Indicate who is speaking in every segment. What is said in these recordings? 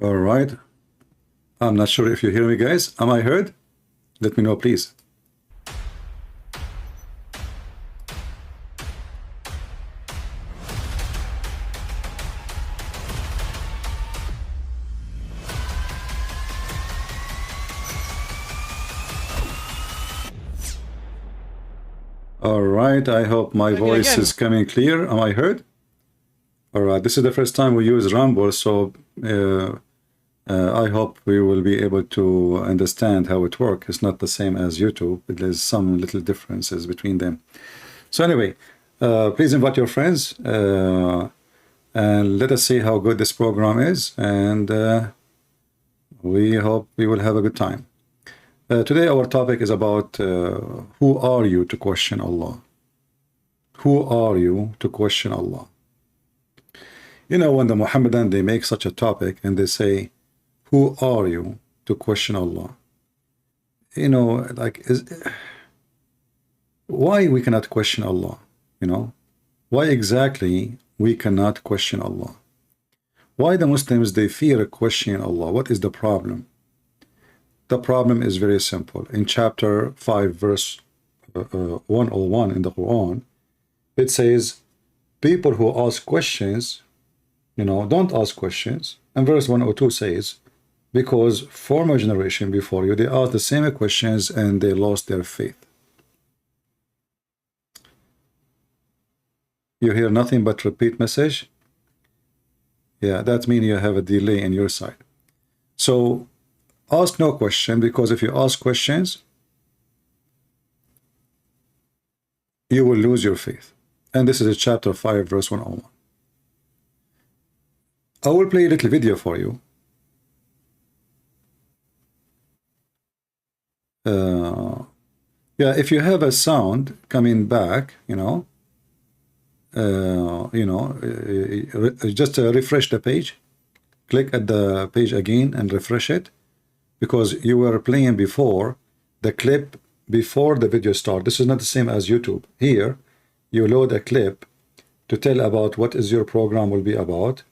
Speaker 1: All right. I'm not sure if you hear me, guys. Am I heard? Let me know, please. All right. I hope my voice is coming clear. Am I heard? All right. This is the first time we use Rumble, so I hope we will be able to understand how it works. It's not the same as YouTube. There's some little differences between them. So anyway, please invite your friends and let us see how good this program is. And we hope we will have a good time. Today our topic is about who are you to question Allah? Who are you to question Allah? You know, when the Muhammadan, they make such a topic and they say, who are you to question Allah? You know, like, why we cannot question Allah? You know, why exactly we cannot question Allah? Why the Muslims, they fear questioning Allah? What is the problem? The problem is very simple. In chapter 5, verse 101 in the Quran, it says, people who ask questions, you know, don't ask questions. And verse 102 says, because former generation before you, they asked the same questions and they lost their faith. You hear nothing but repeat message? Yeah, that means you have a delay in your side. So ask no question, because if you ask questions, you will lose your faith. And this is chapter 5, verse 101. I will play a little video for you. Yeah, if you have a sound coming back, you know, just refresh the page. Click at the page again and refresh it, because you were playing before the clip before the video start. This is not the same as YouTube. Here, you load a clip to tell about what is your program will be about,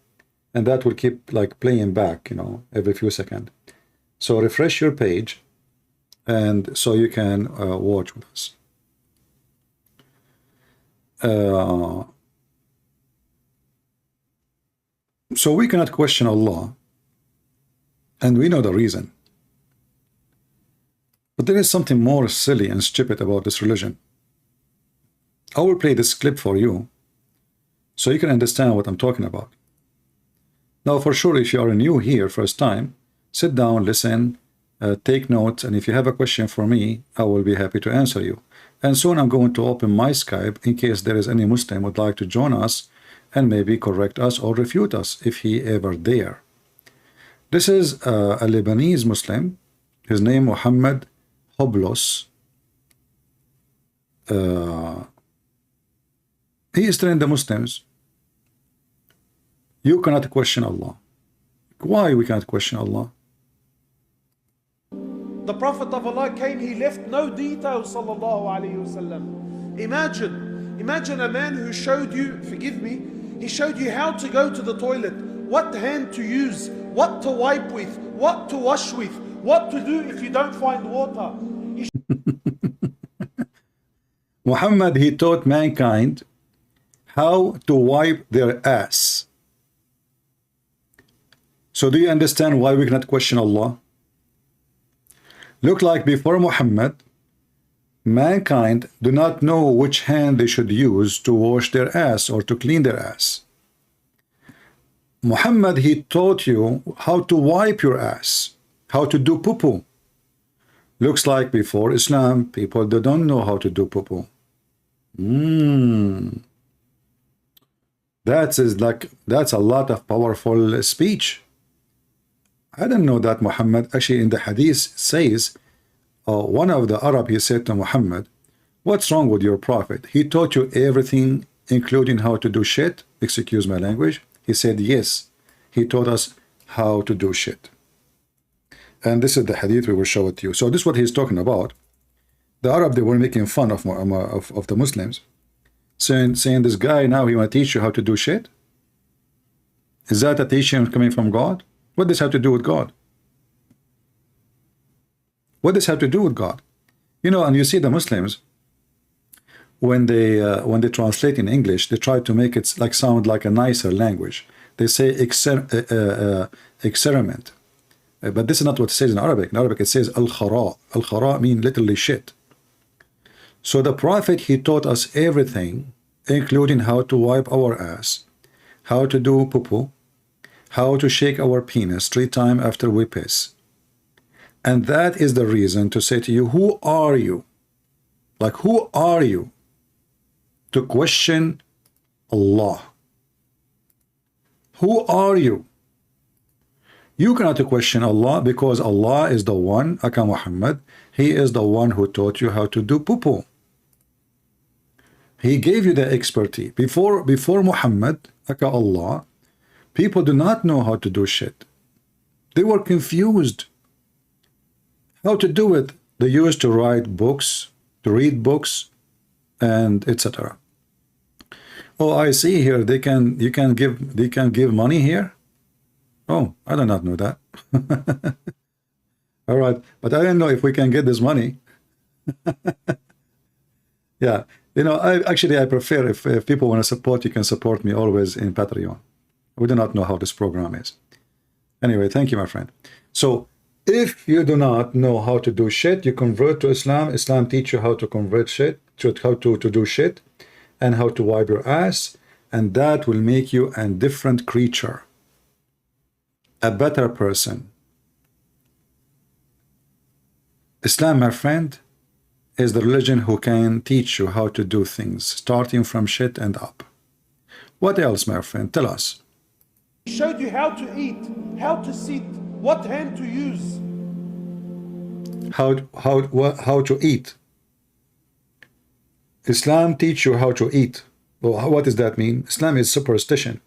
Speaker 1: and that will keep like playing back, you know, every few seconds. So refresh your page, and so you can watch with us. So we cannot question Allah, and we know the reason. But there is something more silly and stupid about this religion. I will play this clip for you so you can understand what I'm talking about. Now, for sure, if you are new here first time, sit down, listen, take notes, and if you have a question for me, I will be happy to answer you. And soon I'm going to open my Skype in case there is any Muslim would like to join us and maybe correct us or refute us if he ever dare. This is a Lebanese Muslim. His name Muhammad Hoblos. He is telling the Muslims, you cannot question Allah. Why we cannot question Allah?
Speaker 2: The Prophet of Allah came, he left no details, sallallahu alayhi wasallam. Imagine a man who showed you, forgive me, he showed you how to go to the toilet, what hand to use, what to wipe with, what to wash with, what to do if you don't find water.
Speaker 1: Muhammad, he taught mankind how to wipe their ass. So do you understand why we cannot question Allah? Look like before Muhammad, mankind do not know which hand they should use to wash their ass or to clean their ass. Muhammad, he taught you how to wipe your ass, how to do poo-poo. Looks like before Islam, people they don't know how to do poo-poo. That's a lot of powerful speech. I didn't know that Muhammad, actually in the hadith says, one of the Arab, he said to Muhammad, what's wrong with your prophet? He taught you everything, including how to do shit. Excuse my language. He said, yes, he taught us how to do shit. And this is the hadith we will show it to you. So this is what he's talking about. The Arab, they were making fun of the Muslims, saying this guy now, he want to teach you how to do shit. Is that a teaching coming from God? What does this have to do with God? What does this have to do with God? You know, and you see the Muslims, when they translate in English, they try to make it like sound like a nicer language. They say experiment. But this is not what it says in Arabic. In Arabic it says al-khara. Al-khara means literally shit. So the Prophet, he taught us everything, including how to wipe our ass, how to do poo-poo, how to shake our penis 3 times after we piss. And that is the reason to say to you, who are you? Like, who are you to question Allah? Who are you? You cannot question Allah, because Allah is the one, Aka Muhammad, He is the one who taught you how to do poo-poo. He gave you the expertise. Before Muhammad, Aka Allah, people do not know how to do shit. They were confused how to do it. They used to write books, to read books, and etc. Oh, I see here they can give money here. Oh, I do not know that. All right, but I don't know if we can get this money. Yeah, you know, I prefer if people want to support, you can support me always in Patreon. We do not know how this program is. Anyway, thank you, my friend. So if you do not know how to do shit, you convert to Islam. Islam teach you how to convert shit, how to do shit, and how to wipe your ass, and that will make you a different creature, a better person. Islam, my friend, is the religion who can teach you how to do things, starting from shit and up. What else, my friend? Tell us.
Speaker 2: He showed you how to eat, how to sit, what hand to use.
Speaker 1: How to eat. Islam teach you how to eat. Well, what does that mean? Islam is superstition.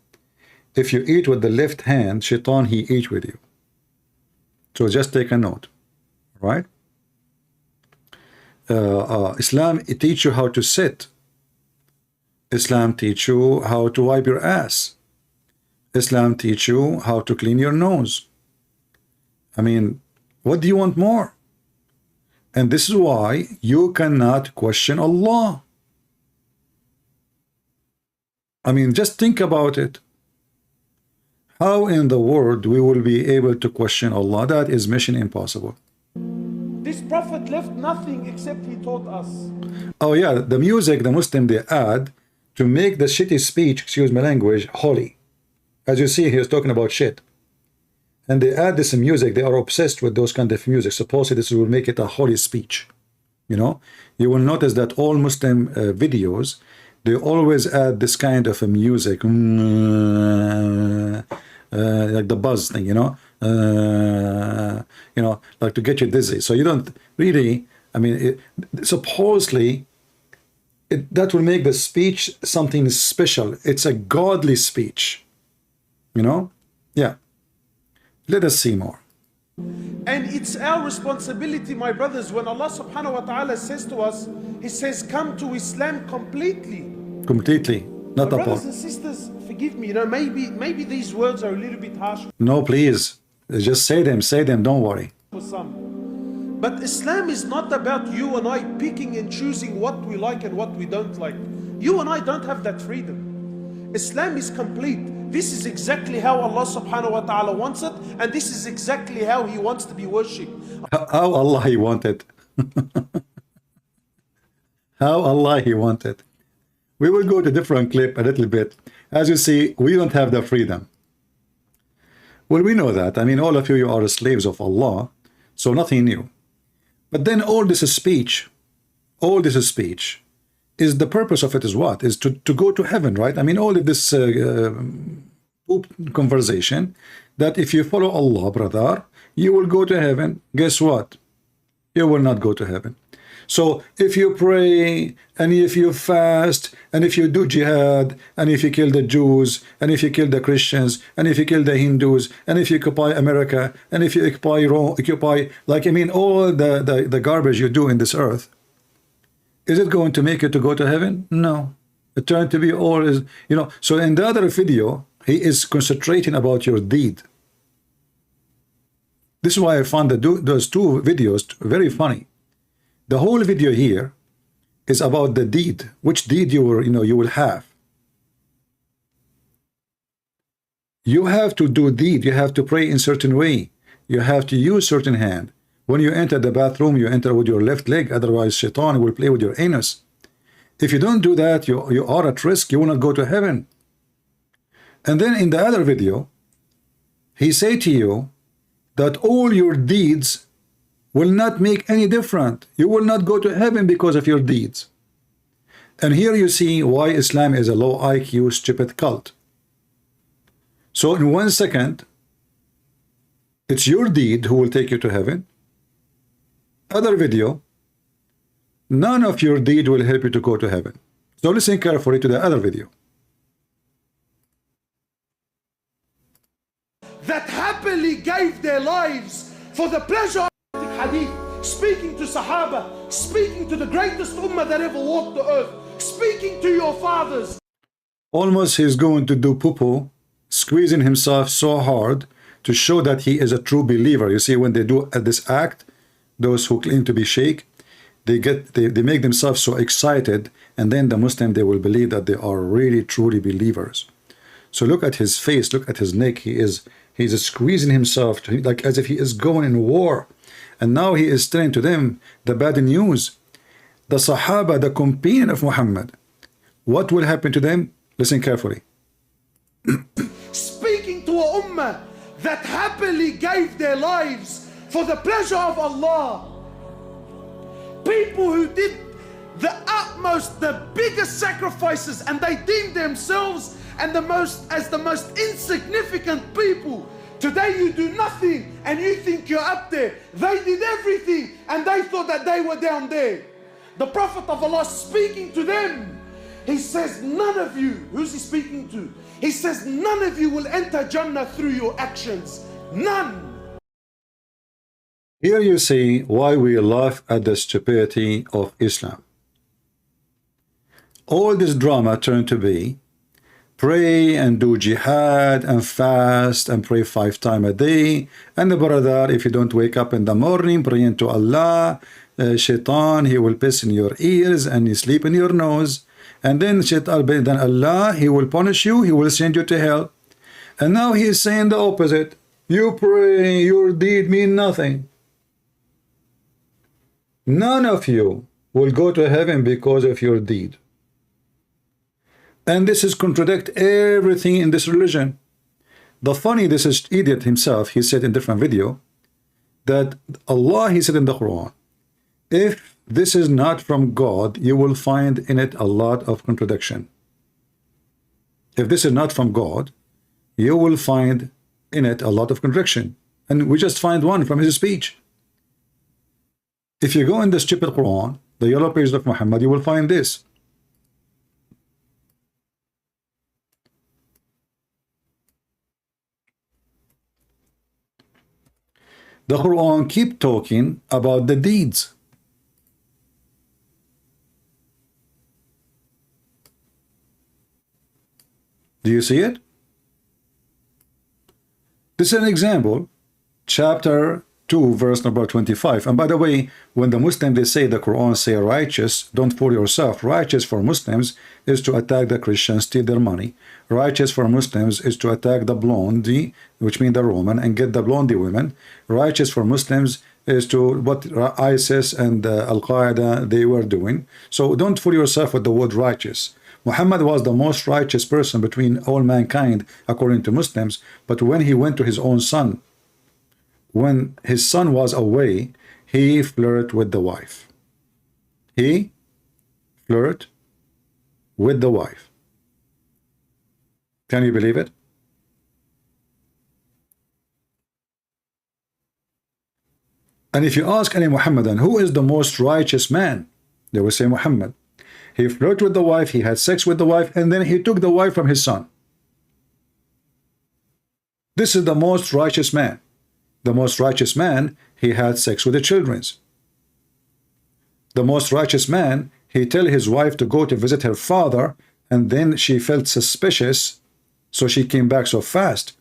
Speaker 1: If you eat with the left hand, shaitan, he eat with you. So just take a note, right? Islam, it teach you how to sit. Islam teach you how to wipe your ass. Islam teach you how to clean your nose. I mean, what do you want more? And this is why you cannot question Allah. I mean, just think about it. How in the world we will be able to question Allah? That is mission impossible.
Speaker 2: This prophet left nothing except he taught us.
Speaker 1: Oh yeah, the music the Muslim they add to make the shitty speech, excuse my language, holy. As you see, he is talking about shit. And they add this music, they are obsessed with those kind of music. Supposedly this will make it a holy speech. You know, you will notice that all Muslim videos, they always add this kind of a music, like the buzz thing, you know, like to get you dizzy. So you don't really, I mean, supposedly that will make the speech something special. It's a godly speech, you know? Yeah. Let us see more.
Speaker 2: And it's our responsibility, my brothers, when Allah subhanahu wa ta'ala says to us, He says, come to Islam completely.
Speaker 1: Completely, not a part.
Speaker 2: Brothers and sisters, forgive me, you know, maybe these words are a little bit harsh
Speaker 1: No, please. Just say them, don't worry.
Speaker 2: for some. But Islam is not about you and I picking and choosing what we like and what we don't like. You and I don't have that freedom. Islam is complete. This is exactly how Allah subhanahu wa ta'ala wants it, and this is exactly how He wants to be worshipped.
Speaker 1: How Allah He wanted. How Allah He wanted. We will go to different clip a little bit. As you see, we don't have the freedom. Well, we know that. I mean, all of you are slaves of Allah, so nothing new. But then all this speech, is the purpose of it is what? Is to go to heaven, right? I mean, all of this conversation, that if you follow Allah, brother, you will go to heaven. Guess what? You will not go to heaven. So if you pray, and if you fast, and if you do jihad, and if you kill the Jews, and if you kill the Christians, and if you kill the Hindus, and if you occupy America, and if you occupy like, I mean, all the garbage you do in this earth, is it going to make you to go to heaven? No. It turned to be all is, you know. So in the other video, he is concentrating about your deed. This is why I found those two videos very funny. The whole video here is about the deed, which deed you will have. You have to do deed. You have to pray in certain way. You have to use certain hand. When you enter the bathroom, you enter with your left leg. Otherwise, Shaitan will play with your anus. If you don't do that, you are at risk. You will not go to heaven. And then in the other video, he say to you that all your deeds will not make any difference. You will not go to heaven because of your deeds. And here you see why Islam is a low IQ, stupid cult. So in 1 second, it's your deed who will take you to heaven. Other video, none of your deed will help you to go to heaven. So listen carefully to the other video.
Speaker 2: That happily gave their lives for the pleasure of the hadith, speaking to Sahaba, speaking to the greatest ummah that ever walked the earth, speaking to your fathers.
Speaker 1: Almost he's going to do poo-poo, squeezing himself so hard to show that he is a true believer. You see, when they do this act, those who claim to be sheikh, they make themselves so excited, and then the Muslim, they will believe that they are really truly believers. So look at his face, look at his neck. He's squeezing himself like as if he is going in war. And now he is telling to them the bad news. The Sahaba, the companion of Muhammad, what will happen to them? Listen carefully.
Speaker 2: Speaking to a ummah that happily gave their lives for the pleasure of Allah. People who did the utmost, the biggest sacrifices, and they deemed themselves as the most insignificant people. Today you do nothing and you think you're up there. They did everything and they thought that they were down there. The Prophet of Allah speaking to them, he says, none of you, who's he speaking to? He says, none of you will enter Jannah through your actions. None.
Speaker 1: Here you see why we laugh at the stupidity of Islam. All this drama turned to be pray and do jihad and fast and pray 5 times a day. And the brother, if you don't wake up in the morning praying to Allah, Shaitan, he will piss in your ears and you sleep in your nose. And then Shaitan, then Allah, he will punish you, he will send you to hell. And now he is saying the opposite. You pray, your deed mean nothing. None of you will go to heaven because of your deed. And this is contradict everything in this religion. The funny, this is idiot himself, he said in different video, that Allah, he said in the Quran, if this is not from God, you will find in it a lot of contradiction. If this is not from God, you will find in it a lot of contradiction. And we just find one from his speech. If you go in the stupid Quran, the yellow page of Muhammad, you will find this. The Quran keep talking about the deeds. Do you see it? This is an example, chapter 2, verse number 25. And by the way, when the Muslims, they say the Quran say righteous, don't fool yourself. Righteous for Muslims is to attack the Christians, steal their money. Righteous for Muslims is to attack the blondie, which means the Roman, and get the blondie women. Righteous for Muslims is to what ISIS and Al-Qaeda, they were doing. So don't fool yourself with the word righteous. Muhammad was the most righteous person between all mankind, according to Muslims. But when he went to his own son, when his son was away, he flirted with the wife. He flirted with the wife. Can you believe it? And if you ask any Muhammadan, who is the most righteous man? They will say Muhammad. He flirted with the wife, he had sex with the wife, and then he took the wife from his son. This is the most righteous man. The most righteous man, he had sex with the children. The most righteous man, he tell his wife to go to visit her father, and then she felt suspicious, so she came back so fast.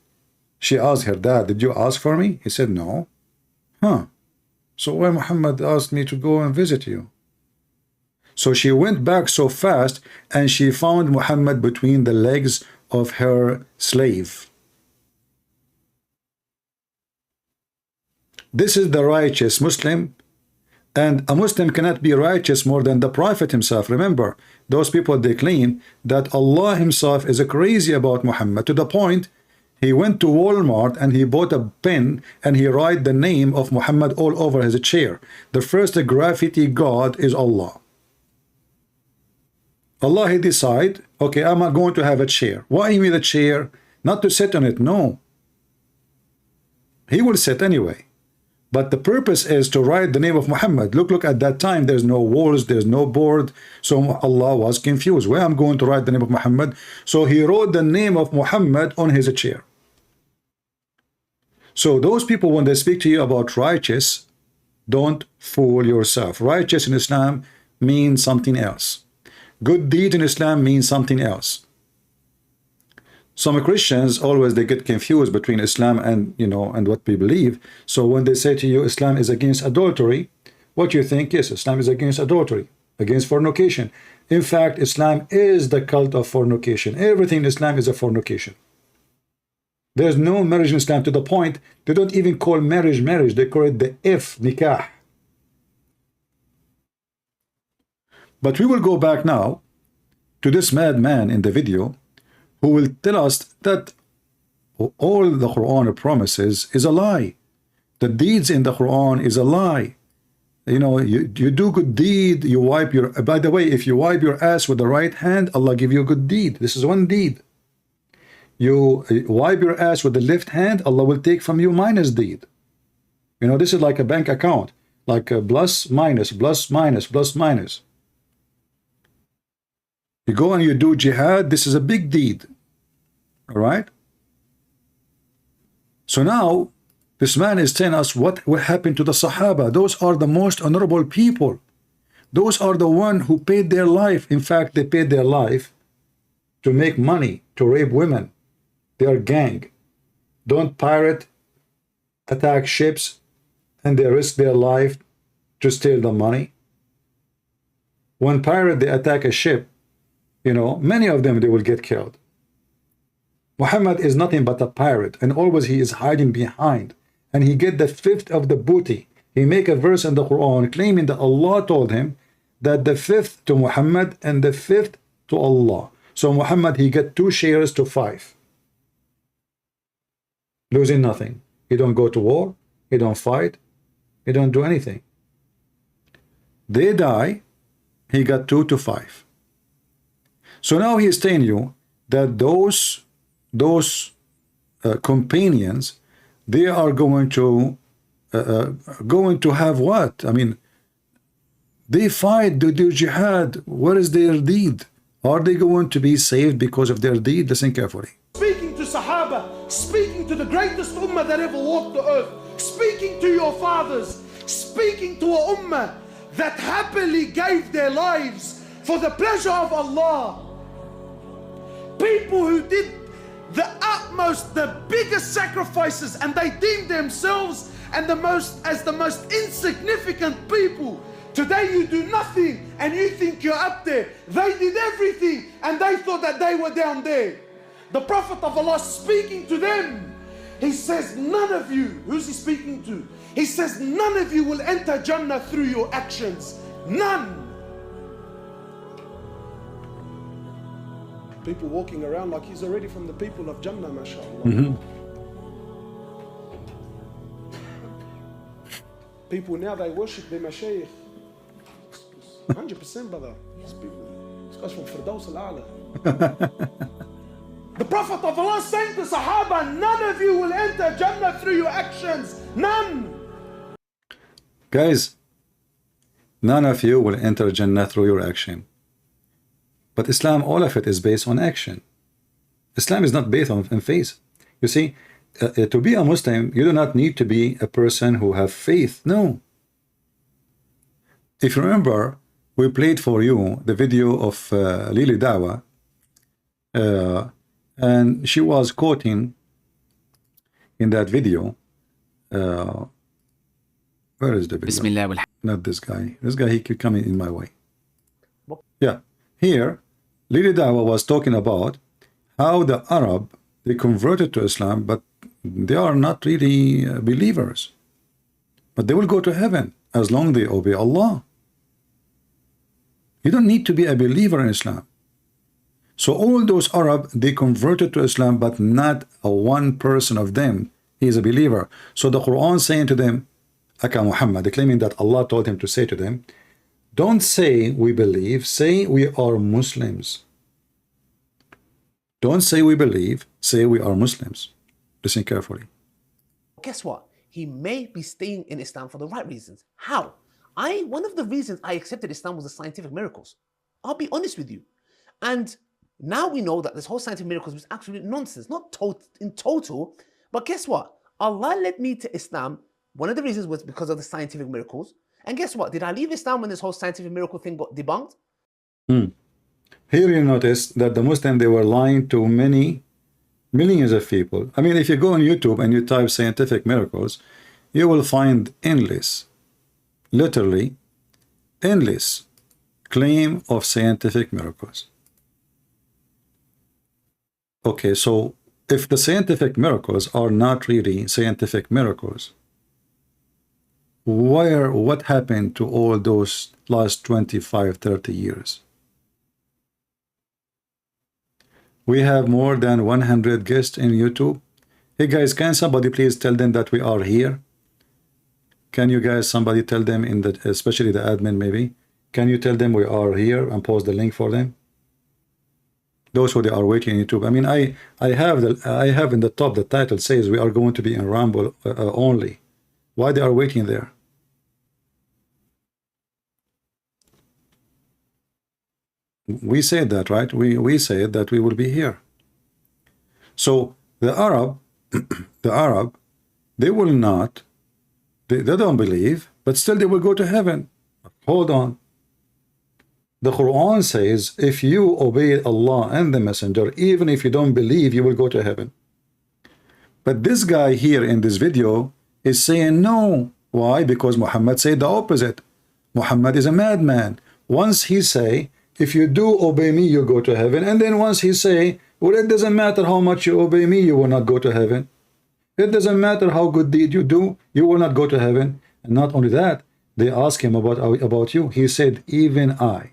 Speaker 1: She asked her dad, did you ask for me? He said, no. Huh. So why Muhammad asked me to go and visit you? So she went back so fast and she found Muhammad between the legs of her slave. This is the righteous Muslim, and a Muslim cannot be righteous more than the Prophet himself. Remember, those people, they claim that Allah himself is crazy about Muhammad, to the point he went to Walmart and he bought a pen and he wrote the name of Muhammad all over his chair. The first graffiti god is Allah. Allah, he decide, okay, I'm not going to have a chair. Why he made a chair? Not to sit on it, no. He will sit anyway. But the purpose is to write the name of Muhammad. Look, at that time, there's no walls, there's no board. So Allah was confused. Where I'm going to write the name of Muhammad? So he wrote the name of Muhammad on his chair. So those people, when they speak to you about righteous, don't fool yourself. Righteous in Islam means something else. Good deed in Islam means something else. Some Christians always, they get confused between Islam and, you know, and what we believe. So when they say to you Islam is against adultery, what you think? Yes, Islam is against adultery, against fornication. In fact, Islam is the cult of fornication. Everything in Islam is a fornication. There's no marriage in Islam, to the point they don't even call marriage marriage. They call it the nikah. But we will go back now to this madman in the video who will tell us that all the Quran promises is a lie. The deeds in the Quran is a lie. You know, you do good deed, you wipe your... By the way, if you wipe your ass with the right hand, Allah give you a good deed. This is one deed. You wipe your ass with the left hand, Allah will take from you minus deed. You know, this is like a bank account, like a plus, minus, plus, minus, plus, minus. You go and you do jihad, this is a big deed. All right? So now, this man is telling us what will happen to the Sahaba. Those are the most honorable people. Those are the ones who paid their life. In fact, they paid their life to make money, to rape women. They are gang. Don't pirate, attack ships, and they risk their life to steal the money. When pirate, they attack a ship, you know, many of them, they will get killed. Muhammad is nothing but a pirate, and always he is hiding behind, and he get the fifth of the booty. He make a verse in the Quran claiming that Allah told him that the fifth to Muhammad and the fifth to Allah. So Muhammad, he get 2 shares to 5. Losing nothing. He don't go to war, he don't fight, he don't do anything. They die, he got 2 to 5. So now he is telling you that those companions, they are going to have what? I mean, they fight, they do jihad. What is their deed? Are they going to be saved because of their deed? Listen carefully.
Speaker 2: Speaking to Sahaba, speaking to the greatest ummah that ever walked the earth, speaking to your fathers, speaking to a ummah that happily gave their lives for the pleasure of Allah. People who did the utmost, the biggest sacrifices, and they deemed themselves as the most insignificant people. Today you do nothing and you think you're up there. They did everything and they thought that they were down there. The Prophet of Allah speaking to them, he says, none of you, who's he speaking to? He says, none of you will enter Jannah through your actions. None. People walking around like he's already from the people of Jannah, mashallah. People now, they worship their mashayikh. 100%, brother. These guys from Firdaus al-A'la. The Prophet of Allah saying to Sahaba, none of you will enter Jannah through your actions. None.
Speaker 1: Guys, none of you will enter Jannah through your action. But Islam, all of it is based on action. Islam is not based on faith. You see, to be a Muslim, you do not need to be a person who have faith. No. If you remember, we played for you the video of Lili Dawa, and she was quoting in that video Where is the video? Not this guy. This guy, he keep coming in my way. Yeah. Here, Lady Dawa was talking about how the Arab, they converted to Islam, but they are not really believers. But they will go to heaven as long as they obey Allah. You don't need to be a believer in Islam. So all those Arab, they converted to Islam, but not a one person of them he is a believer. So the Quran saying to them, Aka Muhammad, claiming that Allah told him to say to them, don't say we believe, say we are Muslims. Don't say we believe, say we are Muslims. Listen carefully.
Speaker 3: Guess what? He may be staying in Islam for the right reasons. How? One of the reasons I accepted Islam was the scientific miracles. I'll be honest with you. And now we know that this whole scientific miracles was absolute nonsense, not in total. But guess what? Allah led me to Islam. One of the reasons was because of the scientific miracles. And guess what? Did I leave Islam when this whole scientific miracle thing got debunked?
Speaker 1: Here you notice that the Muslims, they were lying to millions of people. I mean, if you go on YouTube and you type scientific miracles, you will find endless, literally endless claim of scientific miracles. Okay, so if the scientific miracles are not really scientific miracles, what happened to all those last 25, 30 years? We have more than 100 guests in YouTube. Hey guys, can somebody please tell them that we are here? Can you guys, somebody tell them, especially the admin maybe, can you tell them we are here and post the link for them? Those who they are waiting on YouTube. I mean, I have in the top, the title says we are going to be in Rumble only. Why they are waiting there? We said that, right? We said that we will be here. So the Arab, they will not, they don't believe, but still they will go to heaven. Hold on. The Quran says, if you obey Allah and the Messenger, even if you don't believe, you will go to heaven. But this guy here in this video is saying no. Why? Because Muhammad said the opposite. Muhammad is a madman. Once he say, if you do obey me, you go to heaven. And then once he say, well, it doesn't matter how much you obey me, you will not go to heaven. It doesn't matter how good deed you do, you will not go to heaven. And not only that, they ask him about you. He said, even I.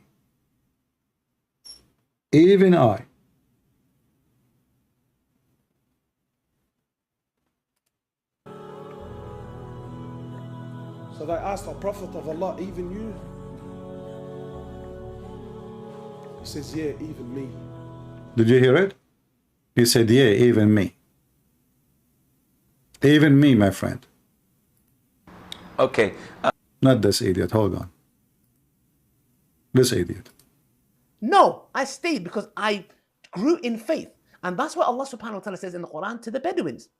Speaker 1: Even I.
Speaker 2: So they asked the Prophet of Allah, even you? He says, yeah, even me.
Speaker 1: Did you hear it? He said, yeah, even me. Even me, my friend.
Speaker 4: Okay.
Speaker 1: Not this idiot. Hold on. This idiot.
Speaker 3: No, I stayed because I grew in faith. And that's what Allah subhanahu wa ta'ala says in the Quran to the Bedouins.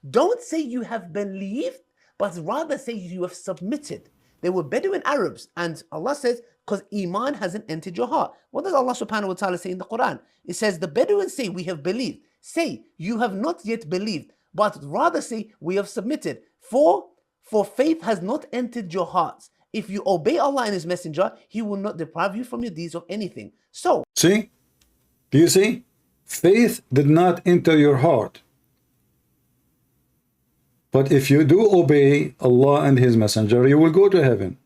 Speaker 3: Don't say you have believed, but rather say you have submitted. They were Bedouin Arabs, and Allah says, because Iman hasn't entered your heart. What does Allah subhanahu wa ta'ala say in the Quran? It says, the Bedouins say, we have believed. Say, you have not yet believed, but rather say, we have submitted. For faith has not entered your hearts. If you obey Allah and His Messenger, He will not deprive you from your deeds of anything. So,
Speaker 1: see? Do you see? Faith did not enter your heart. But if you do obey Allah and His Messenger, you will go to heaven.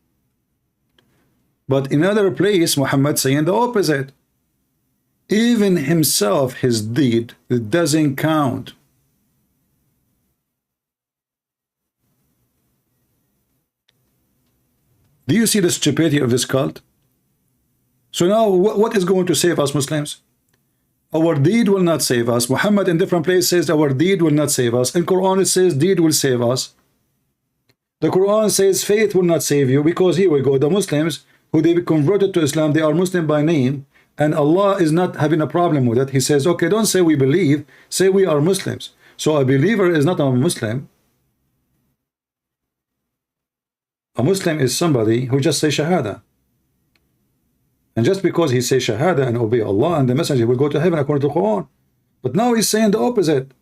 Speaker 1: But in another place, Muhammad saying the opposite. Even himself, his deed, it doesn't count. Do you see the stupidity of this cult? So now, what is going to save us Muslims? Our deed will not save us. Muhammad in different places says our deed will not save us. In Quran it says deed will save us. The Quran says faith will not save you, because here we go. The Muslims who they converted to Islam, they are Muslim by name, and Allah is not having a problem with it. He says, okay, don't say we believe, say we are Muslims. So a believer is not a Muslim. A Muslim is somebody who just says Shahada. And just because he says Shahada and obey Allah and the Messenger, he will go to heaven according to the Quran. But now he's saying the opposite.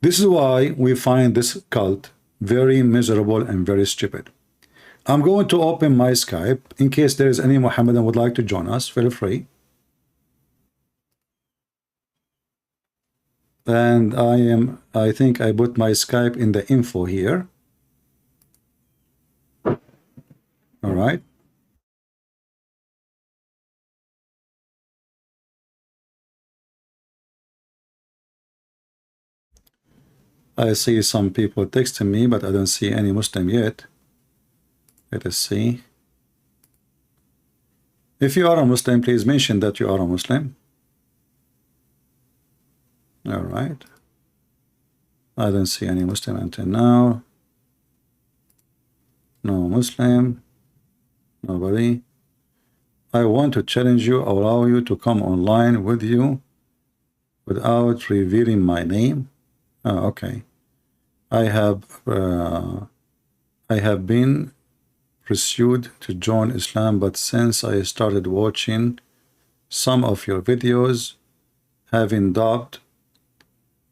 Speaker 1: This is why we find this cult very miserable and very stupid. I'm going to open my Skype in case there is any Mohammedan would like to join us. Feel free. And I think I put my Skype in the info here. All right. I see some people texting me, but I don't see any Muslim yet. Let us see. If you are a Muslim, please mention that you are a Muslim. All right. I don't see any Muslim until now. No Muslim. Nobody. I want to challenge you, allow you to come online with you without revealing my name. Oh, okay. I have been pursued to join Islam, but since I started watching some of your videos, having doubt,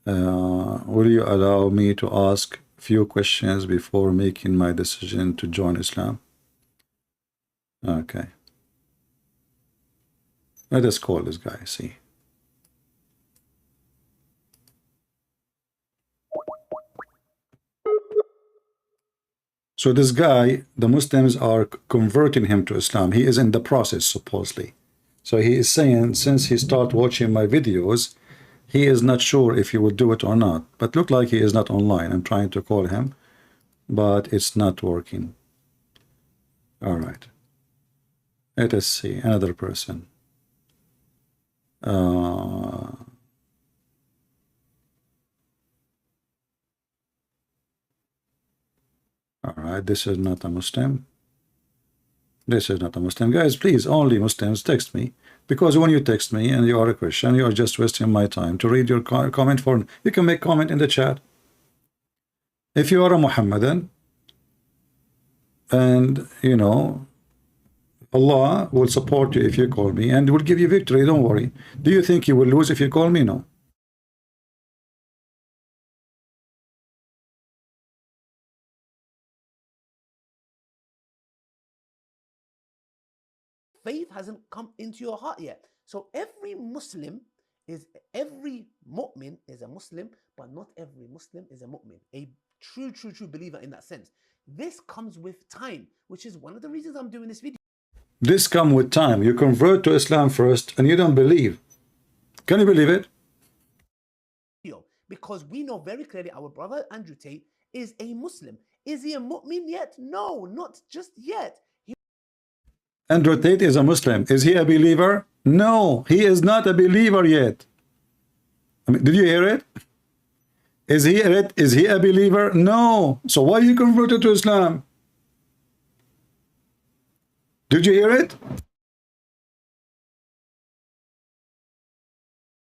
Speaker 1: will you allow me to ask few questions before making my decision to join Islam? Okay. Let us call this guy, see. So this guy, the Muslims are converting him to Islam. He is in the process, supposedly. So he is saying, since he started watching my videos, he is not sure if he will do it or not. But look like he is not online. I'm trying to call him, but it's not working. All right. Let us see, another person. All right, this is not a Muslim. This is not a Muslim. Guys, please, only Muslims text me. Because when you text me and you are a Christian, you are just wasting my time to read your comment for. You can make comment in the chat. If you are a Muhammadan, and, you know, Allah will support you if you call me and will give you victory, don't worry. Do you think you will lose if you call me? No.
Speaker 3: Faith hasn't come into your heart yet. So every mu'min is a Muslim, but not every Muslim is a mu'min. A true believer in that sense. This comes with time, which is one of the reasons I'm doing this video.
Speaker 1: This comes with time. You convert to Islam first and you don't believe. Can you believe it?
Speaker 3: Because we know very clearly our brother Andrew Tate is a Muslim. Is he a mu'min yet? No, not just yet.
Speaker 1: Andrew Tate is a Muslim. Is he a believer? No, he is not a believer yet. I mean, did you hear it? Is he a believer? No. So why you converted to Islam? Did you hear it?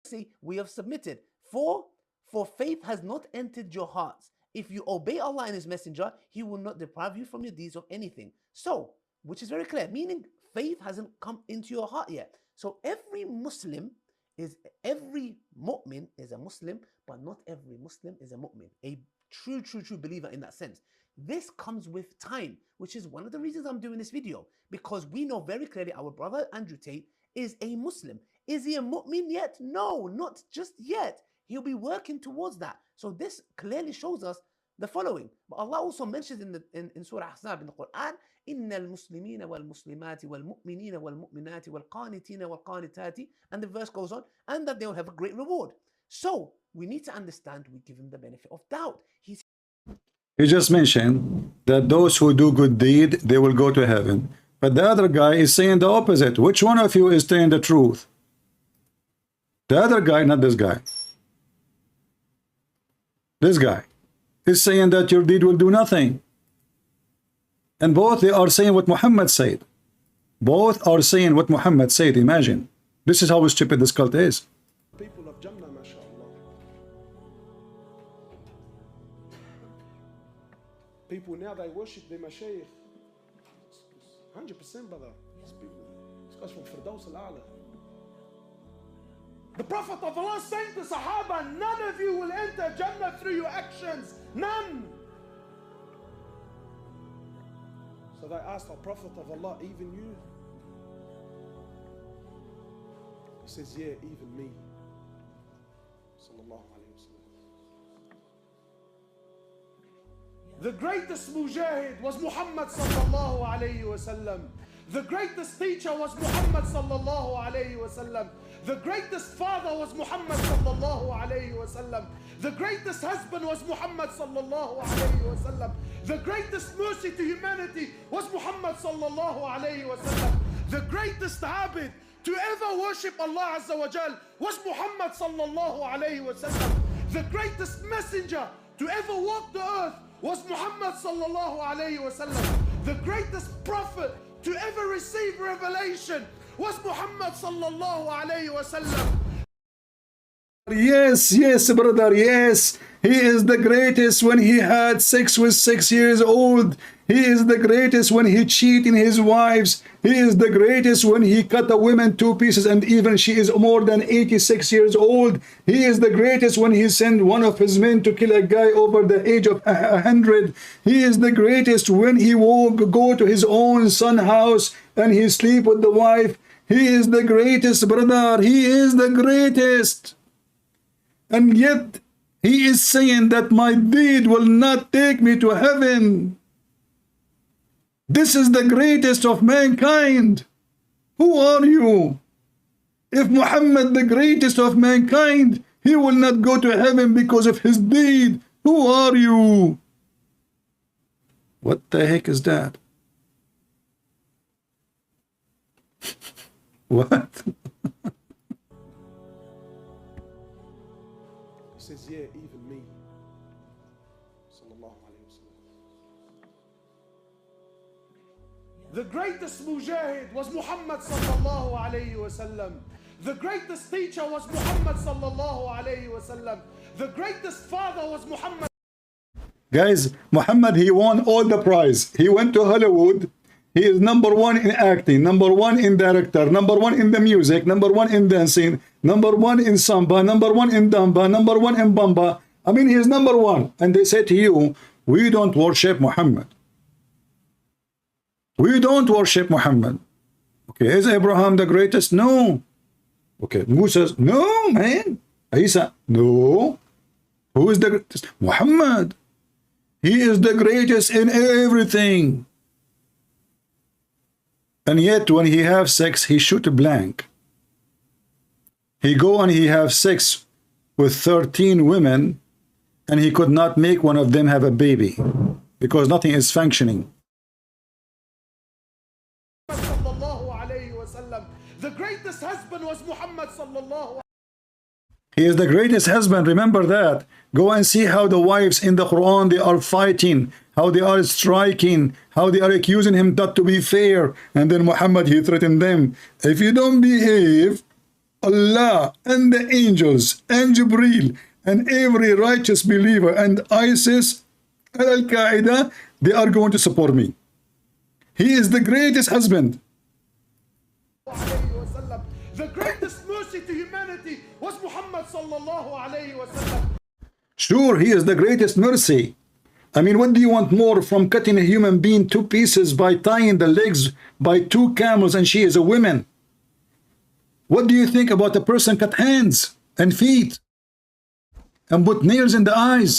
Speaker 3: See, we have submitted. For faith has not entered your hearts. If you obey Allah and His Messenger, He will not deprive you from your deeds of anything. So, which is very clear, meaning faith hasn't come into your heart yet. So every mu'min is a Muslim, but not every Muslim is a mu'min. A true believer in that sense. This comes with time, which is one of the reasons I'm doing this video, because we know very clearly our brother Andrew Tate is a Muslim. Is he a mu'min yet? No, not just yet. He'll be working towards that. So this clearly shows us the following. But Allah also mentions in Surah Ahzab in the Quran, إِنَّ الْمُسْلِمِينَ وَالْمُسْلِمَاتِ وَالْمُؤْمِنِينَ وَالْمُؤْمِنَاتِ وَالْقَانِتِينَ وَالْقَانِتَاتِ, and the verse goes on, and that they will have a great reward. So we need to understand, we give him the benefit of doubt. He
Speaker 1: just mentioned that those who do good deed, they will go to heaven. But the other guy is saying the opposite. Which one of you is saying the truth? The other guy, not this guy. This guy is saying that your deed will do nothing. And both they are saying what Muhammad said. Both are saying what Muhammad said. Imagine. This is how stupid this cult is.
Speaker 2: People of Jannah, mashallah. People now, they worship their mashayikh. 100%, brother. This guy's from Firdaus al-A'la. The Prophet of Allah saying to Sahaba, none of you will enter Jannah through your actions. None. So they asked the Prophet of Allah, even you? He says, yeah, even me. Sallallahu alayhi wa sallam. The greatest mujahid was Muhammad sallallahu alayhi wa sallam. The greatest teacher was Muhammad sallallahu alayhi wa sallam. The greatest father was Muhammad sallallahu alayhi wa sallam. The greatest husband was Muhammad sallallahu alayhi wa sallam. The greatest mercy to humanity was Muhammad sallallahu alayhi wa sallam. The greatest abid to ever worship Allah Azza wa Jal was Muhammad sallallahu alayhi wa sallam. The greatest messenger to ever walk the earth was Muhammad sallallahu alayhi wa sallam. The greatest prophet to ever receive revelation was Muhammad sallallahu alayhi wa sallam.
Speaker 1: Yes, yes, brother, yes. He is the greatest when he had sex with 6 years old. He is the greatest when he cheated his wives. He is the greatest when he cut a woman 2 pieces and even she is more than 86 years old. He is the greatest when he sent one of his men to kill a guy over the age of 100. He is the greatest when he go to his own son's house and he sleep with the wife. He is the greatest, brother. He is the greatest. And yet he is saying that my deed will not take me to heaven. This is the greatest of mankind. Who are you? If Muhammad, the greatest of mankind, he will not go to heaven because of his deed. Who are you? What the heck is that? What?
Speaker 2: He says, yeah, even me. Sallallahu alayhi wa sallam. The greatest mujahid was Muhammad sallallahu alayhi wa sallam. The greatest teacher was Muhammad sallallahu alayhi wa sallam. The greatest father was Muhammad.
Speaker 1: Guys, Muhammad, he won all the prize. He went to Hollywood. He is #1 in acting, #1 in director, #1 in the music, #1 in dancing, #1 in samba, #1 in damba, #1 in bamba. I mean, he is #1. And they say to you, we don't worship Muhammad. We don't worship Muhammad. Okay, is Abraham the greatest? No. Okay, Musa, no, man. Isa, no. Who is the greatest? Muhammad. He is the greatest in everything. And yet when he have sex, he shoot blank. He go and he have sex with 13 women and he could not make one of them have a baby because nothing is functioning.
Speaker 2: The greatest husband was Muhammad sallallahu.
Speaker 1: He is the greatest husband, remember that. Go and see how the wives in the Quran, they are fighting, how they are striking, how they are accusing him not to be fair. And then Muhammad, he threatened them. If you don't behave, Allah and the angels and Jibreel and every righteous believer and ISIS and Al-Qaeda, they are going to support me. He is the greatest husband.
Speaker 2: The greatest mercy to humanity was Muhammad sallallahu alayhi wa sallam.
Speaker 1: Sure, he is the greatest mercy. I mean, what do you want more from cutting a human being 2 pieces by tying the legs by 2 camels and she is a woman? What do you think about a person cut hands and feet and put nails in the eyes?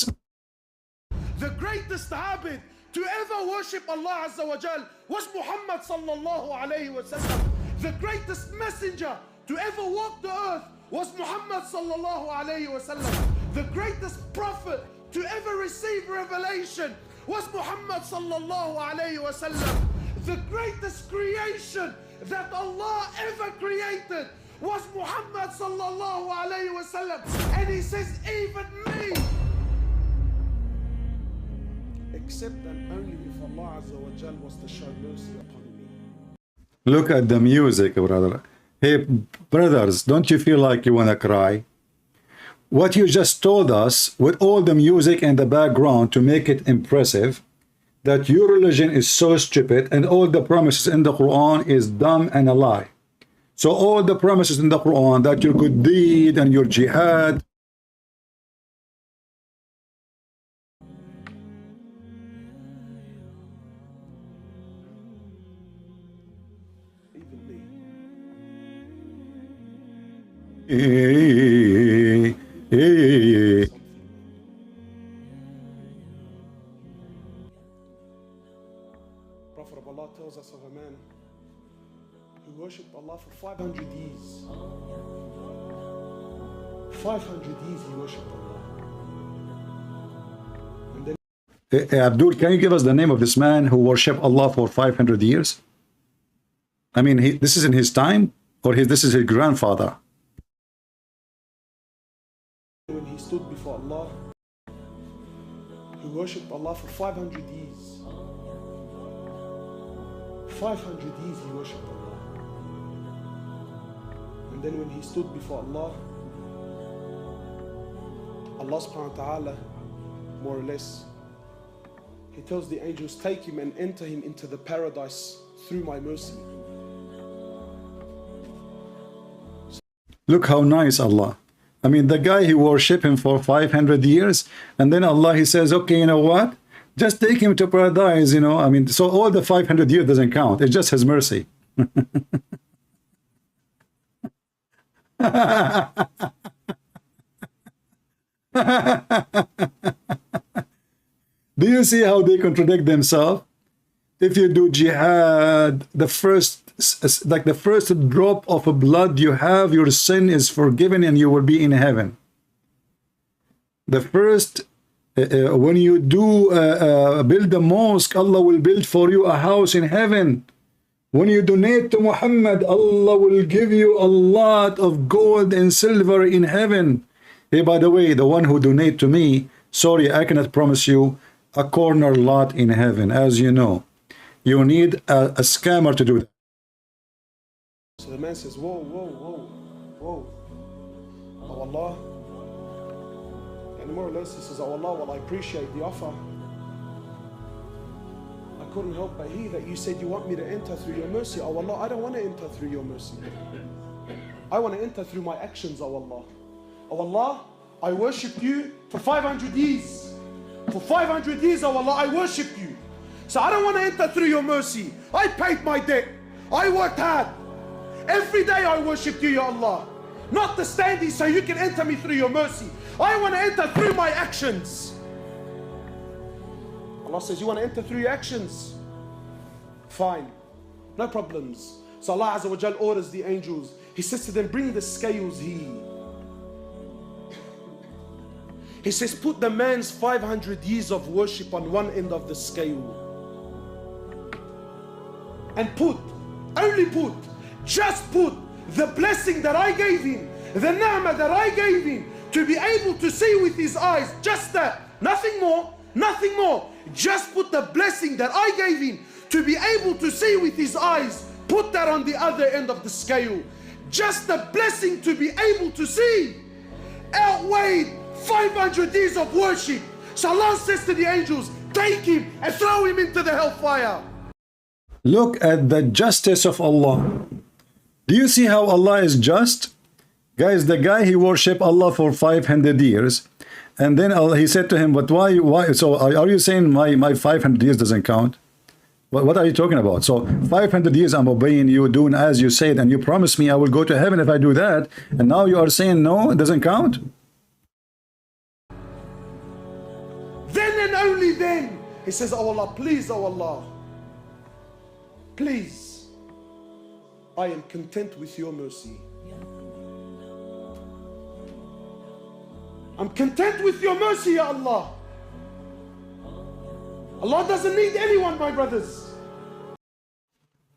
Speaker 2: The greatest abid to ever worship Allah Azza wa Jal was Muhammad sallallahu alayhi wa sallam. The greatest messenger to ever walk the earth was Muhammad sallallahu alayhi wa sallam. The greatest prophet to ever receive revelation was Muhammad sallallahu alayhi wa sallam. The greatest creation that Allah ever created was Muhammad sallallahu alayhi wa sallam. And he says, even me. Except and only if Allah Azza wa Jal was to show mercy upon me.
Speaker 1: Look at the music, brother. Hey, brothers, don't you feel like you want to cry? What you just told us, with all the music and the background to make it impressive, that your religion is so stupid and all the promises in the Quran is dumb and a lie. So all the promises in the Quran that your good deed and your jihad,
Speaker 2: Prophet of Allah tells us of a man who worshipped Allah for 500 years. 500 years he worshipped Allah. And then
Speaker 1: Abdul, can you give us the name of this man who worshipped Allah for 500 years? I mean, this is in his time, or this is his grandfather?
Speaker 2: when he stood before Allah, he worshipped Allah for 500 years. 500 years he worshipped Allah. And then when he stood before Allah, Allah subhanahu wa ta'ala, more or less, he tells the angels, take him and enter him into the paradise through my mercy.
Speaker 1: Look how nice Allah. I mean, the guy, he worshipped him for 500 years, and then Allah, he says, okay, you know what? Just take him to paradise, you know. I mean, so all the 500 years doesn't count. It's just his mercy. Do you see how they contradict themselves? If you do jihad, the first drop of blood you have, your sin is forgiven and you will be in heaven. The first, when you do build a mosque, Allah will build for you a house in heaven. When you donate to Muhammad, Allah will give you a lot of gold and silver in heaven. Hey, by the way, the one who donate to me, sorry, I cannot promise you a corner lot in heaven. As you know, you need a scammer to do that.
Speaker 2: So the man says, whoa, whoa, whoa, whoa. Oh Allah. And more or less he says, oh Allah, well, I appreciate the offer. I couldn't help but hear that you said you want me to enter through your mercy. Oh Allah, I don't want to enter through your mercy. I want to enter through my actions, oh Allah. Oh Allah, I worshiped you for 500 years. For 500 years, oh Allah, I worshiped you. So I don't want to enter through your mercy. I paid my debt. I worked hard. Every day I worship you, Ya Allah. Not the standing so you can enter me through your mercy. I want to enter through my actions. Allah says, you want to enter through your actions? Fine. No problems. So Allah Azza wa Jal orders the angels. He says to them, bring the scales here. He says, put the man's 500 years of worship on one end of the scale. And just put the blessing that I gave him, the ni'mah that I gave him, to be able to see with his eyes, just that, nothing more, nothing more. Just put the blessing that I gave him to be able to see with his eyes, put that on the other end of the scale. Just the blessing to be able to see outweighed 500 years of worship. So Allah says to the angels, take him and throw him into the hellfire.
Speaker 1: Look at the justice of Allah. Do you see how Allah is just? Guys, the guy, he worshipped Allah for 500 years. And then he said to him, but why? So are you saying my 500 years doesn't count? What are you talking about? So 500 years I'm obeying you, doing as you said, and you promised me I will go to heaven if I do that. And now you are saying, no, it doesn't count?
Speaker 2: Then and only then, he says, oh Allah, please, oh Allah, please, I am content with your mercy. I'm content with your mercy, Ya Allah. Allah doesn't need anyone, my brothers.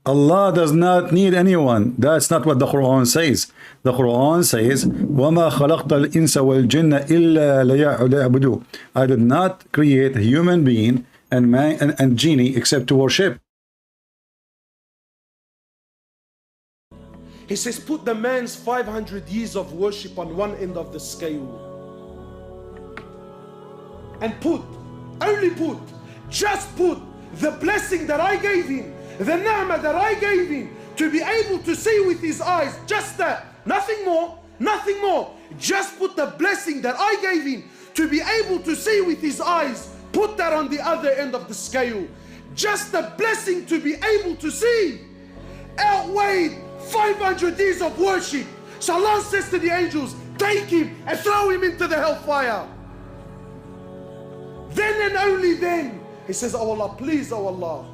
Speaker 1: Allah does not need anyone. That's not what the Quran says. The Quran says, وَمَا خَلَقْتَ الْإِنسَ وَالْجِنَّ إِلَّا لِيَعْبُدُوا. I did not create a human being and man and genie except to worship.
Speaker 2: He says, put the man's 500 years of worship on one end of the scale. And just put the blessing that I gave him, the ni'mah that I gave him, to be able to see with his eyes, just that, nothing more, nothing more. Just put the blessing that I gave him to be able to see with his eyes, put that on the other end of the scale. Just the blessing to be able to see outweighed 500 years of worship. So Allah says to the angels, take him and throw him into the hellfire. Then and only then, he says, oh Allah, please, oh Allah,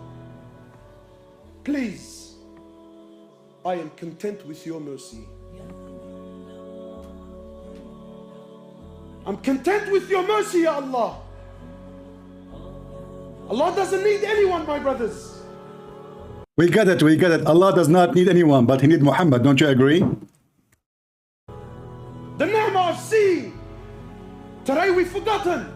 Speaker 2: please, I am content with your mercy. I'm content with your mercy, Ya Allah. Allah doesn't need anyone, my brothers.
Speaker 1: We get it, we get it. Allah does not need anyone, but he needs Muhammad. Don't you agree?
Speaker 2: The ni'mah of seeing. Today we've forgotten.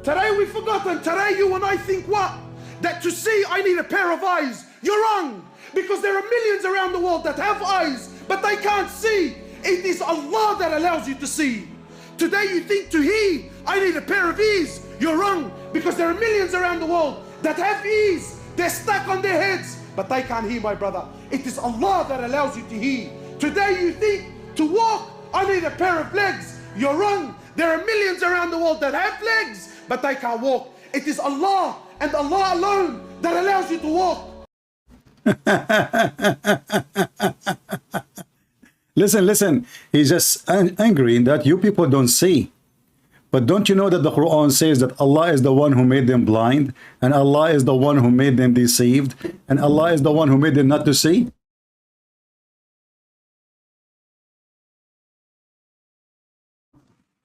Speaker 2: Today we've forgotten. Today you and I think what? That to see I need a pair of eyes. You're wrong. Because there are millions around the world that have eyes, but they can't see. It is Allah that allows you to see. Today you think to hear, I need a pair of ears. You're wrong. Because there are millions around the world that have ears. They're stuck on their heads, but they can't hear, my brother. It is Allah that allows you to hear. Today you think to walk, I need a pair of legs. You're wrong. There are millions around the world that have legs, but they can't walk. It is Allah and Allah alone that allows you to walk.
Speaker 1: Listen. He's just angry that you people don't see. But don't you know that the Quran says that Allah is the one who made them blind, and Allah is the one who made them deceived, and Allah is the one who made them not to see?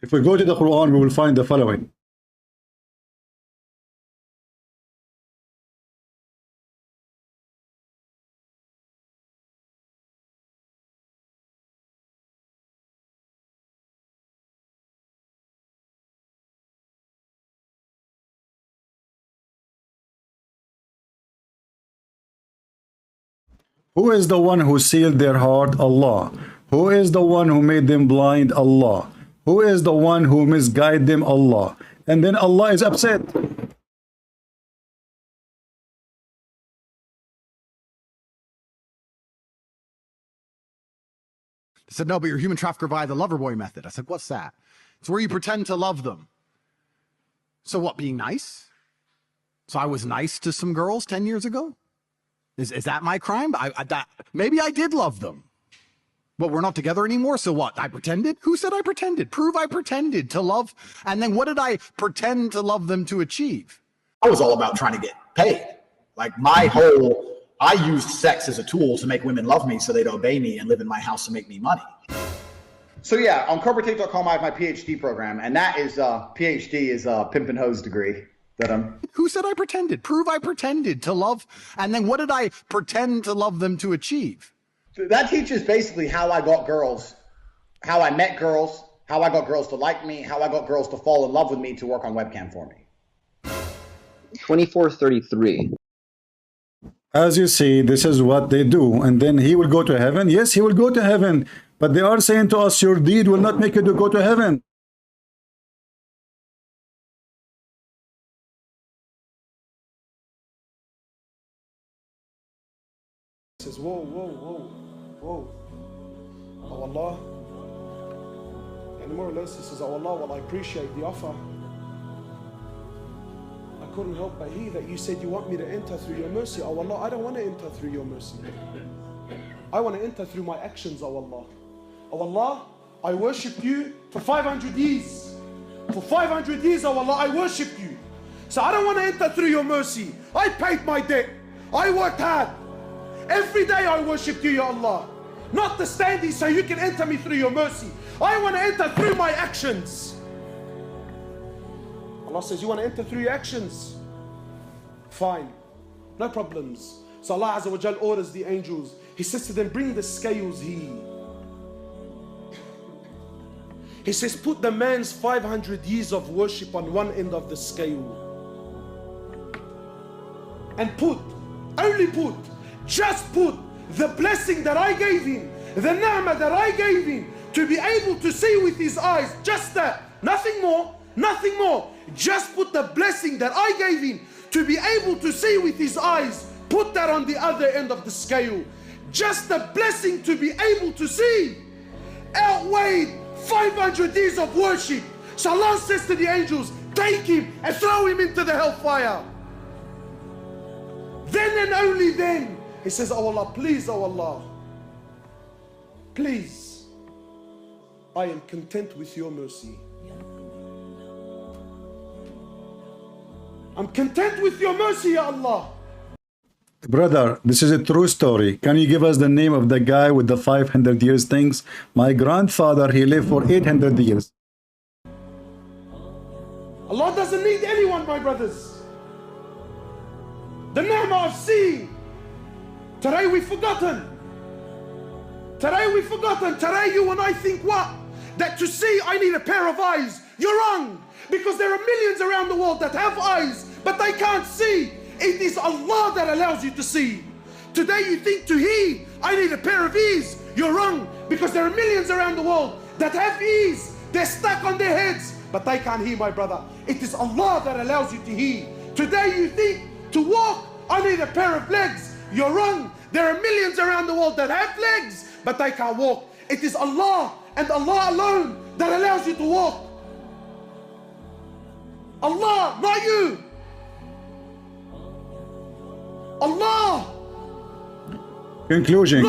Speaker 1: If we go to the Quran, we will find the following. Who is the one who sealed their heart? Allah. Who is the one who made them blind? Allah. Who is the one who misguided them? Allah. And then Allah is upset.
Speaker 4: They said, no, but you're a human trafficker via the lover boy method. I said, what's that? It's where you pretend to love them. So what, being nice? So I was nice to some girls 10 years ago? Is that my crime? Maybe I did love them. But we're not together anymore, so what? I pretended? Who said I pretended? Prove I pretended to love. And then what did I pretend to love them to achieve?
Speaker 5: I was all about trying to get paid. Like I used sex as a tool to make women love me so they'd obey me and live in my house to make me money. So yeah, on CobraTape.com I have my PhD program, and that is, PhD is a pimp and hose degree.
Speaker 4: Who said I pretended? Prove I pretended to love. And then what did I pretend to love them to achieve?
Speaker 5: That teaches basically how I got girls, how I met girls, how I got girls to like me, how I got girls to fall in love with me to work on webcam for me.
Speaker 6: 2433.
Speaker 1: As you see, this is what they do. And then he will go to heaven. Yes, he will go to heaven. But they are saying to us, your deed will not make you to go to heaven.
Speaker 2: Says, whoa. Oh Allah. And more or less he says, oh Allah, well I appreciate the offer. I couldn't help but hear that you said you want me to enter through your mercy. Oh Allah, I don't want to enter through your mercy. I want to enter through my actions, oh Allah. Oh Allah, I worship you for 500 years. For 500 years, oh Allah, I worship you. So I don't want to enter through your mercy. I paid my debt. I worked hard. Every day I worship you, Ya Allah. Not to stand here so you can enter me through your mercy. I want to enter through my actions. Allah says, you want to enter through your actions? Fine. No problems. So Allah Azza wa Jal orders the angels. He says to them, bring the scales here. He says, put the man's 500 years of worship on one end of the scale. And just put the blessing that I gave him, the ni'mah that I gave him, to be able to see with his eyes, just that, nothing more. Just put the blessing that I gave him to be able to see with his eyes, put that on the other end of the scale. Just the blessing to be able to see outweighed 500 years of worship. So Allah says to the angels, take him and throw him into the hellfire. Then and only then, he says, oh Allah, please, please, I am content with your mercy. I'm content with your mercy, Ya Allah.
Speaker 1: Brother, this is a true story. Can you give us the name of the guy with the 500 years things? My grandfather, he lived for 800 years.
Speaker 2: Allah doesn't need anyone, my brothers. The ni'mah of seeing. Today we've forgotten. Today we've forgotten. Today you and I think what? That to see I need a pair of eyes. You're wrong. Because there are millions around the world that have eyes, but they can't see. It is Allah that allows you to see. Today you think to hear, I need a pair of ears. You're wrong. Because there are millions around the world that have ears. They're stuck on their heads, but they can't hear, my brother. It is Allah that allows you to hear. Today you think to walk, I need a pair of legs. You're wrong. There are millions around the world that have legs, but they can't walk. It is Allah and Allah alone that allows you to walk. Allah, not you. Allah.
Speaker 1: Conclusion.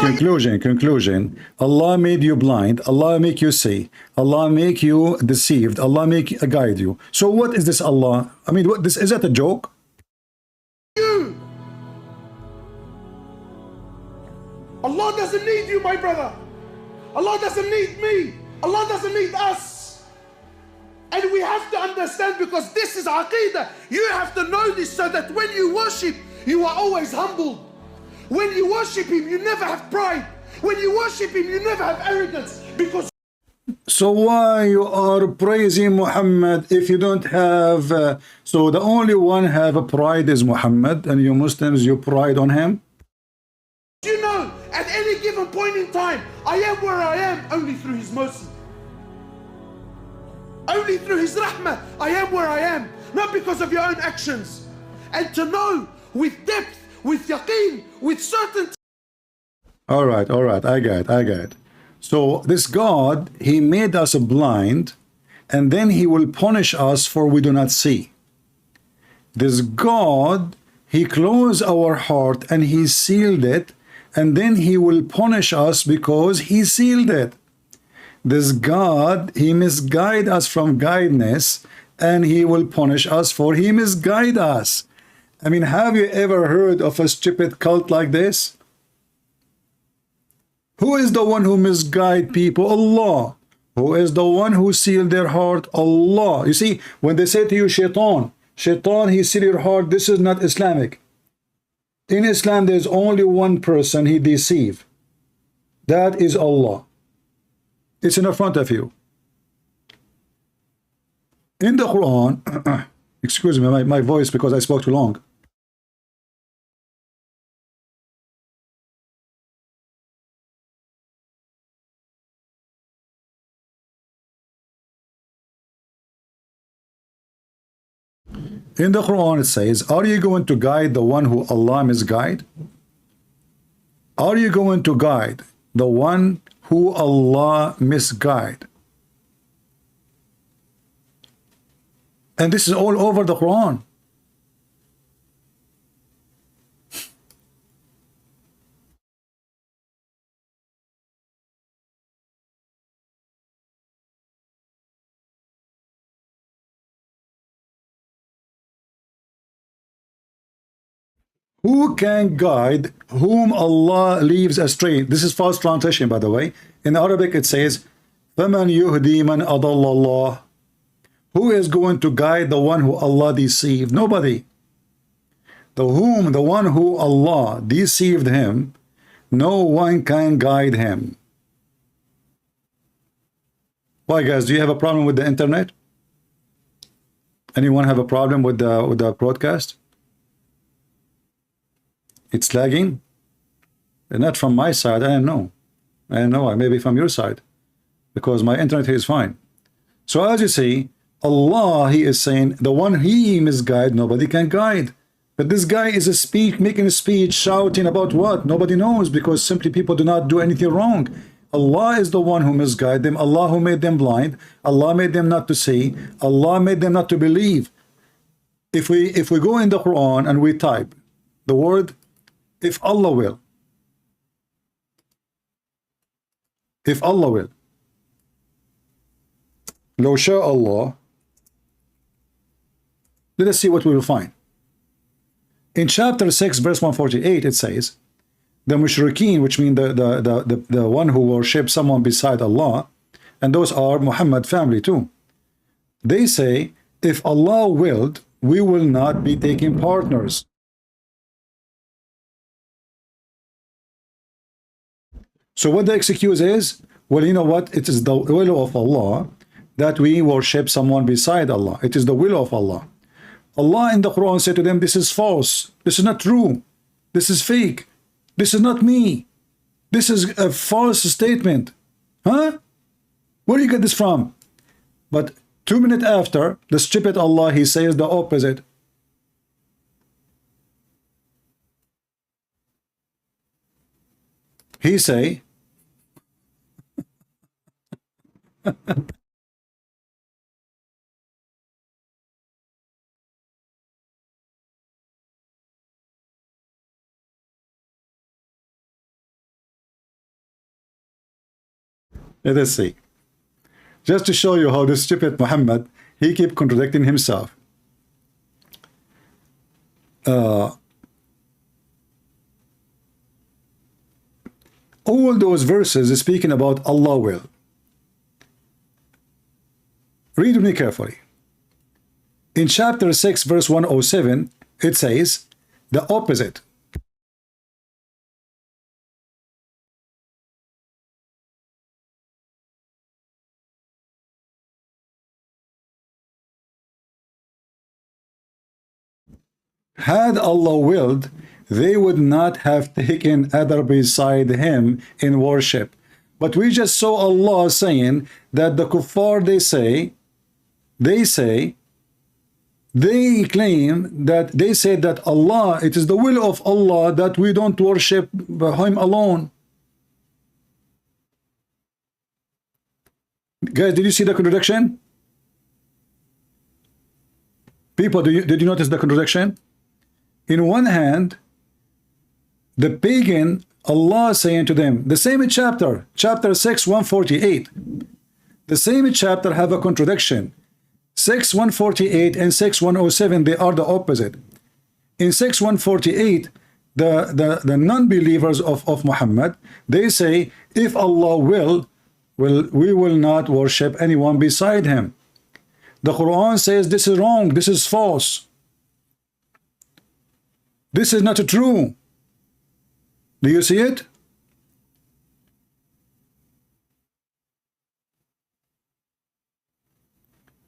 Speaker 1: Allah made you blind. Allah make you see. Allah make you deceived. Allah make guide you. So what is this Allah? I mean, what this is that a joke?
Speaker 2: You. Allah doesn't need you, my brother. Allah doesn't need me. Allah doesn't need us. And we have to understand, because this is Aqidah. You have to know this so that when you worship, you are always humbled. When you worship Him, you never have pride. When you worship Him, you never have arrogance. Because
Speaker 1: so why you are praising Muhammad if you don't have... so the only one have a pride is Muhammad, and you Muslims, you pride on him?
Speaker 2: you know, at any given point in time, I am where I am only through His mercy. Only through His rahmah, I am where I am. Not because of your own actions. And to know with depth, with yaqeen, with certainty.
Speaker 1: All right, I got it. So this God, He made us blind, and then He will punish us for we do not see. This God, He closed our heart and He sealed it, and then He will punish us because He sealed it. This God, He misguide us from guidance, and He will punish us for He misguide us. I mean, have you ever heard of a stupid cult like this? Who is the one who misguide people? Allah. Who is the one who sealed their heart? Allah. You see, when they say to you, Shaitan, He sealed your heart, this is not Islamic. In Islam, there's only one person He deceive. That is Allah. It's in the front of you. In the Quran, excuse me, my voice because I spoke too long. In the Quran it says, are you going to guide the one who Allah misguide? Are you going to guide the one who Allah misguide? And this is all over the Quran. Who can guide whom Allah leaves astray? This is false translation, by the way. In Arabic it says, فَمَنْ يُهْدِي مَنْ أَضَلَّ اللَّهِ. Who is going to guide the one who Allah deceived? Nobody. The one who Allah deceived him, no one can guide him. Why, guys, do you have a problem with the internet? Anyone have a problem with the broadcast? It's lagging? Not from my side, I don't know. I don't know, maybe from your side, because my internet here is fine. So as you see, Allah, He is saying, the one He misguide, nobody can guide. But this guy is making a speech, shouting about what? Nobody knows, because simply people do not do anything wrong. Allah is the one who misguide them. Allah who made them blind. Allah made them not to see. Allah made them not to believe. If we go in the Quran and we type the word, if Allah will, if Allah will. لو شاء Allah. Let us see what we will find. In chapter 6, verse 148, it says, the mushrikeen, which mean the one who worships someone beside Allah, and those are Muhammad family too. They say, if Allah willed, we will not be taking partners. So what the excuse is, well, you know what? It is the will of Allah that we worship someone beside Allah. It is the will of Allah. Allah in the Quran said to them, this is false. This is not true. This is fake. This is not me. This is a false statement. Huh? Where do you get this from? But 2 minutes after, the stupid Allah, he says the opposite. He say, let us see. Just to show you how this stupid Muhammad, he keep contradicting himself. All those verses is speaking about Allah will. Read with me carefully. In chapter 6, verse 107, it says the opposite. Had Allah willed, they would not have taken other beside him in worship. But we just saw Allah saying that the kuffar, they claim that they said that Allah, it is the will of Allah that we don't worship him alone. Guys, did you see the contradiction? People, did you notice the contradiction? In one hand, the pagan, Allah saying to them, the same chapter, chapter 6, 148, the same chapter have a contradiction. 6, 148 and 6, 107, they are the opposite. In 6, 148, the non-believers of Muhammad, they say, if Allah will, we will not worship anyone beside him. The Quran says this is wrong, this is false. This is not true. Do you see it?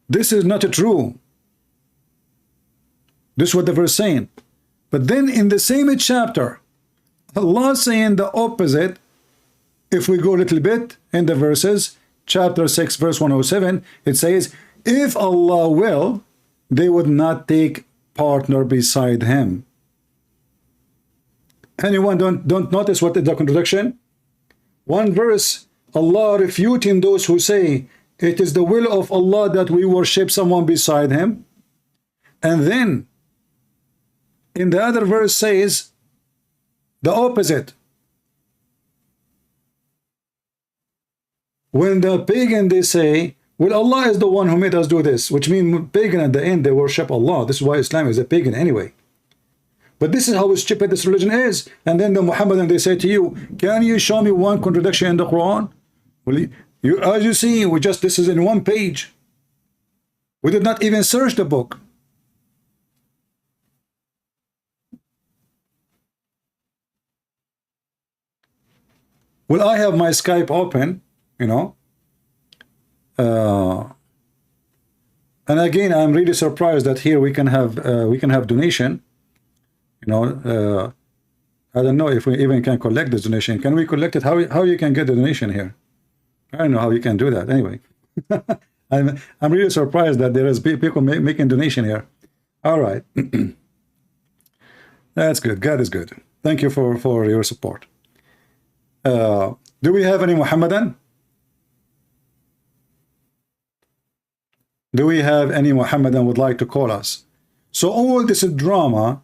Speaker 1: This is not true. This is what the verse saying. But then in the same chapter, Allah saying the opposite. If we go a little bit in the verses, chapter 6, verse 107, it says, if Allah will, they would not take partner beside him. Anyone don't notice what is the contradiction? One verse, Allah refuting those who say it is the will of Allah that we worship someone beside him. And then in the other verse says the opposite. When the pagan, they say, well, Allah is the one who made us do this, which means pagan at the end, they worship Allah. This is why Islam is a pagan anyway. But this is how stupid this religion is. And then the Muhammadan, they say to you, can you show me one contradiction in the Quran? Well, as you see, this is in one page. We did not even search the book. Well, I have my Skype open, you know. And again, I'm really surprised that here we can have donation. You know, I don't know if we even can collect this donation. Can we collect it? How you can get the donation here? I don't know how you can do that. Anyway, I'm really surprised that there is people making donation here. All right, that's good. God is good. Thank you for your support. Do we have any Muhammadan? Do we have any Muhammadan would like to call us? So all this drama.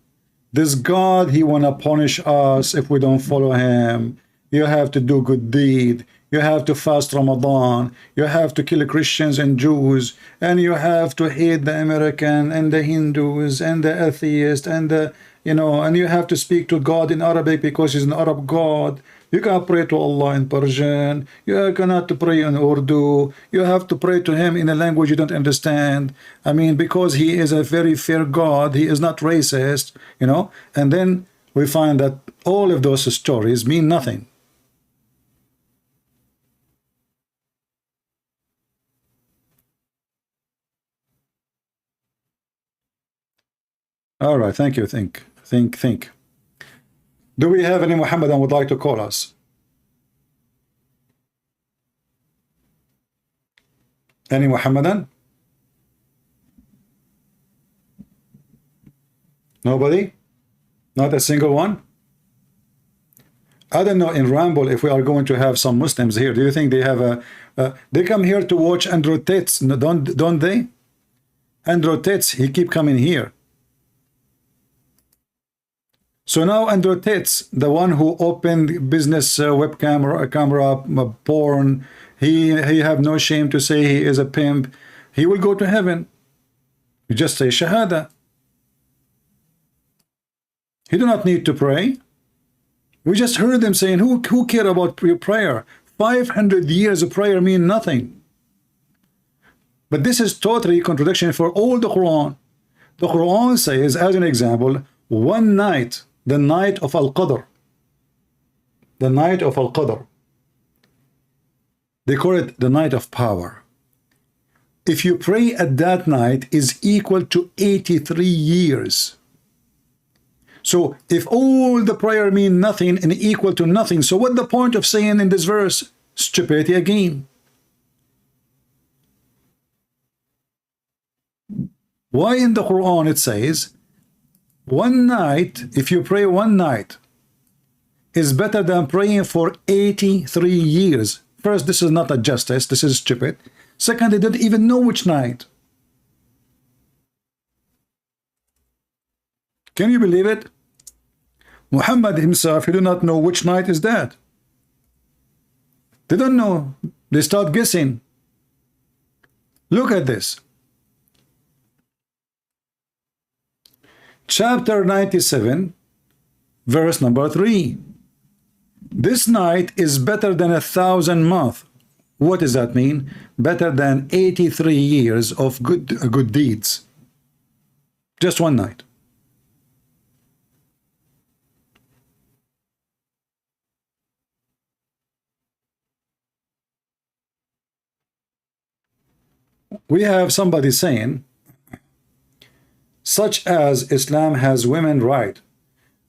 Speaker 1: This God, he wanna punish us if we don't follow him. You have to do good deed. You have to fast Ramadan. You have to kill Christians and Jews, and you have to hate the American and the Hindus and the atheists and the, you know, and you have to speak to God in Arabic because he's an Arab God. You cannot pray to Allah in Persian. You cannot pray in Urdu. You have to pray to him in a language you don't understand. I mean, because he is a very fair God. He is not racist, you know. And then we find that all of those stories mean nothing. All right, thank you. Think. Do we have any Muhammadan would like to call us? Any Muhammadan? Nobody? Not a single one? I don't know in Ramble if we are going to have some Muslims here. Do you think they have a they come here to watch Andrew Tate, don't they? Andrew Tate, he keep coming here. So now Andrew Tate, the one who opened business webcam or a camera porn, he have no shame to say he is a pimp. He will go to heaven. You just say Shahada. He do not need to pray. We just heard them saying, who care about your prayer? 500 years of prayer mean nothing. But this is totally contradiction for all the Quran. The Quran says, as an example, one night, the night of Al-Qadr. The night of Al-Qadr. They call it the night of power. If you pray at that night is equal to 83 years. So if all the prayer mean nothing and equal to nothing, so what the point of saying in this verse? Stupidity again. Why in the Quran it says, one night, if you pray one night, is better than praying for 83 years. First, this is not a justice, this is stupid. Second, they don't even know which night. Can you believe it? Muhammad himself, he do not know which night is that. They don't know. They start guessing. Look at this. Chapter 97, verse number 3. This night is better than 1,000 months. What does that mean? Better than 83 years of good deeds. Just one night. We have somebody saying, such as Islam has women right.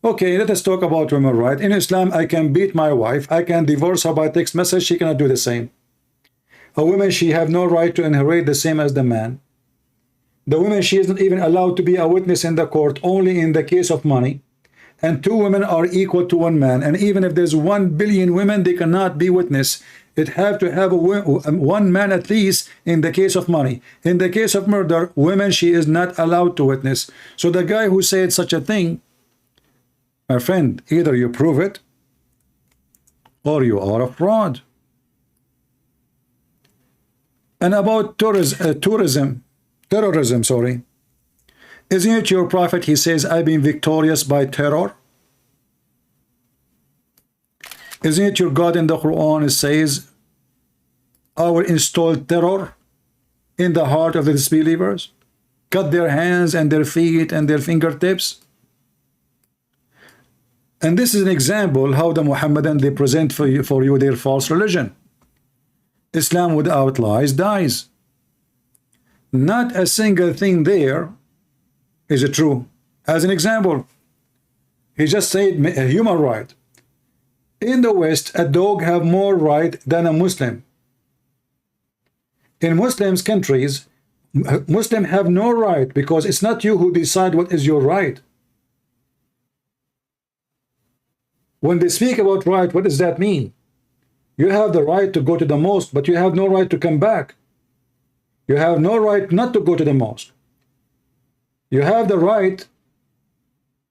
Speaker 1: Okay, let us talk about women right. In Islam, I can beat my wife. I can divorce her by text message. She cannot do the same. A woman, she have no right to inherit the same as the man. The woman, she is not even allowed to be a witness in the court, only in the case of money. And 2 women are equal to 1 man. And even if there's 1 billion women, they cannot be witness. It have to have 1 man at least in the case of money. In the case of murder, women, she is not allowed to witness. So the guy who said such a thing, my friend, either you prove it or you are a fraud. And about terrorism, sorry. Isn't it your prophet, he says, I've been victorious by terror? Isn't it your God in the Quran, it says, I will install terror in the heart of the disbelievers, cut their hands and their feet and their fingertips? And this is an example how the Muhammadan, they present for you their false religion. Islam without lies dies. Not a single thing there is it true. As an example, he just said a human right. In the West, a dog have more right than a Muslim. In Muslims countries, Muslims have no right because it's not you who decide what is your right. When they speak about right, what does that mean? You have the right to go to the mosque, but you have no right to come back. You have no right not to go to the mosque. You have the right.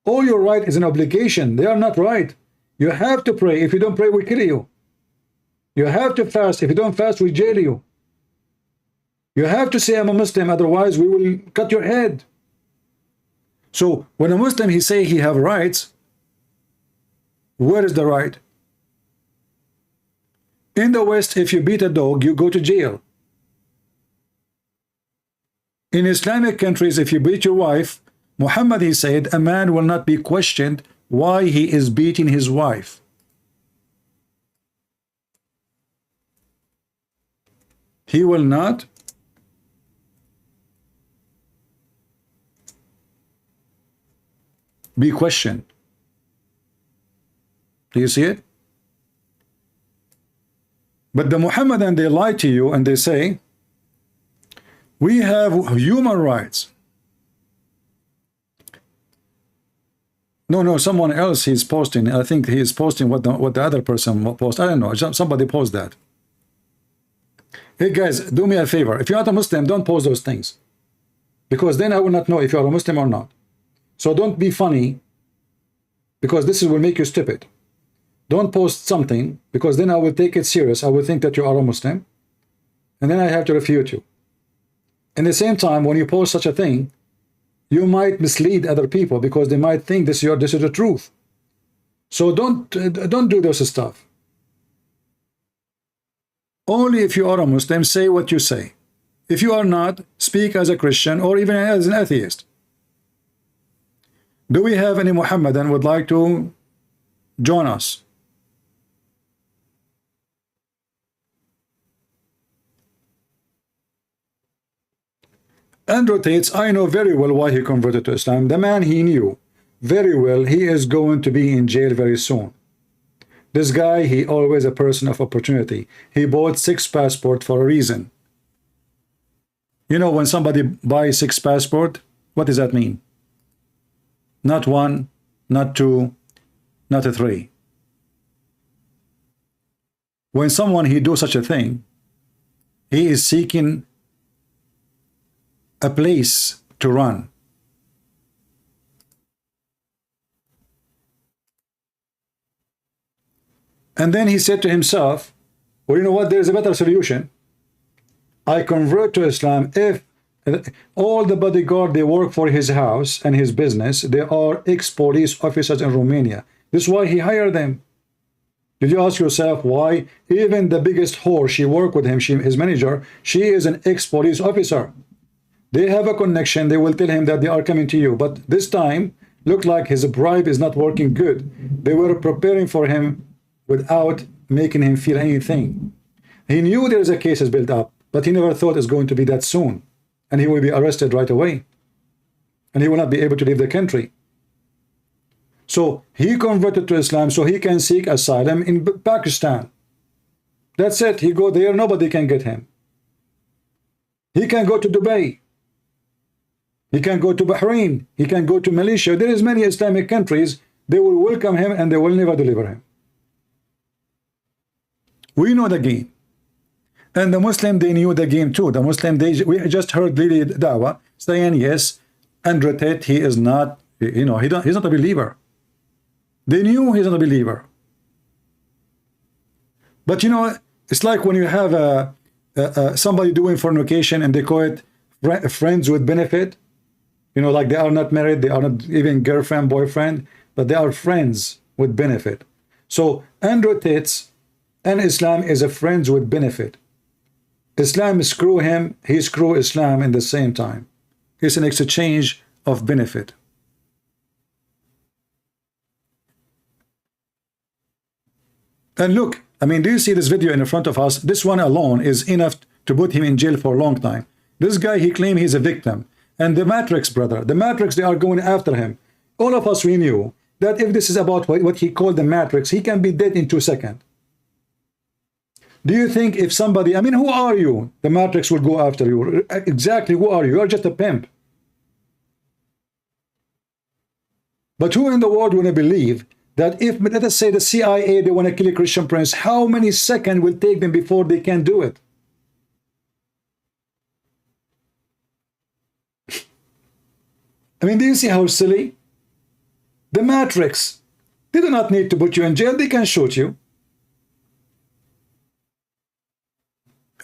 Speaker 1: All your right is an obligation. They are not right. You have to pray. If you don't pray, we kill you. You have to fast. If you don't fast, we jail you. You have to say I'm a Muslim, otherwise we will cut your head. So when a Muslim he say he have rights, where is the right? In the West, if you beat a dog, you go to jail. In Islamic countries, if you beat your wife, Muhammad he said a man will not be questioned why he is beating his wife. He will not be questioned. Do you see it? But the Muhammadan, they lie to you and they say, we have human rights. No, someone else he's posting. I think he is posting what the other person posted. I don't know. Somebody post that. Hey guys, do me a favor. If you're not a Muslim, don't post those things. Because then I will not know if you're a Muslim or not. So don't be funny, because this will make you stupid. Don't post something, because then I will take it serious. I will think that you are a Muslim, and then I have to refute you. In the same time, when you post such a thing, you might mislead other people, because they might think this is the truth. So don't do this stuff. Only if you are a Muslim, say what you say. If you are not, speak as a Christian or even as an atheist. Do we have any Muhammadan would like to join us? Andrew Tate, I know very well why he converted to Islam. The man he knew very well he is going to be in jail very soon. This guy, he always a person of opportunity. He bought 6 passports for a reason. You know, when somebody buys 6 passports, what does that mean? Not 1, not 2, not 3. When someone he do such a thing, he is seeking a place to run. And then he said to himself, well, you know what, there's a better solution. I convert to Islam if all the bodyguard they work for his house and his business, they are ex-police officers in Romania. This is why he hired them. Did you ask yourself why even the biggest whore she worked with him, his manager, she is an ex-police officer? They have a connection. They will tell him that they are coming to you. But this time, looked like his bribe is not working good. They were preparing for him without making him feel anything. He knew there is a case is built up, but he never thought it's going to be that soon. And he will be arrested right away. And he will not be able to leave the country. So he converted to Islam so he can seek asylum in Pakistan. That's it. He go there, nobody can get him. He can go to Dubai. He can go to Bahrain. He can go to Malaysia. There is many Islamic countries. They will welcome him and they will never deliver him. We know the game. And the Muslim, they knew the game too. The Muslim, we just heard Lily Dawa saying, yes, Andrew Tate, he is not, you know, he's not a believer. They knew he's not a believer. But you know, it's like when you have somebody doing fornication and they call it friends with benefit. You know, like they are not married, they are not even girlfriend, boyfriend, but they are friends with benefit. So Andrew Tate and Islam is a friends with benefit. Islam screw him, he screw Islam in the same time. It's an exchange of benefit. And look, I mean, do you see this video in front of us? This one alone is enough to put him in jail for a long time. This guy, he claimed he's a victim. And the Matrix, brother, the Matrix, they are going after him. All of us, we knew that if this is about what he called the Matrix, he can be dead in 2 seconds. Do you think if somebody, I mean, who are you? The Matrix will go after you. Exactly, who are you? You're just a pimp. But who in the world want to believe that if, let us say, the CIA, they want to kill a Christian prince, how many seconds will take them before they can do it? I mean, do you see how silly? The Matrix, they do not need to put you in jail. They can shoot you.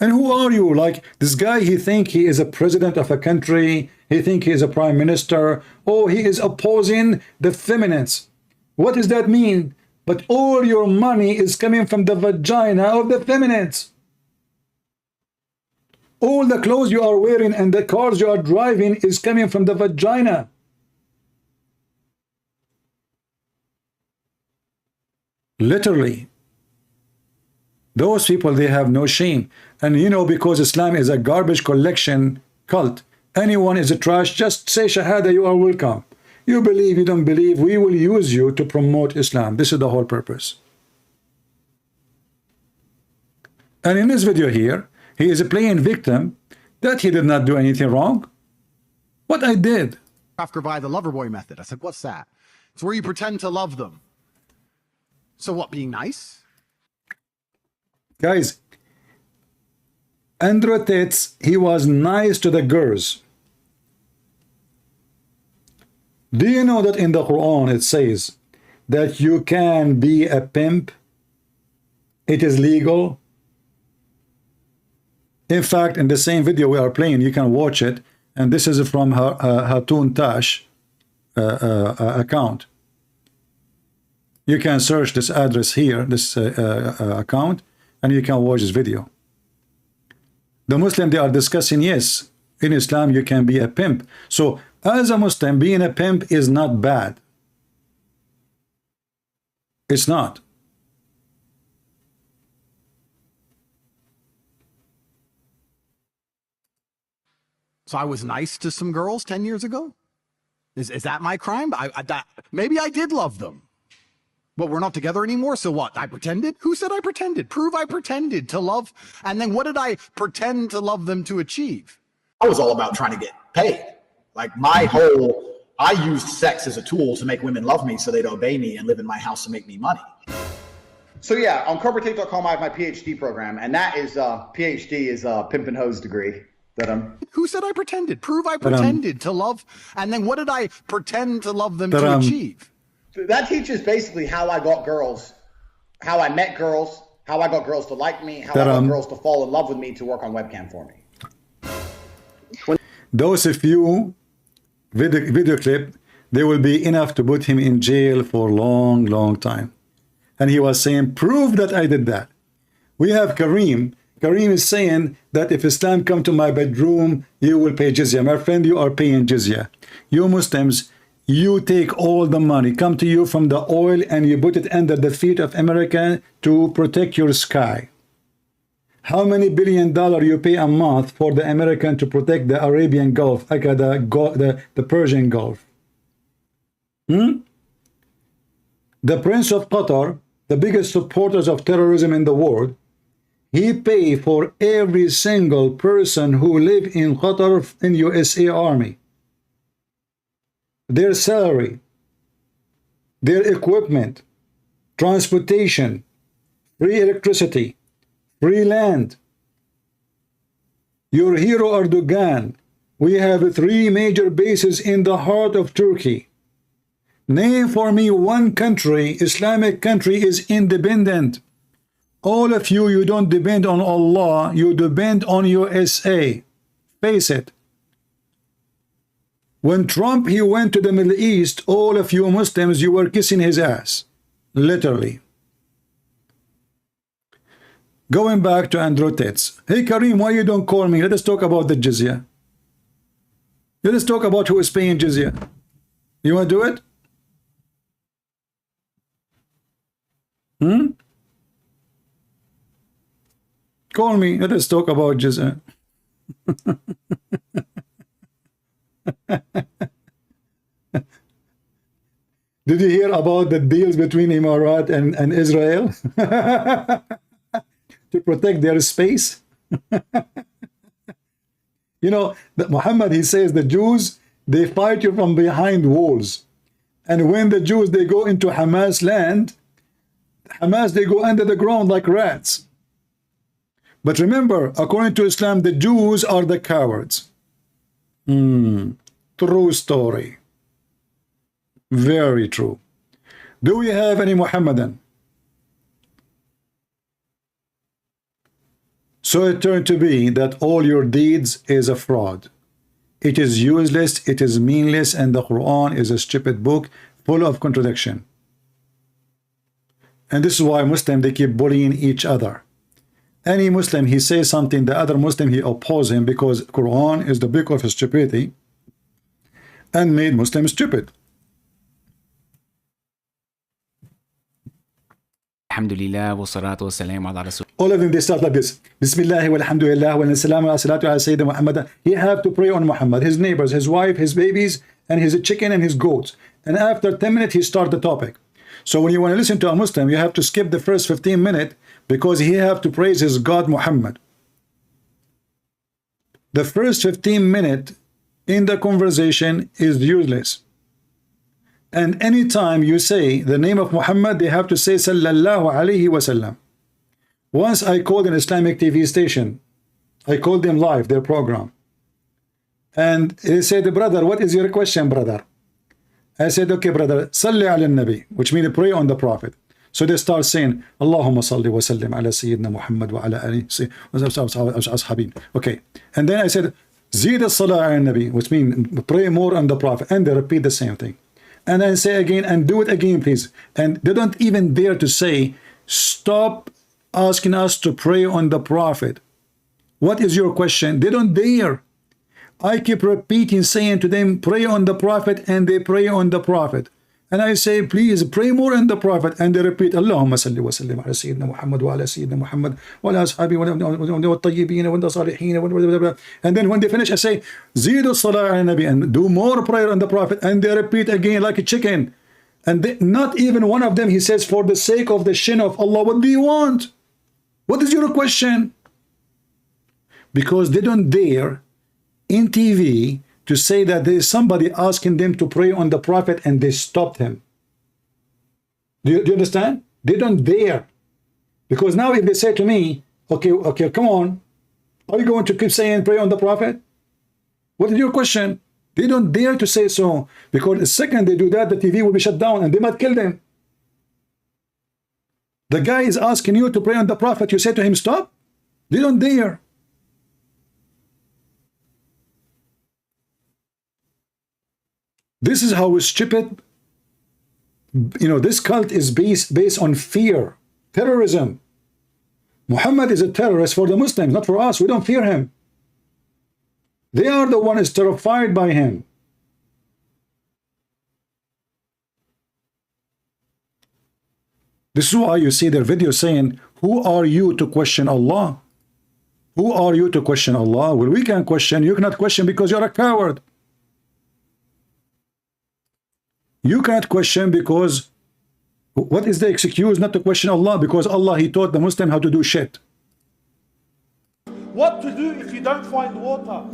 Speaker 1: And who are you? Like this guy, he think he is a president of a country. He think he is a prime minister. Oh, he is opposing the feminists. What does that mean? But all your money is coming from the vagina of the feminists. All the clothes you are wearing and the cars you are driving is coming from the vagina. Literally. Those people, they have no shame. And you know, because Islam is a garbage collection cult, anyone is a trash, just say Shahada, you are welcome. You believe, you don't believe, we will use you to promote Islam. This is the whole purpose. And in this video here, he is playing victim that he did not do anything wrong. What I did.
Speaker 4: Trafficker by the lover boy method. I said, what's that? It's where you pretend to love them. So what, being nice?
Speaker 1: Guys, Andrew Tate, he was nice to the girls. Do you know that in the Quran it says that you can be a pimp? It is legal. In fact, in the same video we are playing, you can watch it, and this is from Hatun Tash account. You can search this address here, this account, and you can watch this video. The Muslim, they are discussing, yes, in Islam you can be a pimp. So as a Muslim, being a pimp is not bad. It's not.
Speaker 4: So I was nice to some girls 10 years ago? Is that my crime? Maybe I did love them. But we're not together anymore, so what? I pretended? Who said I pretended? Prove I pretended to love. And then what did I pretend to love them to achieve?
Speaker 5: I was all about trying to get paid. Like I used sex as a tool to make women love me so they'd obey me and live in my house and make me money. So yeah, on contradicts.com I have my PhD program, and that is PhD is a pimp and hose degree that I'm.
Speaker 4: Who said I pretended? Prove I pretended to love. And then what did I pretend to love them to achieve?
Speaker 5: That teaches basically how I got girls, how I met girls, how I got girls to like me, how I got girls to fall in love with me to work on webcam for me.
Speaker 1: Those few video clip, they will be enough to put him in jail for long time. And he was saying, prove that I did that. We have Kareem. Kareem is saying that if Islam come to my bedroom, you will pay jizya. My friend, you are paying jizya. You Muslims, you take all the money, come to you from the oil, and you put it under the feet of America to protect your sky. How many $billion you pay a month for the American to protect the Arabian Gulf, the Persian Gulf? The Prince of Qatar, the biggest supporters of terrorism in the world, he pay for every single person who live in Qatar in USA Army. Their salary, their equipment, transportation, free electricity, free land. Your hero Erdogan, we have 3 major bases in the heart of Turkey. Name for me one country, Islamic country, is independent. All of you, you don't depend on Allah, you depend on USA. Face it. When Trump, he went to the Middle East, all of you Muslims, you were kissing his ass. Literally. Going back to Andrew Tate. Hey Kareem, why you don't call me? Let us talk about the jizya. Let us talk about who is paying jizya. You want to do it? Call me. Let us talk about jizya. Did you hear about the deals between Emirat and Israel to protect their space? You know, that Muhammad, he says the Jews, they fight you from behind walls. And when the Jews, they go into Hamas land, Hamas, they go under the ground like rats. But remember, according to Islam, the Jews are the cowards. True story. Very true. Do we have any Muhammadan? So it turned to be that all your deeds is a fraud. It is useless, it is meaningless, and the Quran is a stupid book full of contradiction. And this is why Muslims, they keep bullying each other. Any Muslim, he says something, the other Muslim, he opposes him because Quran is the book of stupidity and made Muslims stupid.
Speaker 6: Alhamdulillah wa salatu wa salam ala rasul.
Speaker 1: All of them, they start like this. Bismillah wa alhamdulillah wa salamu ala salatu ala Sayyidina Muhammad. He have to pray on Muhammad, his neighbors, his wife, his babies, and his chicken and his goats. And after 10 minutes, he start the topic. So when you want to listen to a Muslim, you have to skip the first 15 minutes because he have to praise his God Muhammad. The first 15 minutes in the conversation is useless. And anytime you say the name of Muhammad, they have to say sallallahu alayhi wasallam. Once I called an Islamic TV station, I called them live, their program. And they said, brother, what is your question, brother? I said, okay, brother, salli ala nabi, which means pray on the Prophet. So they start saying, Allahumma salli wa sallim ala Sayyidina Muhammad wa ala alihi ashabin. Okay. And then I said, zid as-salah ala nabi, which means pray more on the Prophet. And they repeat the same thing. And I say again, and do it again, please. And they don't even dare to say, stop asking us to pray on the Prophet. What is your question? They don't dare. I keep repeating, saying to them, pray on the Prophet, and they pray on the Prophet. And I say, please pray more on the Prophet, and they repeat, Allahumma salli wa sallim ala Sayyidina Muhammad wa ala Sayyidina Muhammad wa ala ashabi wa tayyibin wa salihin. And then when they finish, I say, Zidu salah ala nabi, and do more prayer on the Prophet, and they repeat again like a chicken. And they, not even one of them, he says, for the sake of the shin of Allah, what do you want? What is your question? Because they don't dare in TV to say that there is somebody asking them to pray on the Prophet and they stopped him. Do you understand? They don't dare. Because now if they say to me, okay, come on, are you going to keep saying pray on the Prophet? What is your question? They don't dare to say so, because the second they do that, the TV will be shut down and they might kill them. The guy is asking you to pray on the Prophet, you say to him stop? They don't dare. This is how stupid, this cult is based on fear, terrorism. Muhammad is a terrorist for the Muslims, not for us. We don't fear him. They are the ones terrified by him. This is why you see their videos saying, who are you to question Allah? Who are you to question Allah? Well, we can question. You cannot question because you're a coward. You cannot question because what is the excuse not to question Allah? Because Allah, he taught the Muslim how to do shit.
Speaker 2: What to do if you don't find water?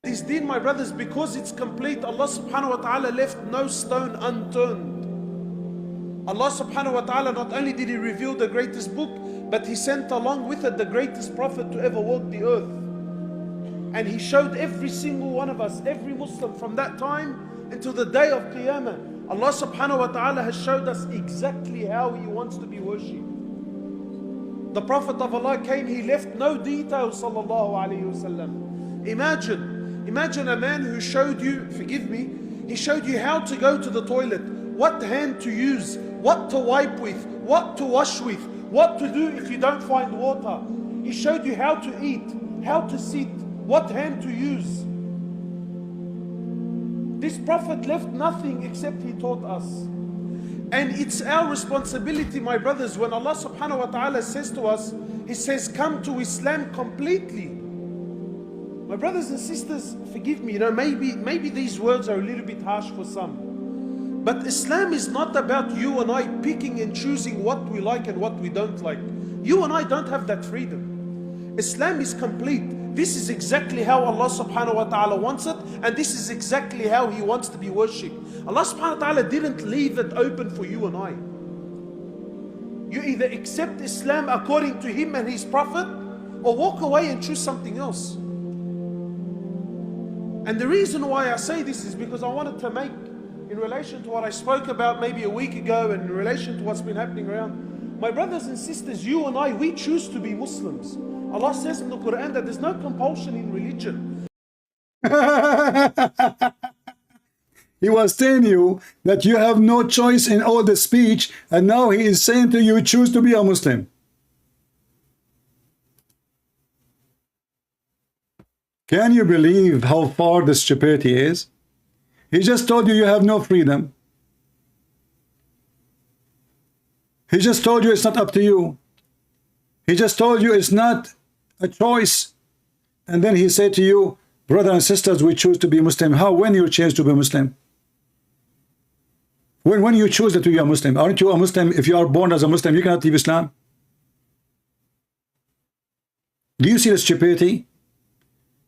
Speaker 2: This deen, my brothers, because it's complete, Allah subhanahu wa ta'ala left no stone unturned. Allah subhanahu wa ta'ala, not only did he reveal the greatest book, but he sent along with it the greatest prophet to ever walk the earth. And he showed every single one of us, every Muslim from that time until the day of Qiyamah, Allah subhanahu wa ta'ala has showed us exactly how he wants to be worshipped. The Prophet of Allah came, he left no details, sallallahu alayhi wasallam. Imagine a man who showed you, forgive me, he showed you how to go to the toilet, what hand to use, what to wipe with, what to wash with, what to do if you don't find water. He showed you how to eat, how to sit, what hand to use. This Prophet left nothing except he taught us. And it's our responsibility, my brothers, when Allah subhanahu wa ta'ala says to us, he says, come to Islam completely. My brothers and sisters, forgive me, maybe these words are a little bit harsh for some. But Islam is not about you and I picking and choosing what we like and what we don't like. You and I don't have that freedom. Islam is complete. This is exactly how Allah subhanahu wa ta'ala wants it, and this is exactly how he wants to be worshipped. Allah subhanahu wa ta'ala didn't leave it open for you and I. You either accept Islam according to him and his prophet, or walk away and choose something else. And the reason why I say this is because I wanted to make, in relation to what I spoke about maybe a week ago, and in relation to what's been happening around, my brothers and sisters, you and I, we choose to be Muslims. Allah says in the Quran that there's no compulsion in religion.
Speaker 1: He was telling you that you have no choice in all the speech, and now he is saying to you, choose to be a Muslim. Can you believe how far the stupidity is? He just told you you have no freedom. He just told you it's not up to you. He just told you it's not a choice. And then he said to you, brothers and sisters, we choose to be Muslim. How? When you change to be Muslim? When you choose that you are Muslim? Aren't you a Muslim? If you are born as a Muslim, you cannot leave Islam. Do you see the stupidity?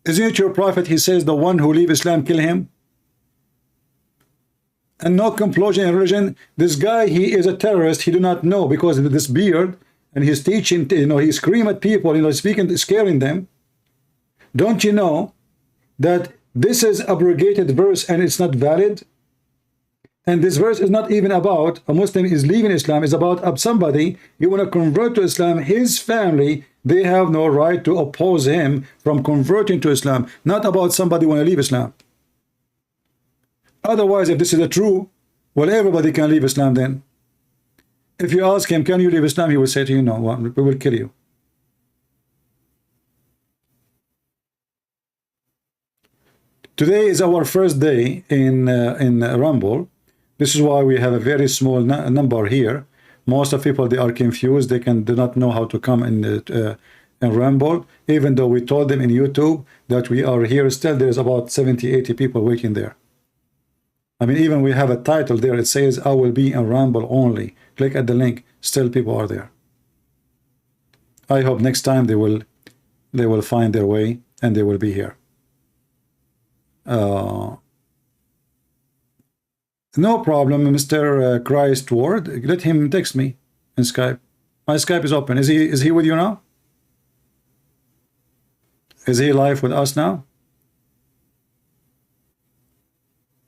Speaker 1: Isn't it your prophet? He says the one who leave Islam, kill him. And no compulsion in religion. This guy, he is a terrorist. He do not know, because of this beard, and he's teaching, he scream at people, speaking, scaring them. Don't you know that this is abrogated verse and it's not valid? And this verse is not even about a Muslim is leaving Islam. It's about somebody you want to convert to Islam. His family, they have no right to oppose him from converting to Islam. Not about somebody want to leave Islam. Otherwise, if this is a true, well, everybody can leave Islam then. If you ask him, can you leave Islam? He will say to you, no, we will kill you. Today is our first day in Rumble. This is why we have a very small number here. Most of people, they are confused. They do not know how to come in Rumble. Even though we told them in YouTube that we are here, still there's about 70, 80 people waiting there. I mean, even we have a title there. It says, I will be in Rumble only. Click at the link. Still people are there. I hope next time they will find their way and they will be here. No problem, Mr. Christ Ward. Let him text me in Skype. My Skype is open. Is he with you now? Is he live with us now?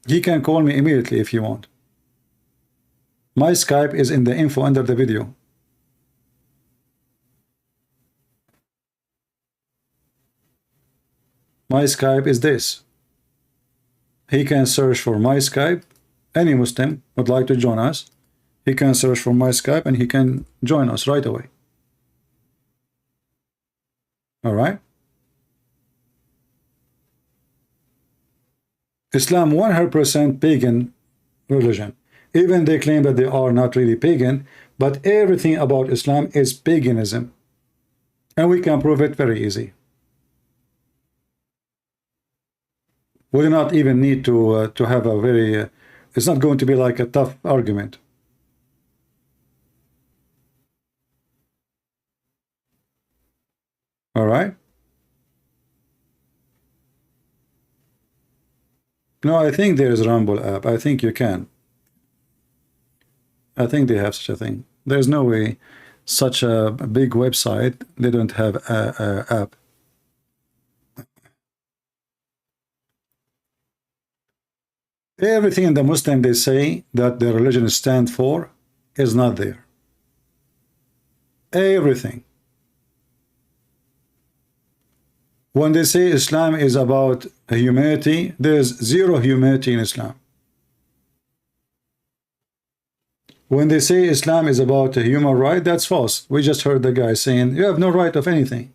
Speaker 1: He can call me immediately if you want. My Skype is in the info under the video. My Skype is this. He can search for my Skype. Any Muslim would like to join us, he can search for my Skype and he can join us right away. All right. Islam 100% pagan religion. Even they claim that they are not really pagan, but everything about Islam is paganism. And we can prove it very easy. We do not even need to have a very... it's not going to be like a tough argument. All right. No, I think there is a Rumble app. I think you can. I think they have such a thing. There's no way such a big website, they don't have a app. Everything in the Muslim they say that their religion stands for is not there. Everything. When they say Islam is about humanity, there's zero humanity in Islam. When they say Islam is about a human right, that's false. We just heard the guy saying you have no right of anything.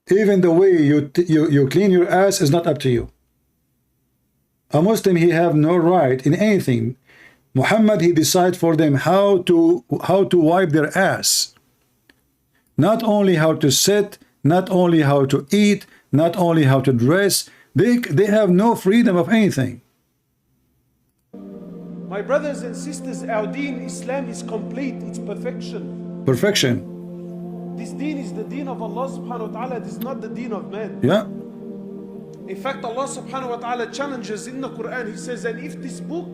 Speaker 1: Even the way you clean your ass is not up to you. A Muslim, he have no right in anything. Muhammad, he decide for them how to wipe their ass. Not only how to sit, not only how to eat, not only how to dress. They have no freedom of anything.
Speaker 2: My brothers and sisters, our deen, Islam, is complete. It's perfection.
Speaker 1: Perfection.
Speaker 2: This deen is the deen of Allah subhanahu wa ta'ala. It is not the deen of man.
Speaker 1: Yeah.
Speaker 2: In fact, Allah subhanahu wa ta'ala challenges in the Quran. He says, and if this book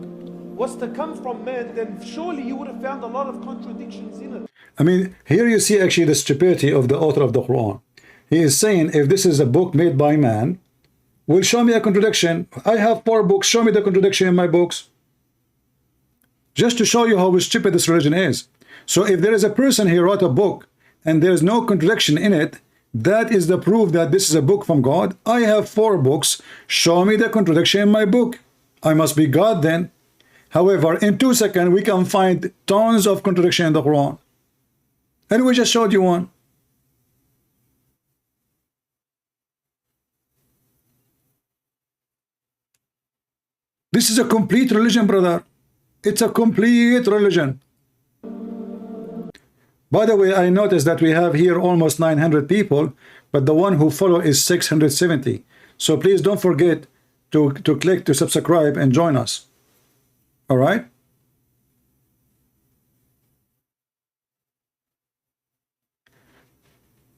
Speaker 2: was to come from man, then surely you would have found a lot of contradictions in it.
Speaker 1: I mean, here you see actually the stupidity of the author of the Quran. He is saying, if this is a book made by man, will show me a contradiction. I have 4 books. Show me the contradiction in my books. Just to show you how stupid this religion is. So if there is a person, he wrote a book, and there's no contradiction in it, that is the proof that this is a book from God. I have 4 books. Show me the contradiction in my book. I must be God then. However, in 2 seconds, we can find tons of contradiction in the Quran. And we just showed you one. This is a complete religion, brother. It's a complete religion. By the way, I noticed that we have here almost 900 people, but the one who follow is 670. So please don't forget to click to subscribe and join us. All right?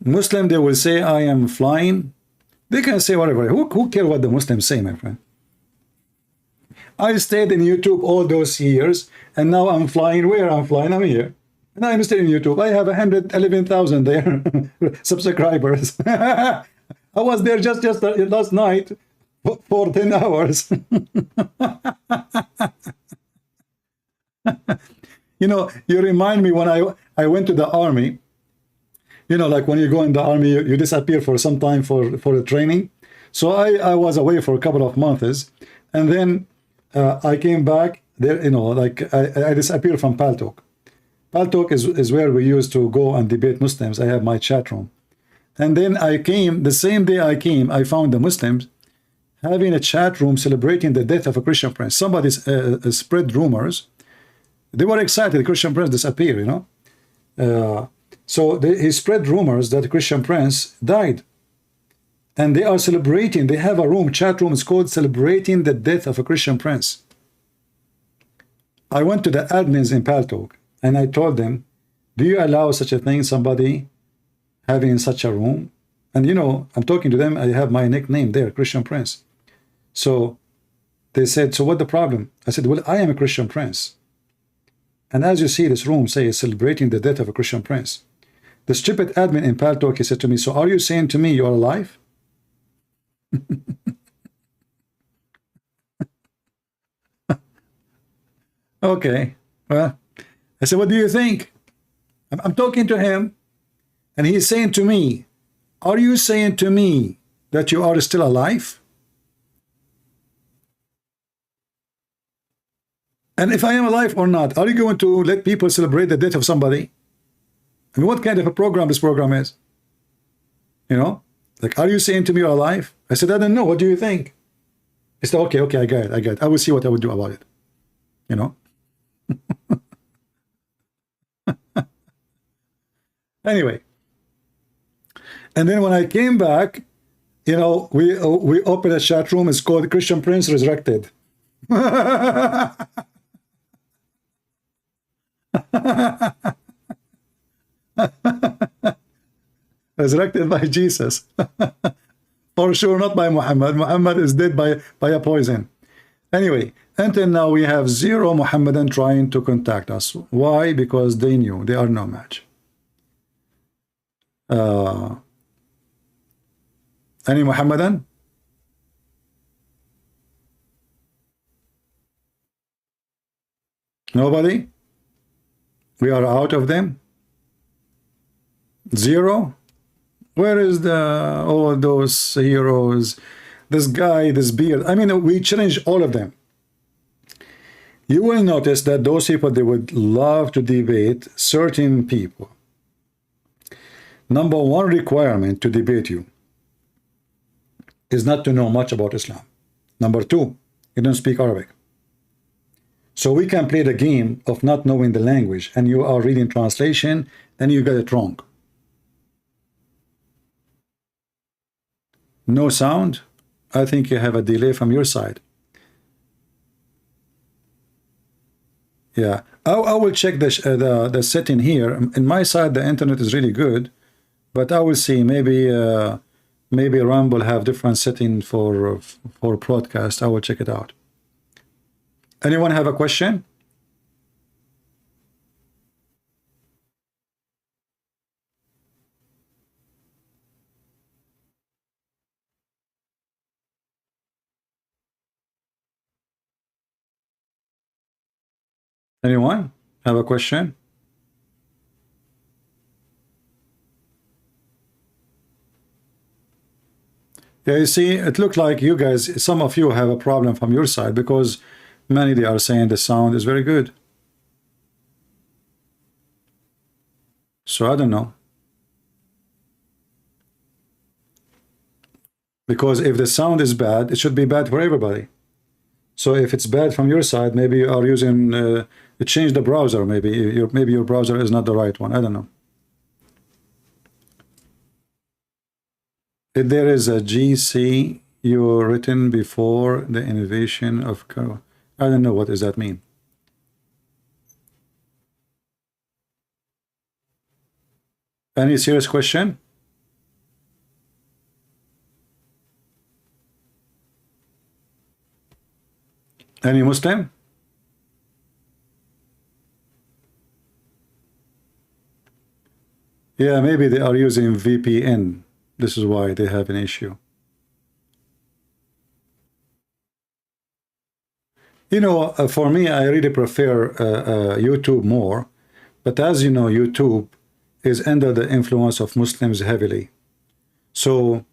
Speaker 1: Muslim, they will say, I am flying. They can say whatever. Who cares what the Muslims say, my friend? I stayed in YouTube all those years, and now I'm flying. Where I'm flying? I'm here. And I'm still in YouTube. I have 111,000 there subscribers. I was there just last night for 10 hours. You know, you remind me when I went to the army. You know, like when you go in the army, you disappear for some time for the training. So I was away for a couple of months, and then I came back there. You know, like I disappeared from Paltalk. Paltalk is where we used to go and debate Muslims. I have my chat room. And then I came, the same day I came, I found the Muslims having a chat room celebrating the death of a Christian prince. Somebody spread rumors. They were excited the Christian prince disappeared, you know. So he spread rumors that the Christian prince died. And they are celebrating, they have a room, chat room, it's called Celebrating the Death of a Christian Prince. I went to the admins in Paltalk and I told them, do you allow such a thing, somebody having such a room? And you know, I'm talking to them, I have my nickname there, Christian Prince. So they said, so what the problem? I said, well, I am a Christian prince. And as you see, this room says celebrating the death of a Christian prince. The stupid admin in Paltalk, he said to me, so are you saying to me you're alive? Okay, well, I said, what do you think? I'm talking to him, and he's saying to me, are you saying to me that you are still alive? And if I am alive or not, are you going to let people celebrate the death of somebody? I mean, what kind of a program this program is? You know? Like, are you saying to me you're alive? I said, I don't know. What do you think? He said, okay, I got it. I will see what I will do about it. You know? Anyway. And then when I came back, you know, we opened a chat room. It's called Christian Prince Resurrected. Resurrected by Jesus. For sure, not by Muhammad. Muhammad is dead by a poison. Anyway, until now we have 0 Muhammadan trying to contact us. Why? Because they knew they are no match. Any Muhammadan? Nobody? We are out of them? 0? Where is all those heroes? This guy, this beard. I mean, we challenge all of them. You will notice that those people, they would love to debate certain people. Number 1 requirement to debate you is not to know much about Islam. Number 2, you don't speak Arabic. So we can play the game of not knowing the language, and you are reading translation and you get it wrong. No sound? I think you have a delay from your side. Yeah, I will check the setting here. In my side, the internet is really good, but I will see. Maybe Rumble have different setting for broadcast. I will check it out. Anyone have a question? Anyone have a question? Yeah, you see, it looked like you guys, some of you have a problem from your side because many they are saying the sound is very good. So I don't know. Because if the sound is bad, it should be bad for everybody. So if it's bad from your side, maybe you are using change the browser. Maybe your browser is not the right one. I don't know. If there is a GC you written before the innovation of, I don't know, what does that mean? Any serious question? Any Muslim? Yeah, maybe they are using VPN. This is why they have an issue. You know, for me, I really prefer YouTube more. But as you know, YouTube is under the influence of Muslims heavily. So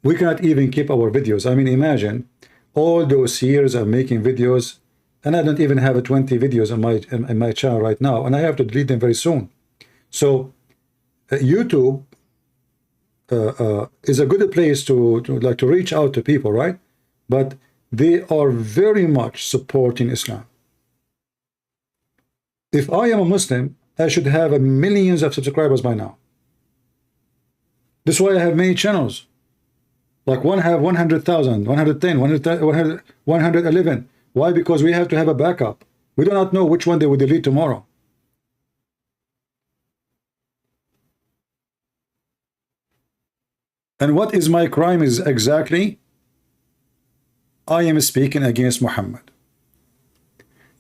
Speaker 1: we cannot even keep our videos. I mean, imagine all those years of making videos, and I don't even have 20 videos on my channel right now, and I have to delete them very soon. So YouTube is a good place to reach out to people, right? But they are very much supporting Islam. If I am a Muslim, I should have millions of subscribers by now. This is why I have many channels. Like one have 100,000, 110, 100, 111. Why? Because we have to have a backup. We do not know which one they will delete tomorrow. And what is my crime is exactly, I am speaking against Muhammad.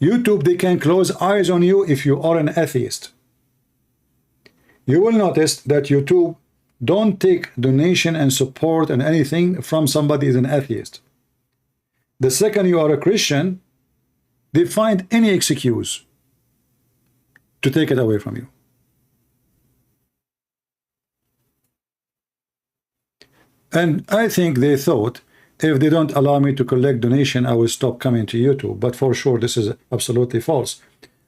Speaker 1: YouTube, they can close eyes on you if you are an atheist. You will notice that YouTube don't take donation and support and anything from somebody who is an atheist. The second you are a Christian, they find any excuse to take it away from you. And I think they thought, if they don't allow me to collect donation, I will stop coming to YouTube. But for sure, this is absolutely false.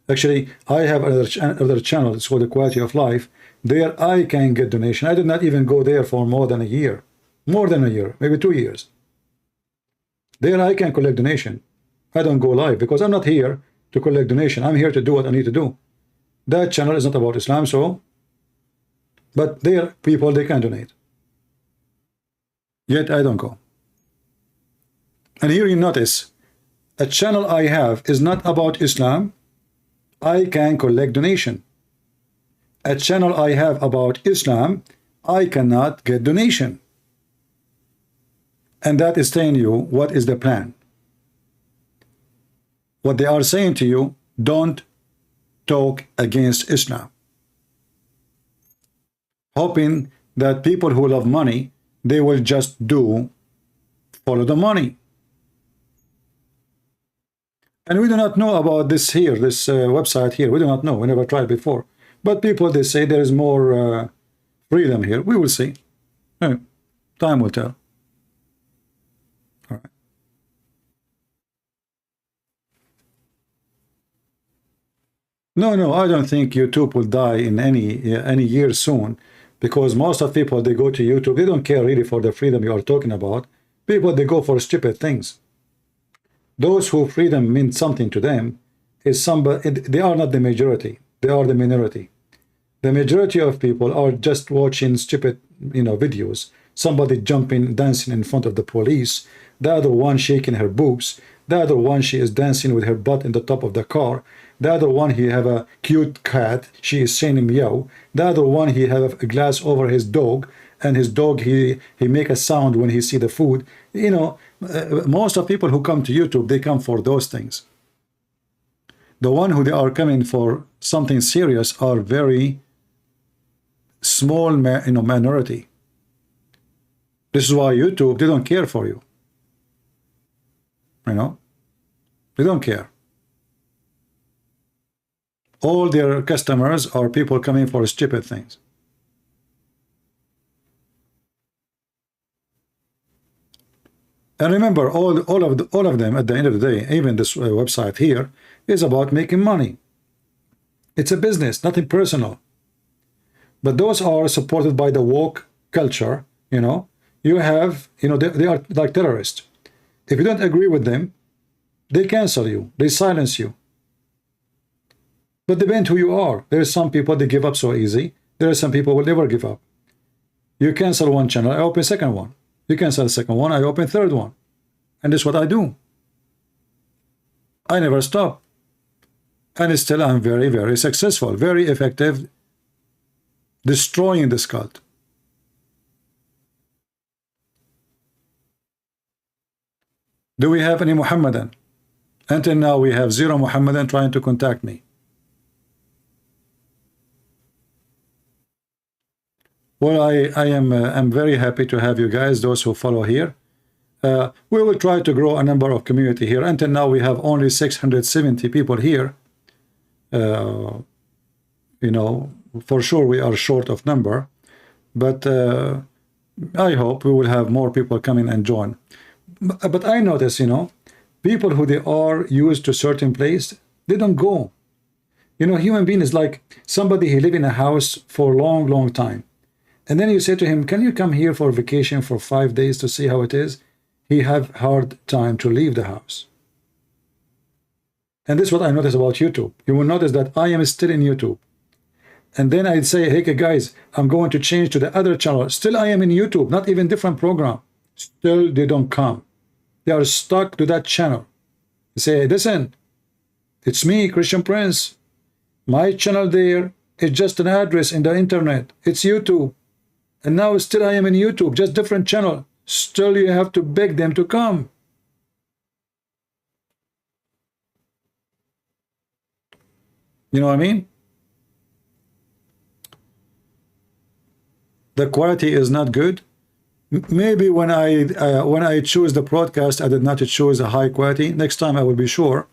Speaker 1: Actually, I have another channel. It's called The Quality of Life. There I can get donation. I did not even go there for more than a year. More than a year, maybe 2 years. There I can collect donation. I don't go live because I'm not here to collect donation. I'm here to do what I need to do. That channel is not about Islam, so, but there people, they can donate. Yet I don't go. And here you notice, a channel I have is not about Islam. I can collect donation. A channel I have about Islam, I cannot get donation. And that is telling you what is the plan. What they are saying to you, don't talk against Islam. Hoping that people who love money, they will just follow the money. And we do not know about this here, this website here. We do not know. We never tried before. But people, they say there is more freedom here. We will see. Time will tell. All right. No, I don't think YouTube will die in any year soon, because most of people, they go to YouTube. They don't care really for the freedom you are talking about. People, they go for stupid things. Those who freedom means something to them is somebody. They are not the majority. They are the minority. The majority of people are just watching stupid, videos. Somebody jumping, dancing in front of the police. The other one shaking her boobs. The other one, she is dancing with her butt in the top of the car. The other one, he have a cute cat. She is saying meow. The other one, he have a glass over his dog, and his dog, he make a sound when he see the food. Most of people who come to YouTube, they come for those things. The one who they are coming for something serious are very small, minority. This is why YouTube, they don't care for you. They don't care. All their customers are people coming for stupid things. And remember, all of them at the end of the day, even this website here, is about making money. It's a business, nothing personal. But those are supported by the woke culture. You know, you have, you know, they are like terrorists. If you don't agree with them, they cancel you, they silence you. But depend who you are. There are some people that give up so easy. There are some people who will never give up. You cancel one channel, I open second one. You cancel the second one, I open third one. And that's what I do. I never stop. And still I'm very, very successful, very effective, destroying this cult. Do we have any Muhammadan? Until now we have 0 Muhammadan trying to contact me. Well, I'm very happy to have you guys, those who follow here. We will try to grow a number of community here. Until now we have only 670 people here. You know, for sure we are short of number, but I hope we will have more people come in and join. But I notice, you know, people who they are used to certain place, they don't go. You know, human being is like somebody who live in a house for a long time. And then you say to him, can you come here for vacation for 5 days to see how it is? He have hard time to leave the house. And this is what I notice about YouTube. You will notice that I am still in YouTube. And then I'd say, hey guys, I'm going to change to the other channel. Still I am in YouTube, not even different program. Still they don't come. They are stuck to that channel. They say, listen, it's me, Christian Prince. My channel there is just an address in the internet. It's YouTube. And now still I am in YouTube, just different channel. Still you have to beg them to come. You know what I mean? The quality is not good. Maybe when I choose the broadcast, I did not choose a high quality. Next time I will be sure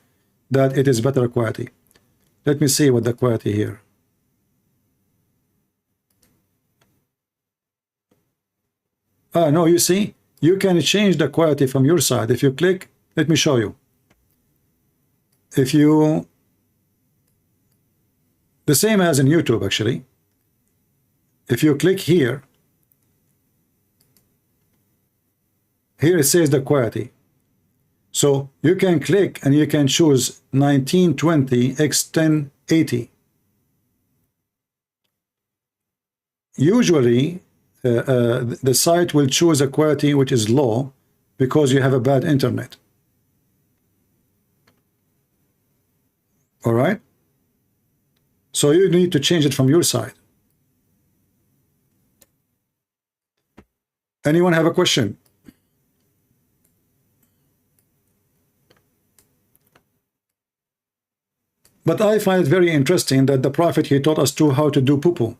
Speaker 1: that it is better quality. Let me see what the quality here. No, you see, you can change the quality from your side. If you click, let me show you. If you, the same as in YouTube actually. If you click here, here it says the quality. So you can click and you can choose 1920 x 1080. Usually the site will choose a quality which is low because you have a bad internet. All right, so you need to change it from your side. Anyone have a question? But I find it very interesting that the Prophet, he taught us how to do poo-poo.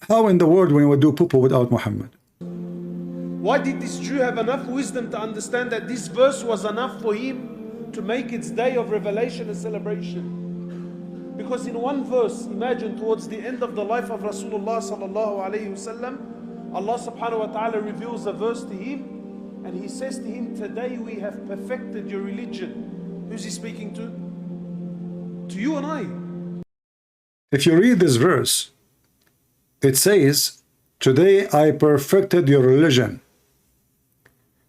Speaker 1: How in the world we would do poo-poo without Muhammad?
Speaker 2: Why did this Jew have enough wisdom to understand that this verse was enough for him to make its day of revelation a celebration? Because in one verse, imagine towards the end of the life of Rasulullah sallallahu alayhi wasallam, Allah subhanahu wa ta'ala reveals a verse to him and he says to him, today we have perfected your religion. Who's he speaking to? To you and I.
Speaker 1: If you read this verse, it says, today I perfected your religion.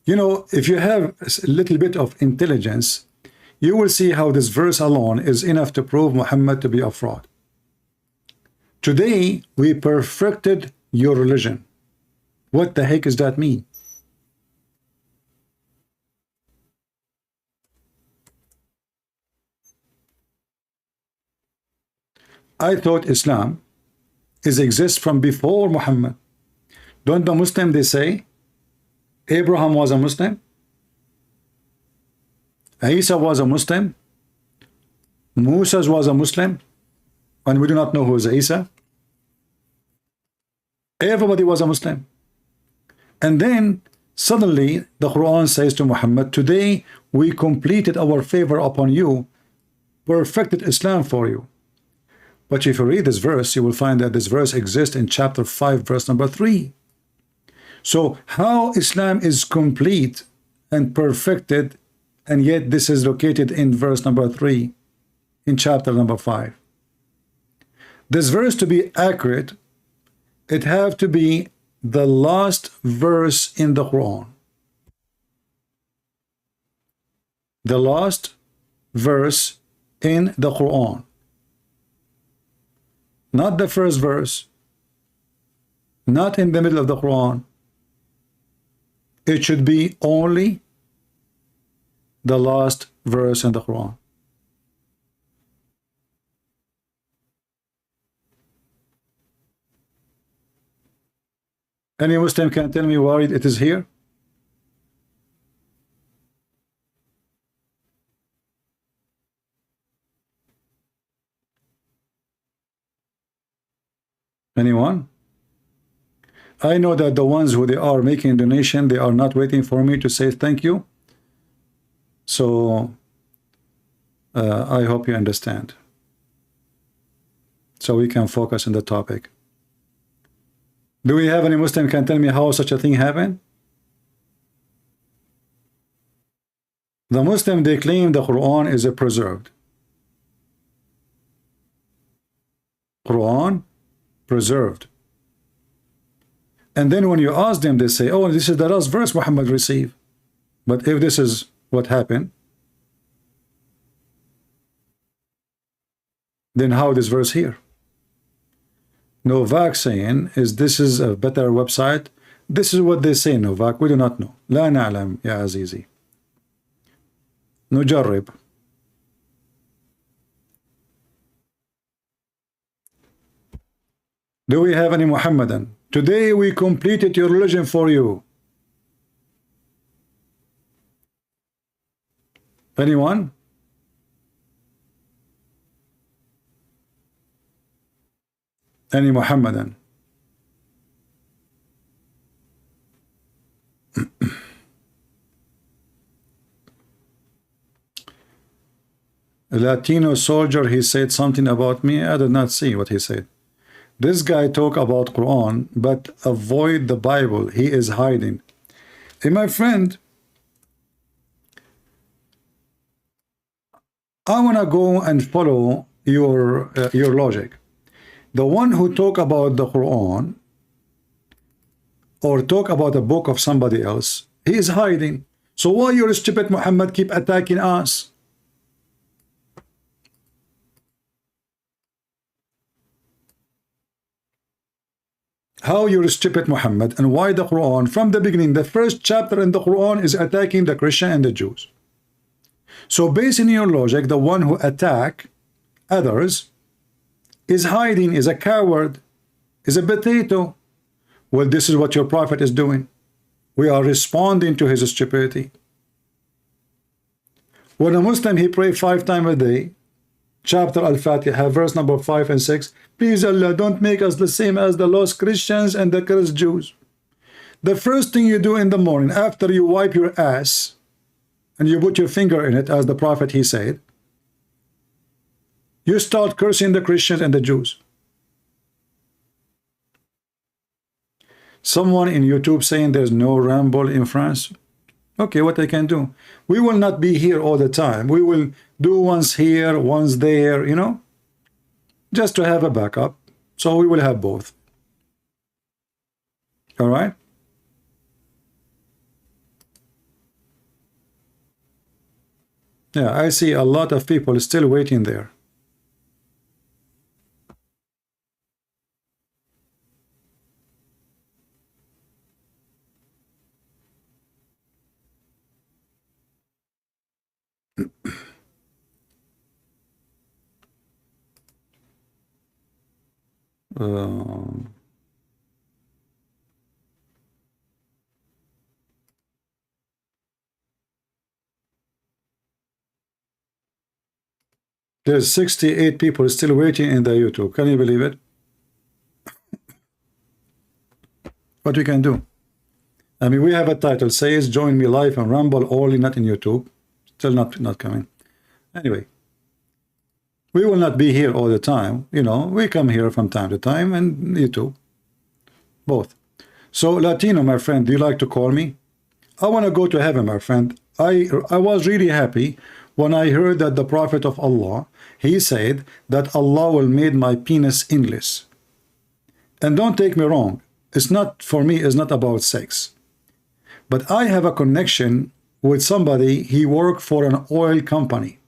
Speaker 1: You know, if you have a little bit of intelligence, you will see how this verse alone is enough to prove Muhammad to be a fraud. Today we perfected your religion. What the heck does that mean? I thought Islam exists from before Muhammad. Don't the Muslim, they say Abraham was a Muslim, Isa was a Muslim, Moses was a Muslim, and we do not know who is Isa. Everybody was a Muslim. And then suddenly the Quran says to Muhammad, today we completed our favor upon you, perfected Islam for you. But if you read this verse, you will find that this verse exists in chapter 5, verse number 3. So how Islam is complete and perfected, and yet this is located in verse number 3 in chapter number 5. This verse, to be accurate, it have to be the last verse in the Quran. The last verse in the Quran. Not the first verse. Not in the middle of the Quran. It should be only the last verse in the Quran. Any Muslim can tell me why it is here? Anyone? I know that the ones who they are making donation, they are not waiting for me to say thank you. So I hope you understand. So we can focus on the topic. Do we have any Muslim can tell me how such a thing happened? The Muslim, they claim the Quran is preserved. Quran preserved. And then when you ask them, they say, oh, this is the last verse Muhammad received. But if this is what happened, then how this verse here? Novak saying is this is a better website. This is what they say, Novak. We do not know. لا نعلم يا عزيزي. نجرب. Do we have any Muhammadan? Today we completed your religion for you. Anyone? Any Muhammadan? A Latino soldier, he said something about me. I did not see what he said. This guy talk about Quran, but avoid the Bible. He is hiding. Hey, my friend, I want to go and follow your logic. The one who talk about the Quran or talk about a book of somebody else, he is hiding. So why your stupid Muhammad keep attacking us? How you're stupid Muhammad, and why the Quran from the beginning, the first chapter in the Quran is attacking the Christian and the Jews. So based on your logic, the one who attack others is hiding, is a coward, is a potato. Well, this is what your prophet is doing. We are responding to his stupidity. When a Muslim, he pray 5 times a day, chapter Al-Fatiha, verse number 5 and 6, please Allah, don't make us the same as the lost Christians and the cursed Jews. The first thing you do in the morning, after you wipe your ass, and you put your finger in it, as the prophet he said, you start cursing the Christians and the Jews. Someone in YouTube saying there's no ramble in France. Okay, what I can do? We will not be here all the time. We will do once here, once there, you know, just to have a backup. So we will have both. All right? Yeah, I see a lot of people still waiting there. There's 68 people still waiting in the YouTube. Can you believe it? What we can do? I mean, we have a title says join me live on Rumble only, not in YouTube. Still not coming. Anyway, we will not be here all the time. You know, we come here from time to time, and YouTube, both. So Latino, my friend, do you like to call me? I want to go to heaven, my friend. I was really happy when I heard that the Prophet of Allah, he said that Allah will make my penis endless. And don't take me wrong, it's not, for me, it's not about sex. But I have a connection with somebody, he worked for an oil company.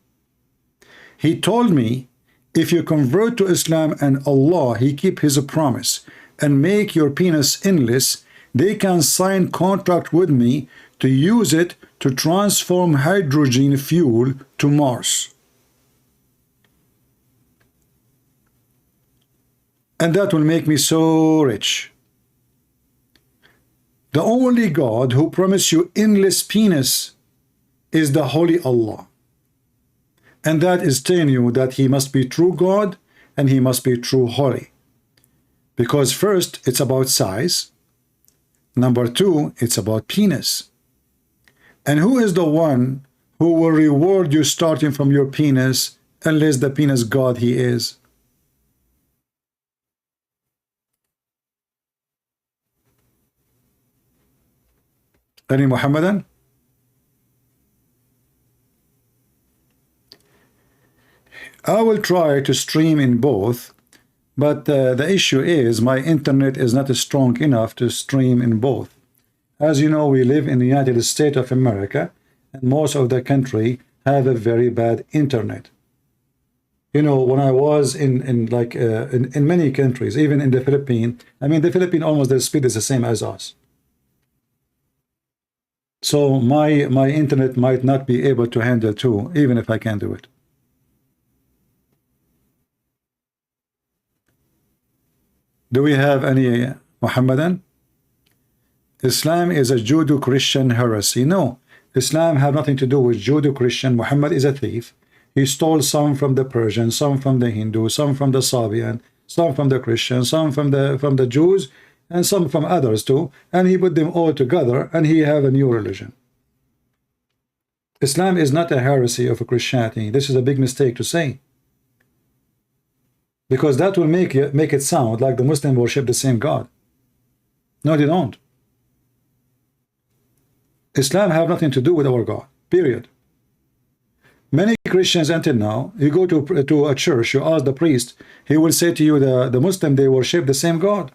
Speaker 1: He told me, if you convert to Islam and Allah, he keep his promise and make your penis endless, they can sign contract with me to use it to transform hydrogen fuel to Mars. And that will make me so rich. The only God who promised you endless penis is the Holy Allah. And that is telling you that he must be true God and he must be true holy. Because first, it's about size. Number two, it's about penis. And who is the one who will reward you starting from your penis unless the penis God he is? Any Muhammadan? I will try to stream in both, but the issue is my internet is not strong enough to stream in both. As you know, we live in the United States of America, and most of the country have a very bad internet. You know, when I was in many countries, even in the Philippines, I mean, the Philippines almost the speed is the same as us. So my internet might not be able to handle too, even if I can do it. Do we have any Muhammadan? Islam is a Judo-Christian heresy. No, Islam have nothing to do with Judo-Christian. Muhammad is a thief. He stole some from the Persians, some from the Hindu, some from the Sabian, some from the Christians, some from the Jews, and some from others too, and he put them all together, and he have a new religion. Islam is not a heresy of Christianity. This is a big mistake to say, because that will make it sound like the Muslims worship the same God. No, they don't. Islam have nothing to do with our God, period. Many Christians until now, you go to a church, you ask the priest, he will say to you, the Muslim, they worship the same God.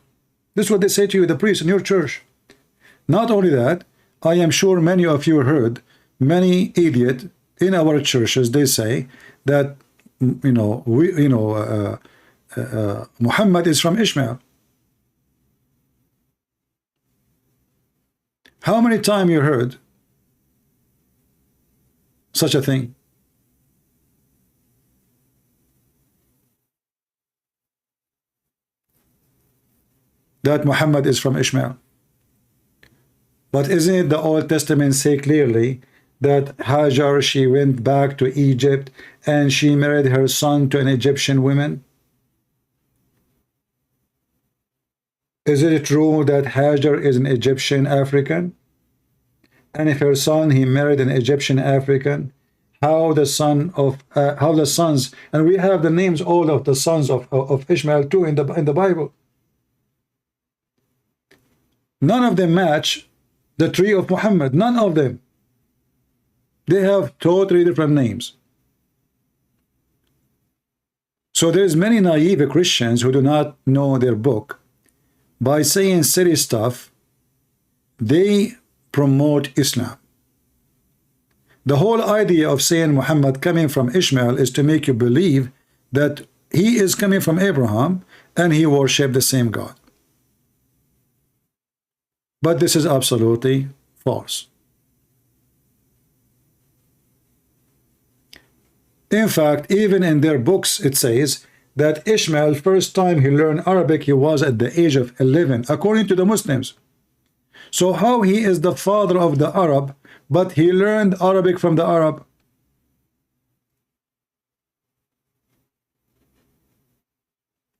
Speaker 1: This is what they say to you, the priest in your church. Not only that, I am sure many of you heard many idiots in our churches, they say that, Muhammad is from Ishmael. How many times you heard such a thing? That Muhammad is from Ishmael. But isn't it the Old Testament say clearly that Hajar, she went back to Egypt and she married her son to an Egyptian woman? Is it true that Hajar is an Egyptian African? And if her son, he married an Egyptian African, how the sons, and we have the names all of the sons of Ishmael too in the Bible. None of them match the tree of Muhammad. None of them. They have totally different names. So there's many naive Christians who do not know their book. By saying silly stuff, they promote Islam. The whole idea of saying Muhammad coming from Ishmael is to make you believe that he is coming from Abraham and he worshiped the same God. But this is absolutely false. In fact, even in their books, it says that Ishmael, first time he learned Arabic, he was at the age of 11, according to the Muslims. So how he is the father of the Arab, but he learned Arabic from the Arab?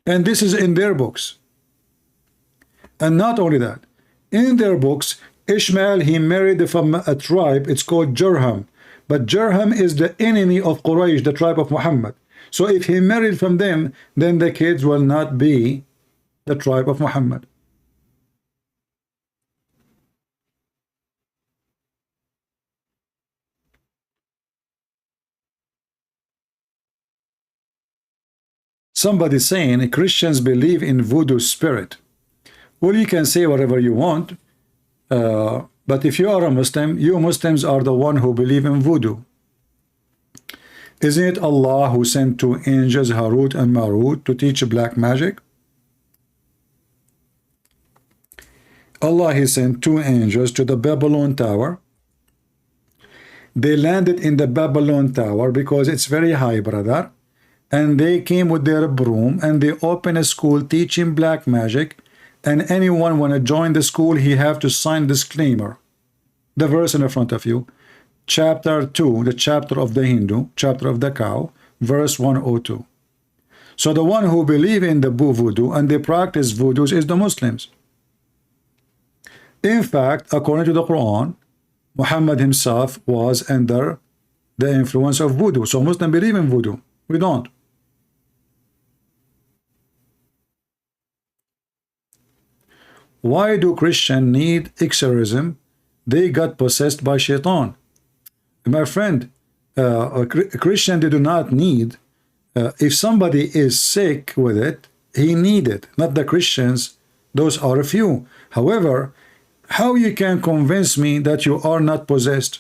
Speaker 1: And this is in their books. And not only that, in their books, Ishmael, he married from a tribe, it's called Jurham. But Jurham is the enemy of Quraysh, the tribe of Muhammad. So if he married from them, then the kids will not be the tribe of Muhammad. somebody saying Christians believe in voodoo spirit. Well, you can say whatever you want, but if you are a Muslim, you Muslims are the one who believe in voodoo. Isn't it Allah who sent 2 angels, Harut and Marut, to teach black magic? Allah, he sent 2 angels to the Babylon Tower. They landed in the Babylon Tower because it's very high, brother. And they came with their broom and they opened a school teaching black magic. And anyone want to join the school, he have to sign disclaimer. The verse in the front of you. Chapter 2, the chapter of the Hindu, chapter of the cow, verse 102. So the one who believe in the voodoo and they practice voodoos is the Muslims. In fact, according to the Quran, Muhammad himself was under the influence of voodoo. So Muslims believe in voodoo. We don't. Why do Christians need exorcism? They got possessed by Shaitan. My friend, a Christian, they do not need. If somebody is sick with it, he need it. Not the Christians. Those are a few. However, how you can convince me that you are not possessed?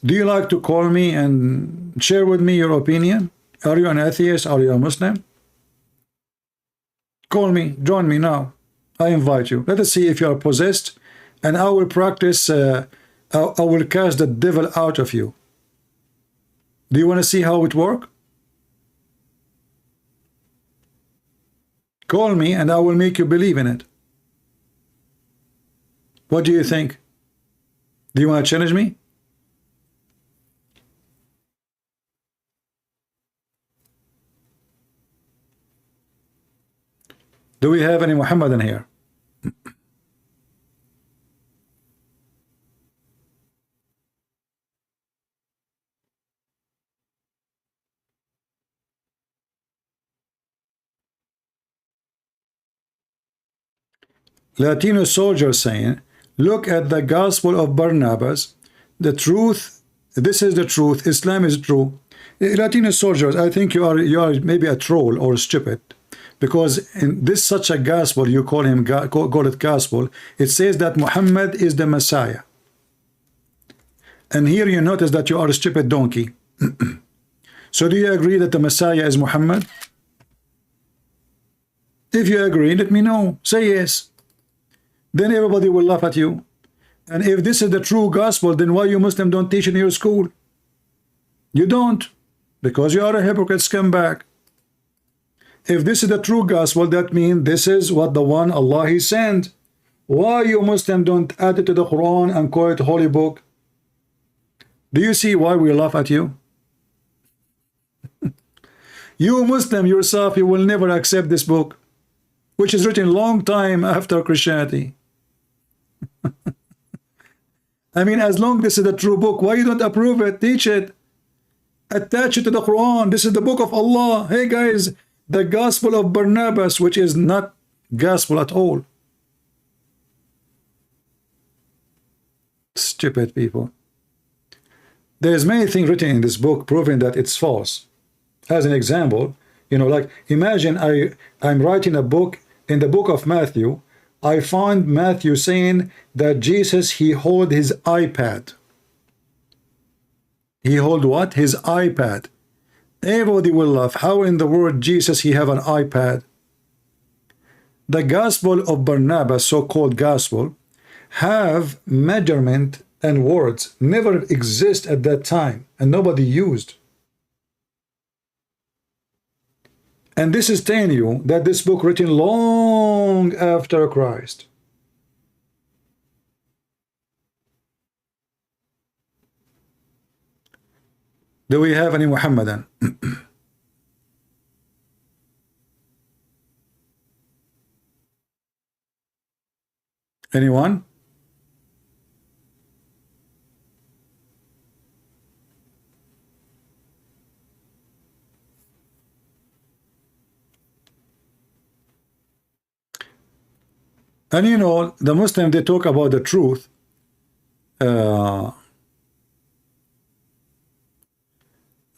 Speaker 1: Do you like to call me and share with me your opinion? Are you an atheist? Are you a Muslim? Call me. Join me now. I invite you. Let us see if you are possessed, and I will practice. I will cast the devil out of you. Do you want to see how it works? Call me and I will make you believe in it. What do you think? Do you want to challenge me? Do we have any Muhammadan here? Latino soldier saying, look at the gospel of Barnabas. The truth, this is the truth. Islam is true. Latino soldiers, I think you are maybe a troll or stupid, because in this such a gospel, you call it gospel. It says that Muhammad is the Messiah, and here you notice that you are a stupid donkey. So do you agree that the Messiah is Muhammad? If you agree, let me know. Say yes. Then everybody will laugh at you. And if this is the true gospel, then why you Muslim don't teach in your school? You don't, because you are a hypocrite scumbag. If this is the true gospel, that means this is what the one Allah He sent. Why you Muslim don't add it to the Quran and call it holy book? Do you see why we laugh at you? You Muslim yourself, you will never accept this book, which is written long time after Christianity. I mean, as long as this is the true book, why you don't approve it? Teach it. Attach it to the Quran. This is the book of Allah. Hey guys, the gospel of Barnabas, which is not gospel at all. Stupid people. There's many things written in this book proving that it's false. As an example, you know, like imagine I'm writing a book. In the book of Matthew, I find Matthew saying that Jesus, he hold his iPad. He hold what? His iPad. Everybody will laugh. How in the world Jesus, he have an iPad? The gospel of Barnabas, so-called gospel, have measurement and words. Never exist at that time, and nobody used. And this is telling you that this book written long after Christ. Do we have any Muhammadan? Anyone? And you know, the Muslim, they talk about the truth.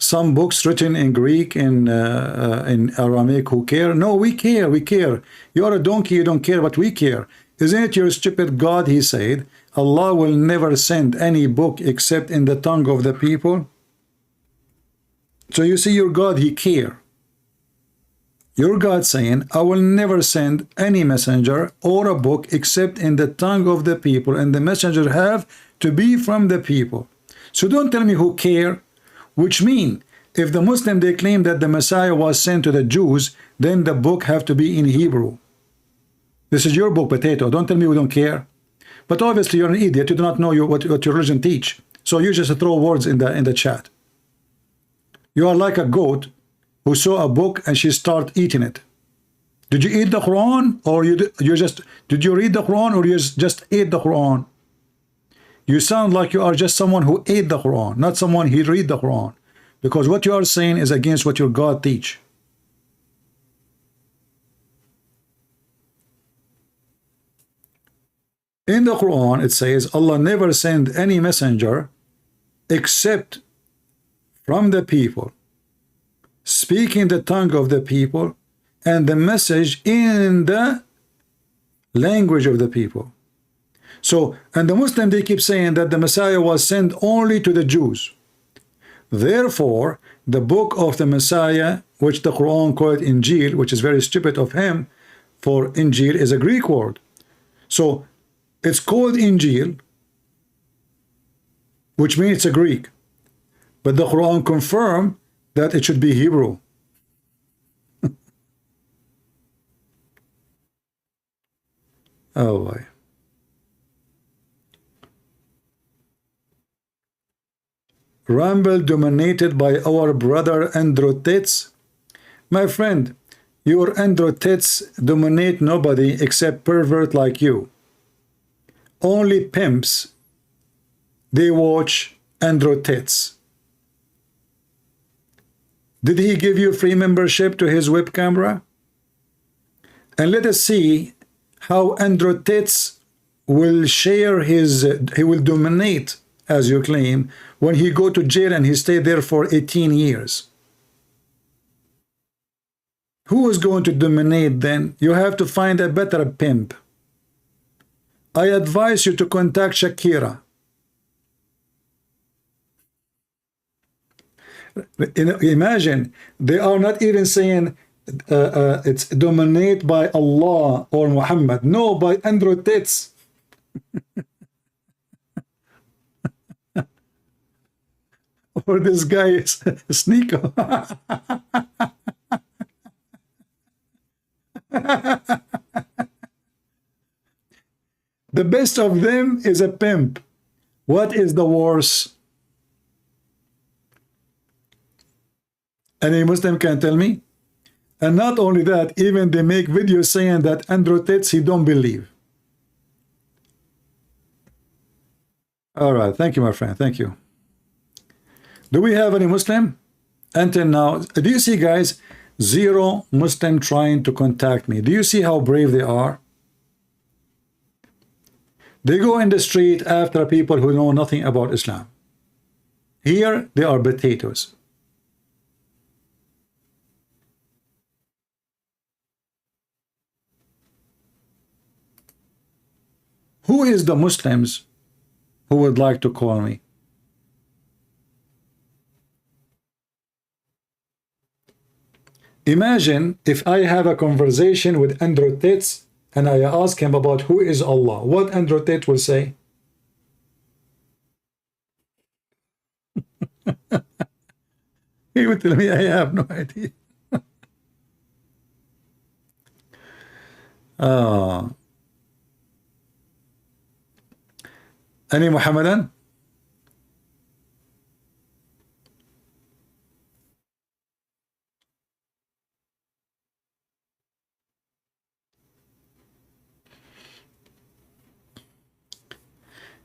Speaker 1: some books written in Greek, in Aramaic, who care? No, we care, we care. You are a donkey, you don't care, but we care. Isn't it your stupid God, he said, Allah will never send any book except in the tongue of the people? So you see, your God, he care. Your God saying, I will never send any messenger or a book except in the tongue of the people, and the messenger have to be from the people. So don't tell me who care, which mean if the Muslim, they claim that the Messiah was sent to the Jews, then the book have to be in Hebrew. This is your book, Potato. Don't tell me we don't care. But obviously you're an idiot. You do not know what your religion teach. So you just throw words in the chat. You are like a goat who saw a book and she start eating it. Did you eat the Quran, or did you read the Quran, or you just ate the Quran? You sound like you are just someone who ate the Quran, not someone who read the Quran, because what you are saying is against what your God teach. In the Quran it says Allah never sent any messenger except from the people, speaking the tongue of the people, and the message in the language of the people. So, and the Muslim, they keep saying that the Messiah was sent only to the Jews. Therefore, the book of the Messiah, which the Quran called Injil, which is very stupid of him, for Injil is a Greek word. So, it's called Injil, which means it's a Greek. But the Quran confirmed that it should be Hebrew. Oh boy. Rumble dominated by our brother Andrew Tate. My friend, your Andrew Tate dominate nobody except pervert like you. Only pimps, they watch Andrew Tate. Did he give you free membership to his web camera? And let us see how Andrew Tate will share his, he will dominate, as you claim, when he go to jail and he stayed there for 18 years. Who is going to dominate then? You have to find a better pimp. I advise you to contact Shakira. Imagine, they are not even saying it's dominated by Allah or Muhammad. No, by Andrew Tate. Or this guy is Sneeko. The best of them is a pimp. What is the worst? Any Muslim can tell me? And not only that, even they make videos saying that Andrew Tate, he don't believe. All right, thank you, my friend, thank you. Do we have any Muslim? Until now, do you see, guys, 0 Muslim trying to contact me? Do you see how brave they are? They go in the street after people who know nothing about Islam. Here, they are potatoes. Who is the Muslims who would like to call me? Imagine if I have a conversation with Andrew Tate and I ask him about who is Allah. What Andrew Tate will say? He would tell me, I have no idea. Any Muhammadan?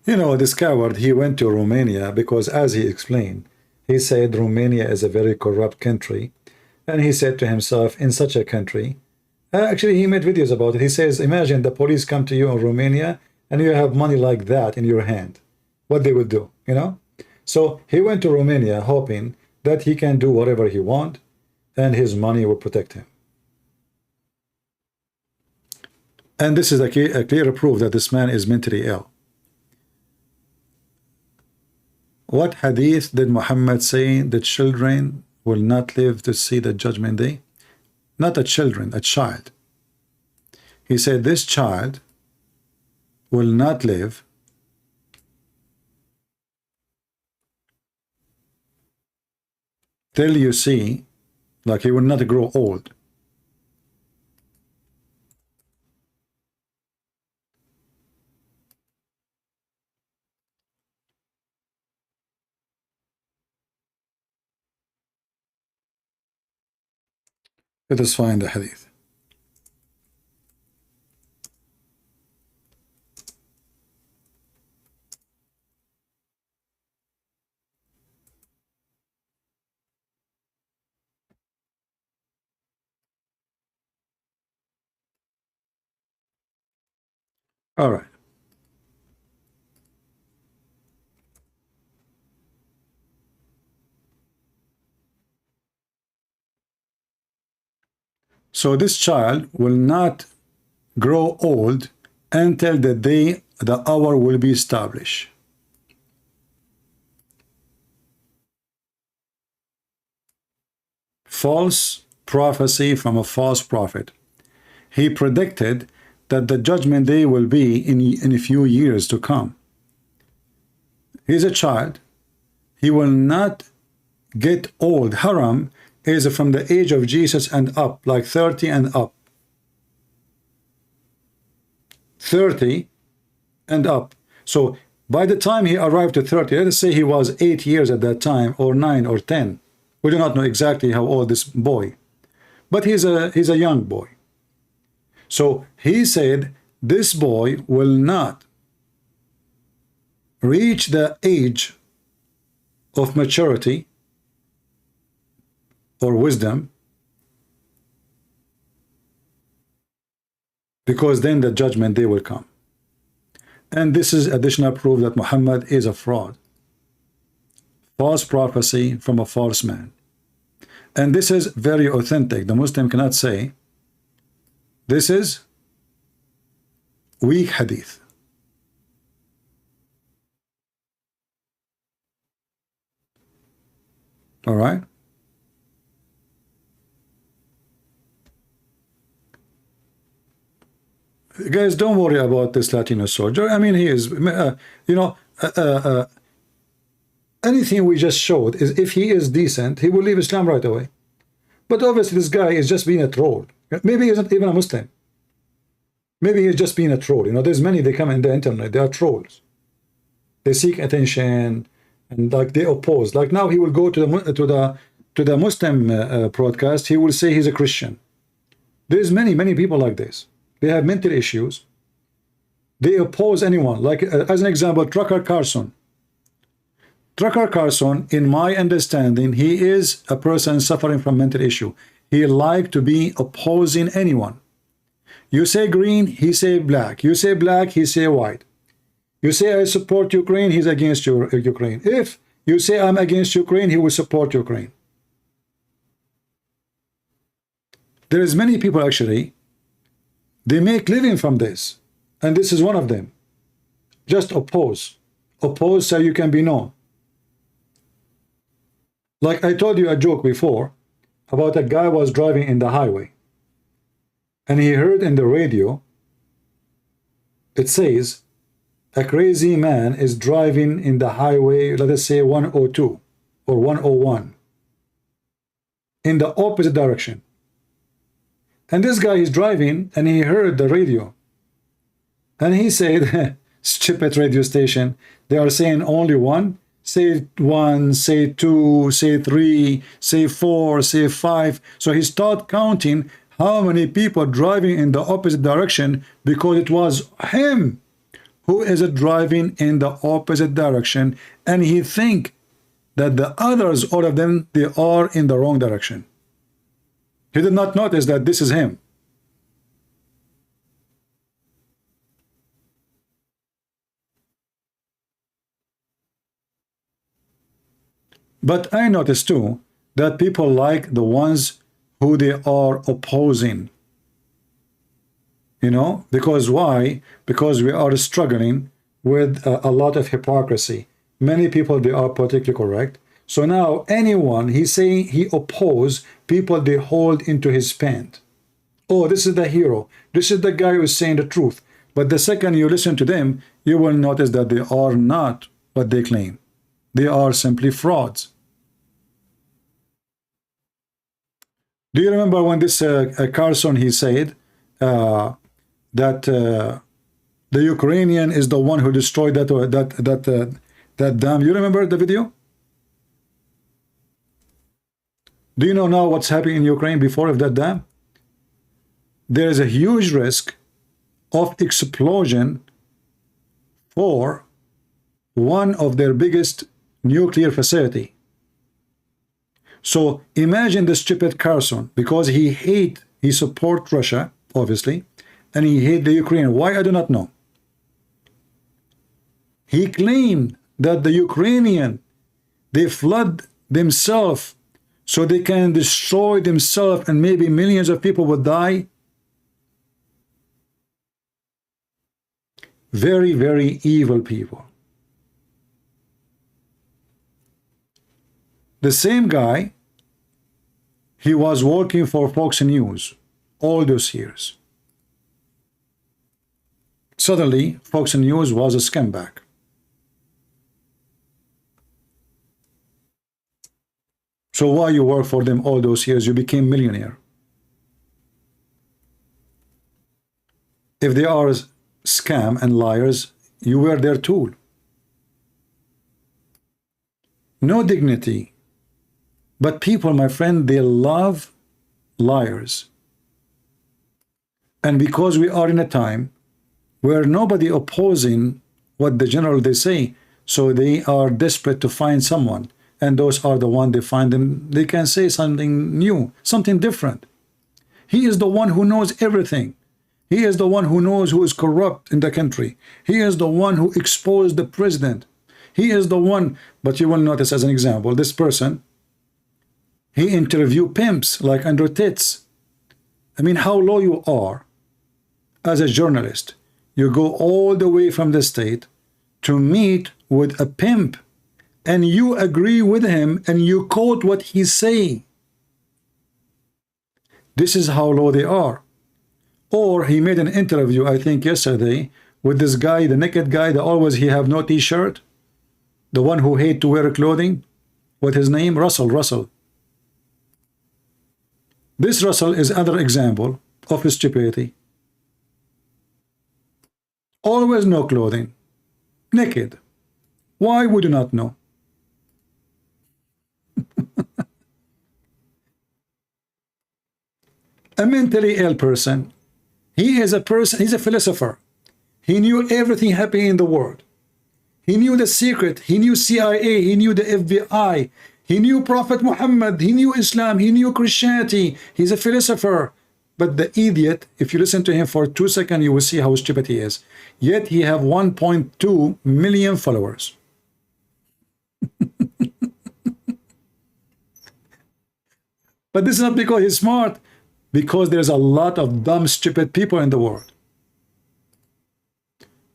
Speaker 1: You know, this coward, he went to Romania because, as he explained, he said Romania is a very corrupt country. And he said to himself, in such a country, actually he made videos about it. He says, imagine the police come to you in Romania and you have money like that in your hand. What they would do, you know? So he went to Romania hoping that he can do whatever he wants and his money will protect him. And this is a clear proof that this man is mentally ill. What hadith did Muhammad say the children will not live to see the judgment day? Not a children, a child. He said this child will not live till you see, like he will not grow old. Let us find the hadith. All right. So this child will not grow old until the day, the hour will be established. False prophecy from a false prophet. He predicted that the judgment day will be in a few years to come. He's a child. He will not get old. Haram is from the age of Jesus and up, like 30 and up. 30 and up. So by the time he arrived to 30, let us say he was 8 years at that time, or 9 or 10. We do not know exactly how old this boy, but he's a young boy. So he said this boy will not reach the age of maturity or wisdom, because then the judgment day will come. And this is additional proof that Muhammad is a fraud. False prophecy from a false man. And this is very authentic. The Muslim cannot say this is weak hadith. All right. Guys, don't worry about this Latino soldier. I mean, he is, anything we just showed is if he is decent, he will leave Islam right away. But obviously, this guy is just being a troll. Maybe he isn't even a Muslim. Maybe he's just being a troll. There's many, they come in the internet, they are trolls. They seek attention and like they oppose. Like now he will go to the Muslim broadcast, he will say he's a Christian. There's many people like this. They have mental issues. They oppose anyone. Like as an example, Tucker Carlson. Tucker Carlson, in my understanding, he is a person suffering from mental issue. He like to be opposing anyone. You say green, he say black. You say black, he say white. You say I support Ukraine, he's against Ukraine. If you say I'm against Ukraine, he will support Ukraine. There is many people actually, they make living from this. And this is one of them. Just oppose. Oppose so you can be known. Like I told you a joke before about a guy was driving in the highway. And he heard in the radio, it says, a crazy man is driving in the highway, let us say 102 or 101, in the opposite direction. And this guy is driving and he heard the radio. And he said, stupid radio station, they are saying only one. Say 1, say 2, say 3, say 4, say 5. So he started counting how many people driving in the opposite direction, because it was him who is driving in the opposite direction, and he think that the others, all of them, they are in the wrong direction. He did not notice that this is him. But I noticed too that people like the ones who they are opposing. You know, because why? Because we are struggling with a lot of hypocrisy. Many people, they are politically correct. So now anyone, he's saying he oppose people, they hold into his pant. Oh, this is the hero. This is the guy who is saying the truth. But the second you listen to them, you will notice that they are not what they claim. They are simply frauds. Do you remember when this Carlson, he said that the Ukrainian is the one who destroyed that dam? You remember the video? Do you know now what's happening in Ukraine before of that dam? There is a huge risk of explosion for one of their biggest nuclear facility. So imagine the stupid Carson, because he support Russia, obviously, and he hate the Ukraine. Why? I do not know. He claimed that the Ukrainian, they flood themselves so they can destroy themselves and maybe millions of people would die. Very, very evil people. The same guy, he was working for Fox News all those years. Suddenly, Fox News was a scumbag. So why you work for them all those years? You became millionaire. If they are scam and liars, you were their tool. No dignity. But people, my friend, they love liars. And because we are in a time where nobody opposing what the general they say, so they are desperate to find someone, and those are the one they find them, they can say something new, something different. He is the one who knows everything. He is the one who knows who is corrupt in the country. He is the one who exposed the president. He is the one, but you will notice as an example, this person, he interviewed pimps like Andrew Tate. I mean, how low you are as a journalist. You go all the way from the state to meet with a pimp, and you agree with him and you quote what he's saying. This is how low they are. Or he made an interview, I think yesterday, with this guy, the naked guy that always he have no t-shirt, the one who hate to wear clothing. What his name? Russell. This Russell is another example of stupidity. Always no clothing, naked. Why would you not know? A mentally ill person. He is a person, he's a philosopher. He knew everything happening in the world. He knew the secret. He knew CIA. He knew the FBI. He knew Prophet Muhammad. He knew Islam. He knew Christianity. He's a philosopher. But the idiot, if you listen to him for 2 seconds, you will see how stupid he is. Yet he have 1.2 million followers. But this is not because he's smart. Because there's a lot of dumb, stupid people in the world.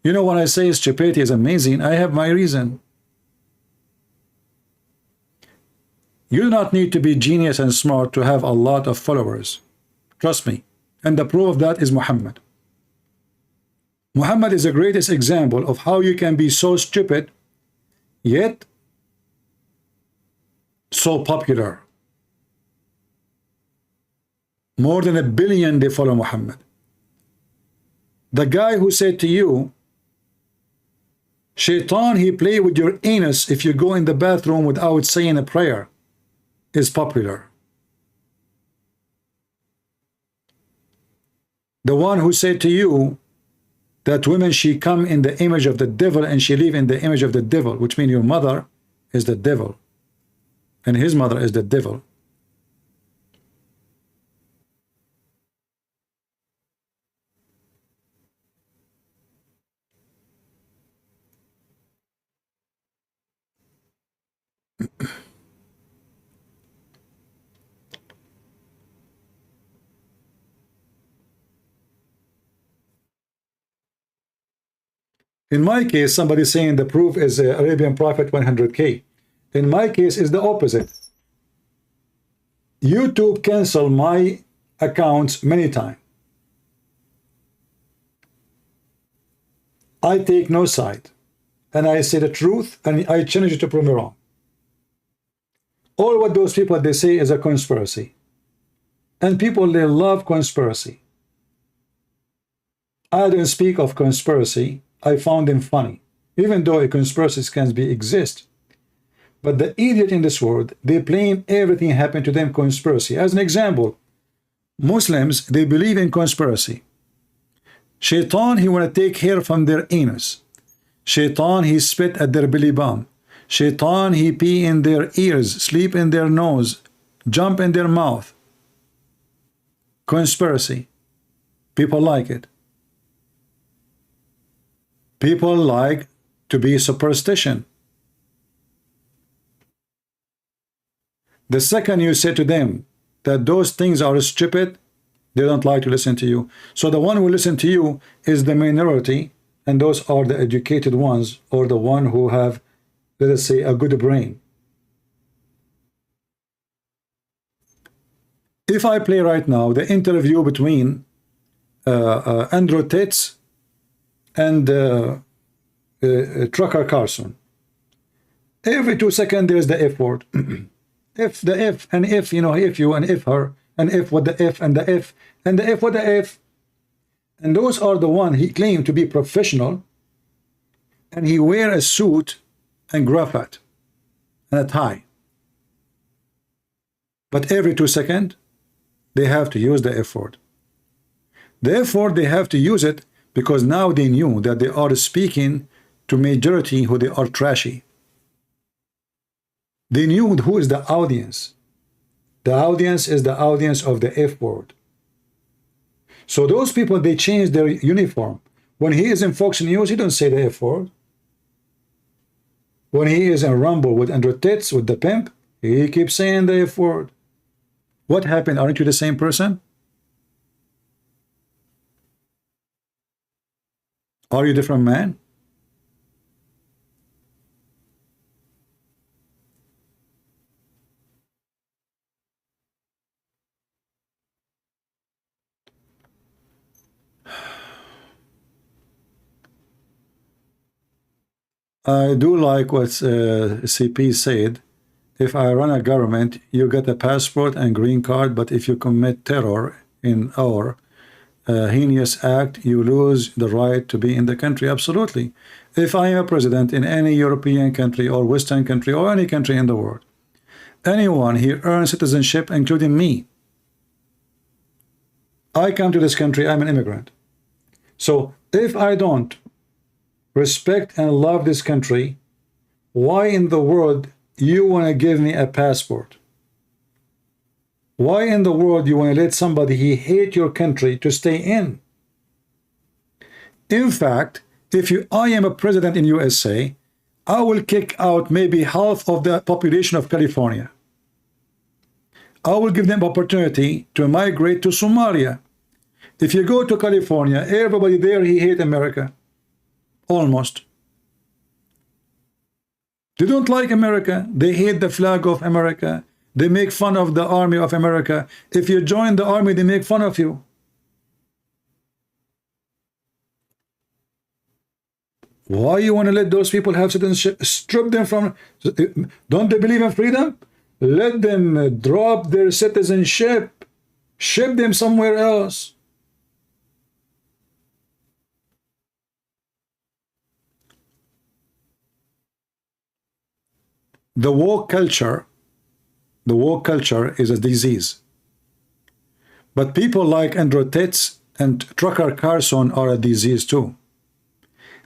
Speaker 1: You know, when I say stupidity is amazing, I have my reason. You do not need to be genius and smart to have a lot of followers. Trust me. And the proof of that is Muhammad. Muhammad is the greatest example of how you can be so stupid, yet so popular. More than 1 billion they follow Muhammad. The guy who said to you, Shaitan, he play with your anus if you go in the bathroom without saying a prayer, is popular. The one who said to you that women, she come in the image of the devil and she live in the image of the devil, which means your mother is the devil and his mother is the devil. In my case, somebody saying the proof is Arabian Prophet 100K. In my case, is the opposite. YouTube cancel my accounts many times. I take no side, and I say the truth, and I challenge you to prove me wrong. All what those people they say is a conspiracy, and people they love conspiracy. I don't speak of conspiracy. I found them funny, even though a conspiracy can exist. But the idiot in this world, they blame everything happened to them conspiracy. As an example, Muslims, they believe in conspiracy. Shaitan, he want to take hair from their anus. Shaitan, he spit at their belly bump. Shaitan, he pee in their ears, sleep in their nose, jump in their mouth. Conspiracy. People like it. People like to be superstition. The second you say to them that those things are stupid, they don't like to listen to you. So the one who listen to you is the minority, and those are the educated ones, or the one who have, let us say, a good brain. If I play right now the interview between Andrew Tate and Trucker Carson, every 2 seconds there's the F word. If the F, and if, you know, if you, and if her, and if what the F, and the F, and the F what the F. And those are the one he claimed to be professional, and he wear a suit and cravat and a tie. But every 2 seconds, they have to use the F word. Therefore, they have to use it because now they knew that they are speaking to majority who they are trashy. They knew who is the audience. The audience is the audience of the F word. So those people, they change their uniform. When he is in Fox News, he don't say the F word. When he is in Rumble with Andrew Tate, with the pimp, he keeps saying the F word. What happened? Aren't you the same person? Are you a different man? I do like what CP said. If I run a government, you get a passport and green card, but if you commit terror in our heinous act, you lose the right to be in the country. Absolutely. If I am a president in any European country or Western country or any country in the world, anyone here earns citizenship, including me. I come to this country, I'm an immigrant. So if I don't respect and love this country, why in the world you want to give me a passport? Why in the world you want to let somebody he hate your country to stay in? In fact, if I am a president in USA, I will kick out maybe half of the population of California. I will give them opportunity to migrate to Somalia. If you go to California, everybody there, he hate America. Almost. They don't like America. They hate the flag of America. They make fun of the army of America. If you join the army, they make fun of you. Why you want to let those people have citizenship? Strip them from... Don't they believe in freedom? Let them drop their citizenship. Ship them somewhere else. The woke culture is a disease. But people like Andrew Tate and Trucker Carson are a disease too.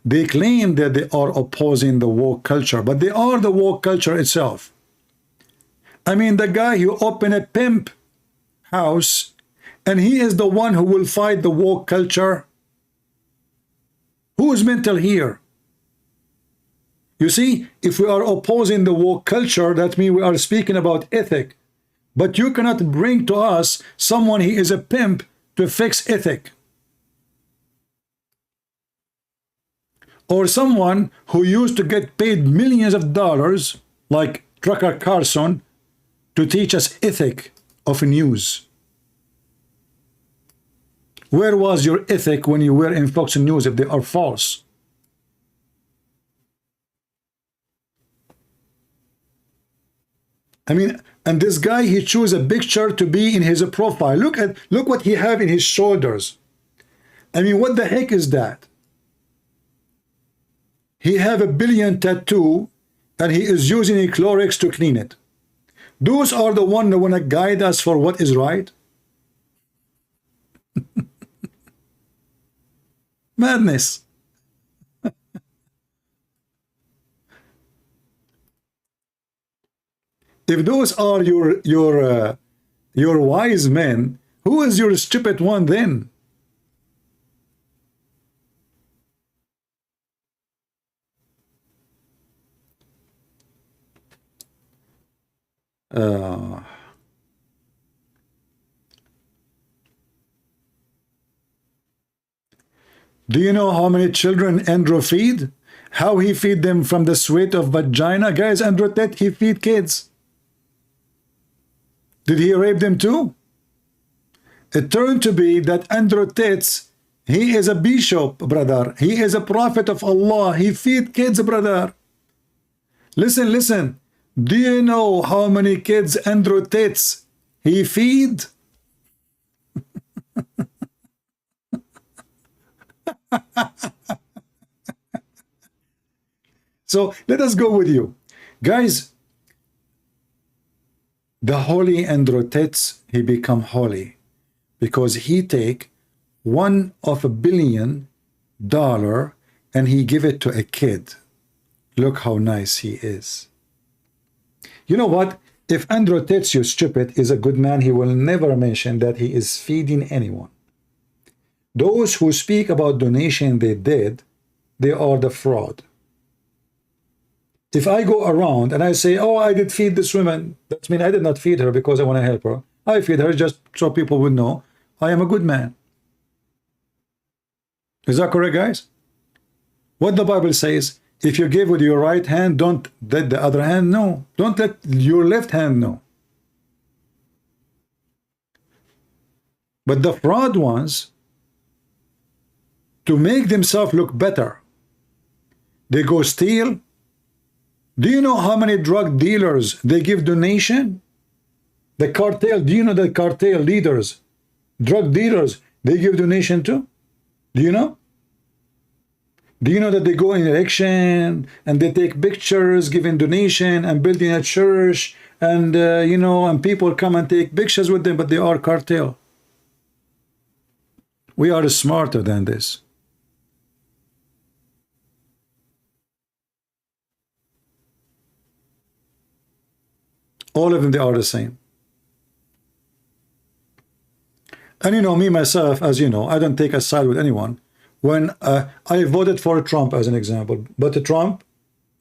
Speaker 1: They claim that they are opposing the woke culture, but they are the woke culture itself. I mean, the guy who opened a pimp house, and he is the one who will fight the woke culture. Who is mental here? You see, if we are opposing the woke culture, that means we are speaking about ethic. But you cannot bring to us someone he is a pimp to fix ethic. or someone who used to get paid millions of dollars, like Tucker Carlson, to teach us ethic of news. Where was your ethic when you were in Fox News if they are false? I mean, and this guy, he chose a picture to be in his profile. Look what he have in his shoulders. I mean, what the heck is that? He have a billion tattoo and he is using a Clorox to clean it. Those are the ones that want to guide us for what is right. Madness. If those are your wise men, who is your stupid one then? Do you know how many children Andrew feed? How he feed them from the sweat of vagina? Guys, Andrew Tate, he feed kids. Did he rape them too? It turned to be that Andrew Tate, he is a bishop, brother. He is a prophet of Allah. He feed kids, brother. Listen, listen. Do you know how many kids Andrew Tate he feed? So let us go with you. Guys, the holy Andrew Tate, he become holy because he take $1 billion and he give it to a kid. Look how nice he is. You know what? If Andrew Tate, you stupid, is a good man, he will never mention that he is feeding anyone. Those who speak about donation they did, they are the fraud. If I go around and I say, oh, I did feed this woman, that means I did not feed her because I want to help her. I feed her just so people would know I am a good man. Is that correct, guys? What the Bible says, if you give with your right hand, don't let the other hand know. Don't let your left hand know. But the fraud ones, to make themselves look better, they go steal. Do you know how many drug dealers they give donation? The cartel, do you know the cartel leaders, drug dealers, they give donation to? Do you know? Do you know that they go in election and they take pictures, giving donation and building a church and, you know, and people come and take pictures with them, but they are cartel. We are smarter than this. All of them, they are the same. And you know, me, myself, as you know, I don't take a side with anyone. When I voted for Trump as an example, but Trump,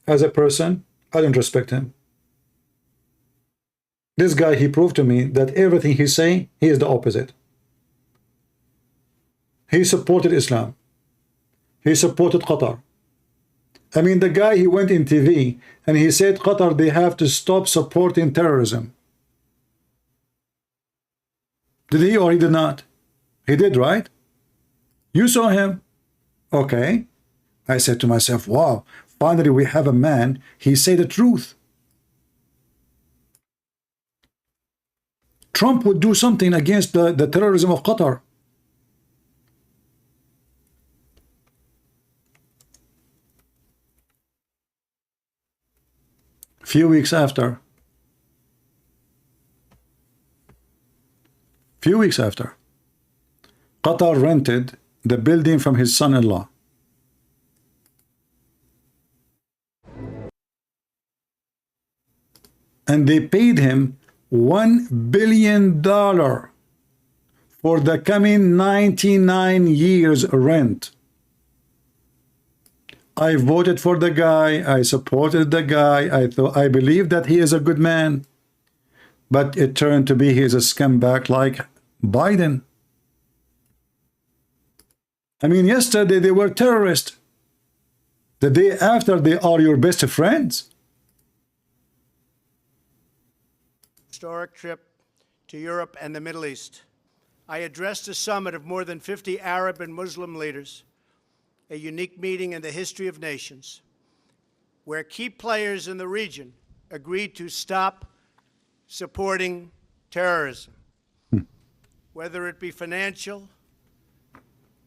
Speaker 1: as a person, I don't respect him. This guy, he proved to me that everything he's saying, he is the opposite. He supported Islam. He supported Qatar. I mean, the guy, he went in TV and he said, Qatar, they have to stop supporting terrorism. Did he or he did not? He did, right? You saw him. Okay. I said to myself, wow, finally we have a man, he said the truth. Trump would do something against the terrorism of Qatar. Few weeks after, Qatar rented the building from his son-in-law. And they paid him $1 billion for the coming 99 years rent. I voted for the guy, I supported the guy, I believe that he is a good man. But it turned to be he is a scumbag like Biden. I mean, yesterday they were terrorists. The day after, they are your best friends.
Speaker 7: Historic trip to Europe and the Middle East. I addressed a summit of more than 50 Arab and Muslim leaders, a unique meeting in the history of nations, where key players in the region agreed to stop supporting terrorism, whether it be financial,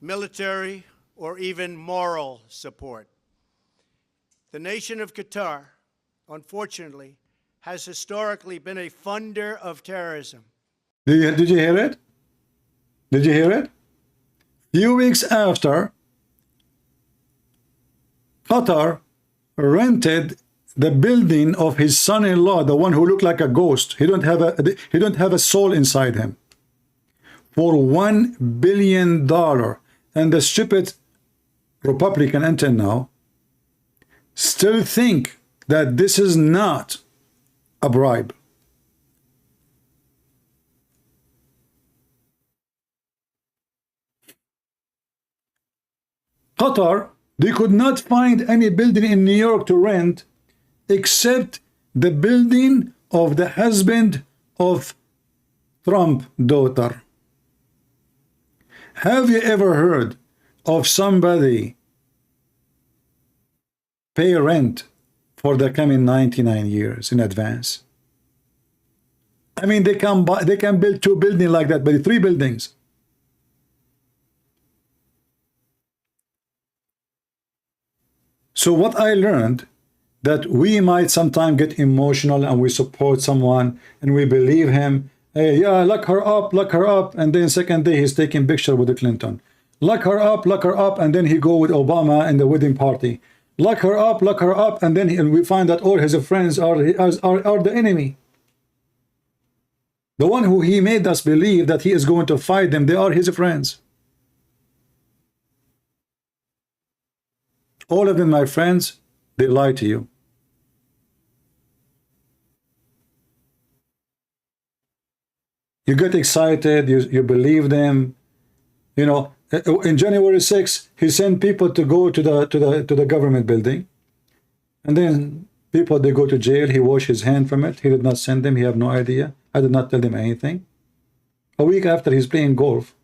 Speaker 7: military, or even moral support. The nation of Qatar, unfortunately, has historically been a funder of terrorism.
Speaker 1: Did you hear it? Did you hear it? Few weeks after, Qatar rented the building of his son-in-law, the one who looked like a ghost. He don't have a soul inside him, for $1 billion. And the stupid Republican until now still think that this is not a bribe. Qatar, they could not find any building in New York to rent except the building of the husband of Trump's daughter. Have you ever heard of somebody pay rent for the coming 99 years in advance? I mean, they can build 2 buildings like that, but 3 buildings. So what I learned, that we might sometimes get emotional and we support someone and we believe him. Hey, yeah, lock her up, and then second day he's taking picture with the Clinton. Lock her up, and then he go with Obama in the wedding party. Lock her up, and then we find that all his friends are the enemy. The one who he made us believe that he is going to fight them, they are his friends. All of them, my friends, they lie to you. You get excited, you believe them. You know, in January 6th, he sent people to go to the government building, and then people, they go to jail. He washed his hand from it. He did not send them. He have no idea. I did not tell them anything. A week after, he's playing golf,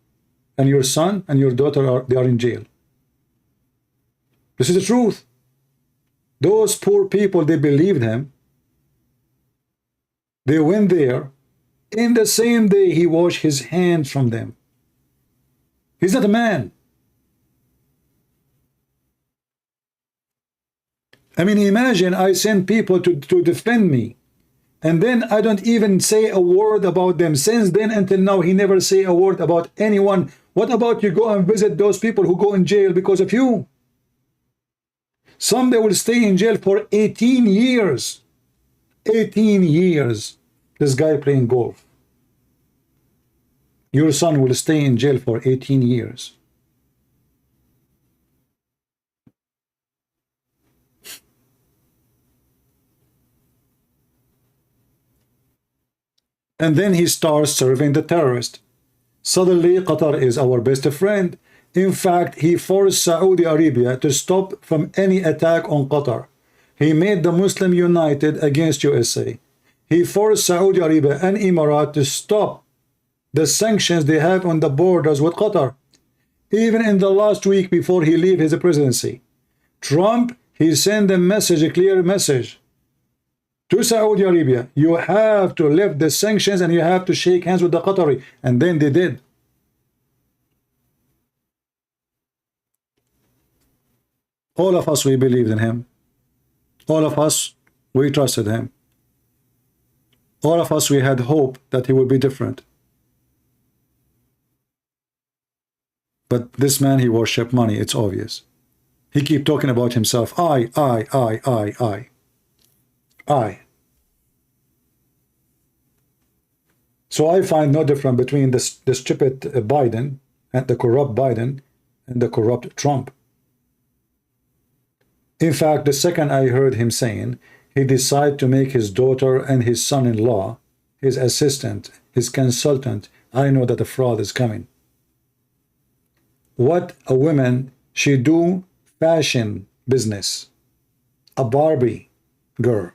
Speaker 1: and your son and your daughter are in jail. This is the truth. Those poor people, they believed him. They went there. In the same day, he washed his hands from them. He's not a man. I mean, imagine I send people to defend me, and then I don't even say a word about them. Since then until now, he never say a word about anyone. What about you go and visit those people who go in jail because of you? Some, they will stay in jail for 18 years. 18 years. This guy playing golf. Your son will stay in jail for 18 years. And then he starts serving the terrorist. Suddenly, Qatar is our best friend. In fact, he forced Saudi Arabia to stop from any attack on Qatar. He made the Muslim united against USA. He forced Saudi Arabia and Emirates to stop the sanctions they have on the borders with Qatar. Even in the last week before he leave his presidency, Trump, he sent a message, a clear message to Saudi Arabia. You have to lift the sanctions and you have to shake hands with the Qatari. And then they did. All of us, we believed in him. All of us, we trusted him. All of us, we had hope that he would be different. But this man, he worshiped money, it's obvious. He keep talking about himself. I. So I find no difference between the stupid Biden and the corrupt Biden and the corrupt Trump. In fact, the second I heard him saying, he decided to make his daughter and his son-in-law, his assistant, his consultant, I know that the fraud is coming. What a woman, she do fashion business. A Barbie girl.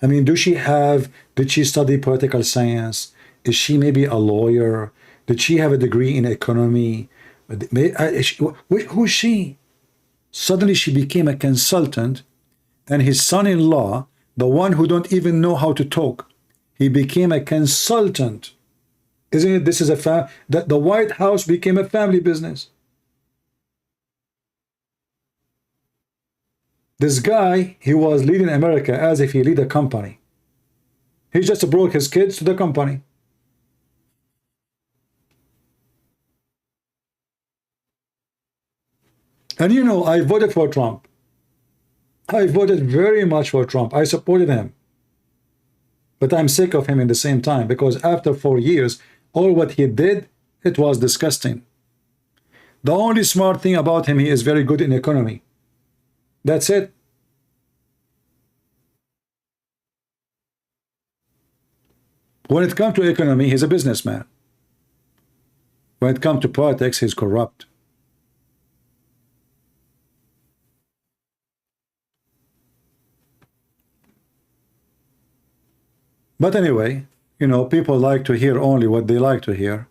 Speaker 1: I mean, did she study political science? Is she maybe a lawyer? Did she have a degree in economy? Who's she? Suddenly she became a consultant, and his son-in-law, the one who don't even know how to talk, he became a consultant. Isn't it? This is that the White House became a family business. This guy, he was leading America as if he lead a company. He just brought his kids to the company. And you know, I voted for Trump. I voted very much for Trump. I supported him. But I'm sick of him in the same time, because after 4 years, all what he did, it was disgusting. The only smart thing about him, he is very good in economy. That's it. When it comes to economy, he's a businessman. When it comes to politics, he's corrupt. But anyway, you know, people like to hear only what they like to hear.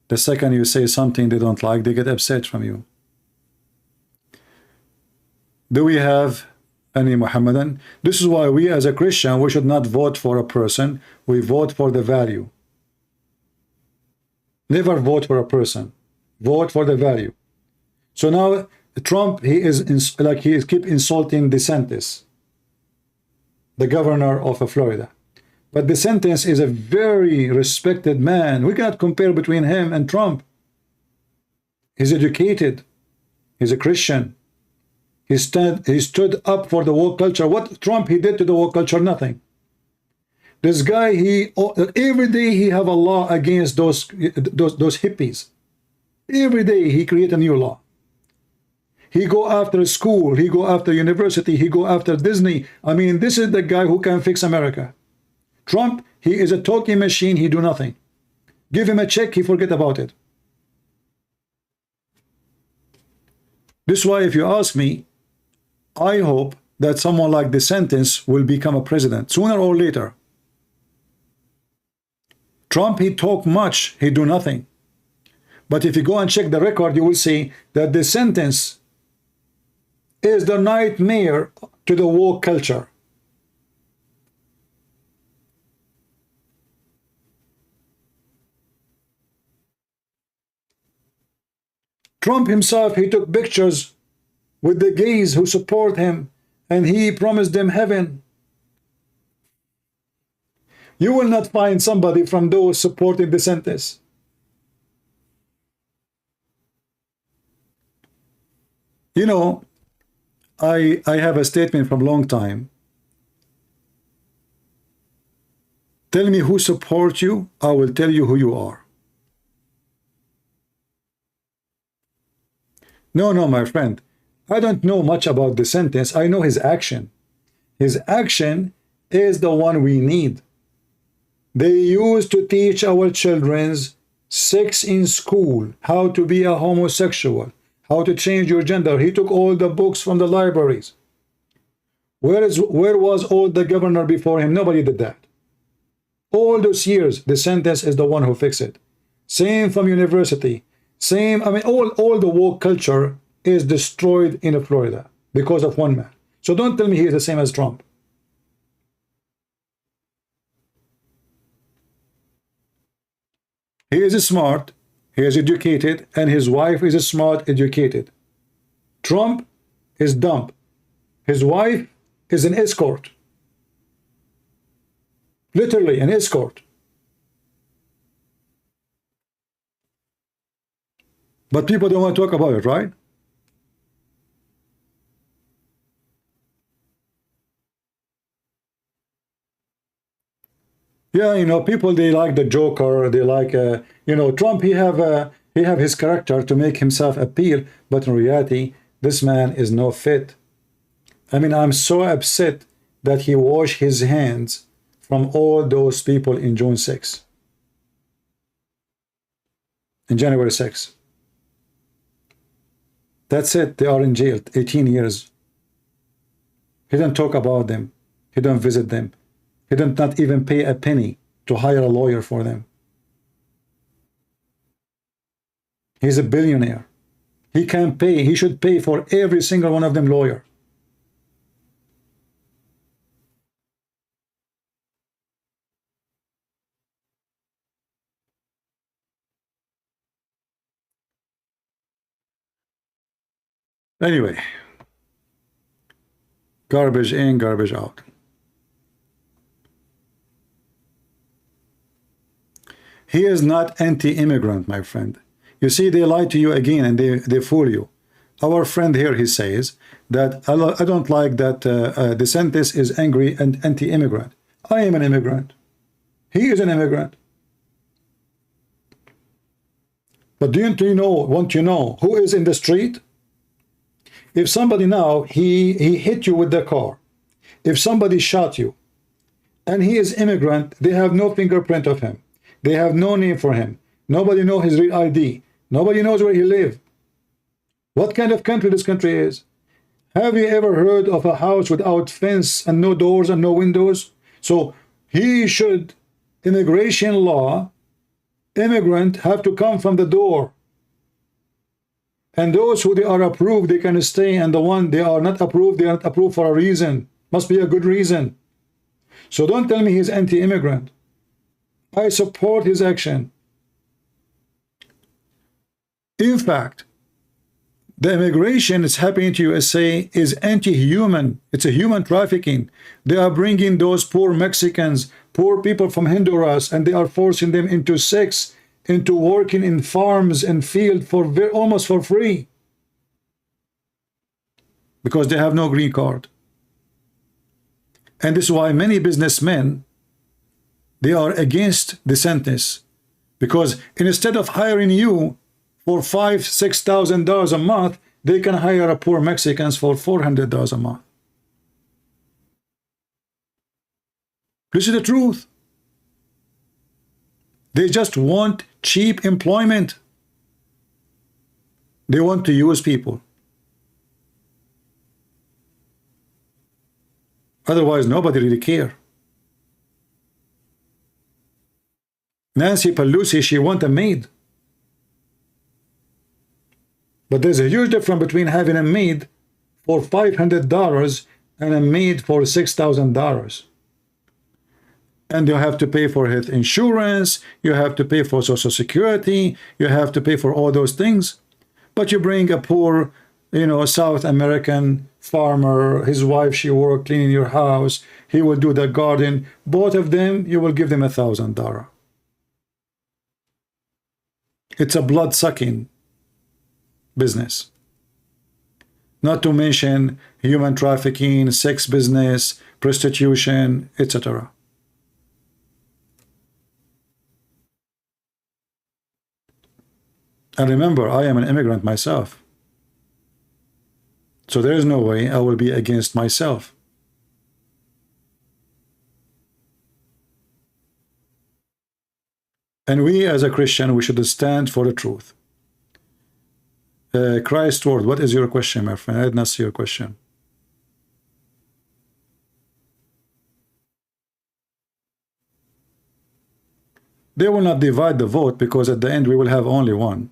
Speaker 1: The second you say something they don't like, they get upset from you. Do we have any Muhammadan? This is why we as a Christian, we should not vote for a person. We vote for the value. Never vote for a person. Vote for the value. So now Trump, he keep insulting DeSantis, the governor of Florida. But DeSantis is a very respected man. We cannot compare between him and Trump. He's educated. He's a Christian. He stood up for the woke culture. What Trump he did to the woke culture? Nothing. This guy, every day he have a law against those hippies. Every day he create a new law. He go after school. He go after university. He go after Disney. I mean, this is the guy who can fix America. Trump, he is a talking machine. He do nothing. Give him a check, he forget about it. This is why, if you ask me, I hope that someone like DeSantis will become a president sooner or later. Trump, he talk much, he do nothing. But if you go and check the record, you will see that DeSantis is the nightmare to the woke culture. Trump himself, he took pictures with the gays who support him, and he promised them heaven. You will not find somebody from those supporting DeSantis. You know, I have a statement from a long time. Tell me who supports you, I will tell you who you are. No, my friend. I don't know much about DeSantis. I know his action. His action is the one we need. They used to teach our children sex in school, how to be a homosexual, how to change your gender. He took all the books from the libraries. Where was all the governor before him? Nobody did that. All those years, DeSantis is the one who fixed it. Same from university. Same, I mean, all the woke culture is destroyed in Florida because of one man. So don't tell me he is the same as Trump. He is smart, he is educated, and his wife is smart, educated. Trump is dumb. His wife is an escort. Literally an escort. But people don't want to talk about it, right? Yeah, you know, people, they like the Joker. They like, you know, Trump. He have his character to make himself appeal, but in reality, this man is no fit. I mean, I'm so upset that he washed his hands from all those people in June 6, in January 6. That's it. They are in jail, 18 years. He didn't talk about them. He didn't visit them. He did not even pay a penny to hire a lawyer for them. He's a billionaire. He can pay. He should pay for every single one of them lawyer. Anyway, garbage in, garbage out. He is not anti-immigrant, my friend. You see, they lie to you again and they fool you. Our friend here, he says that I don't like that DeSantis is angry and anti-immigrant. I am an immigrant. He is an immigrant. But do you know, want you know who is in the street? If somebody now, he hit you with the car, if somebody shot you, and he is immigrant, they have no fingerprint of him. They have no name for him. Nobody knows his real ID. Nobody knows where he lives. What kind of country this country is? Have you ever heard of a house without fence and no doors and no windows? So he should, immigration law, immigrant have to come from the door. And those who they are approved, they can stay, and the one they are not approved, they are not approved for a reason. Must be a good reason. So don't tell me he's anti-immigrant. I support his action. In fact, the immigration that's happening to USA is anti-human. It's a human trafficking. They are bringing those poor Mexicans, poor people from Honduras, and they are forcing them into sex, into working in farms and field for almost for free, because they have no green card. And this is why many businessmen, they are against DeSantis, because instead of hiring you for $5,000-6,000 a month, they can hire a poor Mexicans for $400 a month. This is the truth. They just want cheap employment. They want to use people. Otherwise, nobody really care. Nancy Pelosi, she want a maid. But there's a huge difference between having a maid for $500 and a maid for $6,000. And you have to pay for health insurance, you have to pay for Social Security, you have to pay for all those things. But you bring a poor, South American farmer, his wife, she work cleaning your house, he will do the garden. Both of them, you will give them $1,000. It's a blood-sucking business. Not to mention human trafficking, sex business, prostitution, etc. And remember, I am an immigrant myself. So there is no way I will be against myself. And we as a Christian, we should stand for the truth. Christ word, what is your question, my friend? I did not see your question. They will not divide the vote, because at the end we will have only one.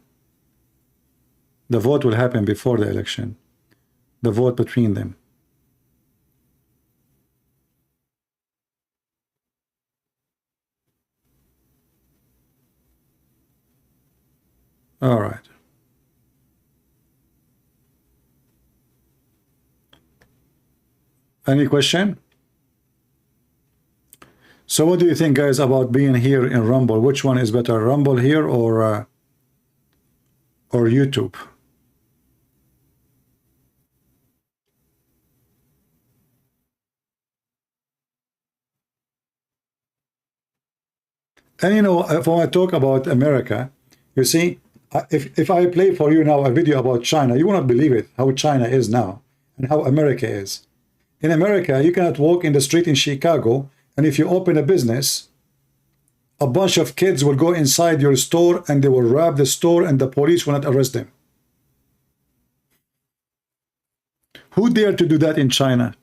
Speaker 1: The vote will happen before the election. The vote between them. All right. Any question? So what do you think, guys, about being here in Rumble? Which one is better, Rumble here or YouTube? And if I talk about America, you see, if I play for you now a video about China, you will not believe it, how China is now and how America is. In America, you cannot walk in the street in Chicago, and if you open a business, a bunch of kids will go inside your store and they will rob the store and the police will not arrest them. Who dared to do that in China?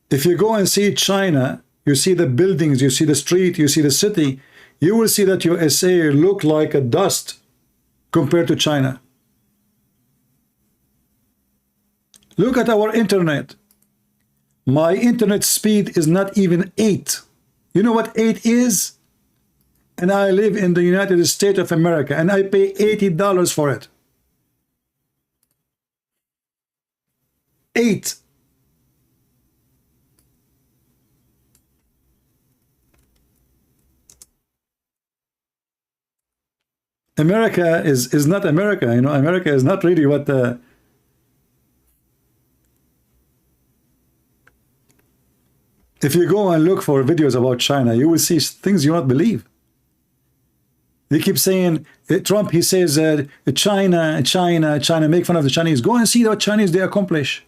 Speaker 1: If you go and see China, you see the buildings, you see the street, you see the city, you will see that USA look like a dust compared to China. Look at our internet. My internet speed is not even 8. You know what 8 is? And I live in the United States of America and I pay $80 for it. 8. America is not America, you know. America is not really what the... If you go and look for videos about China, you will see things you won't believe. They keep saying, Trump, he says, China, make fun of the Chinese. Go and see what Chinese they accomplish.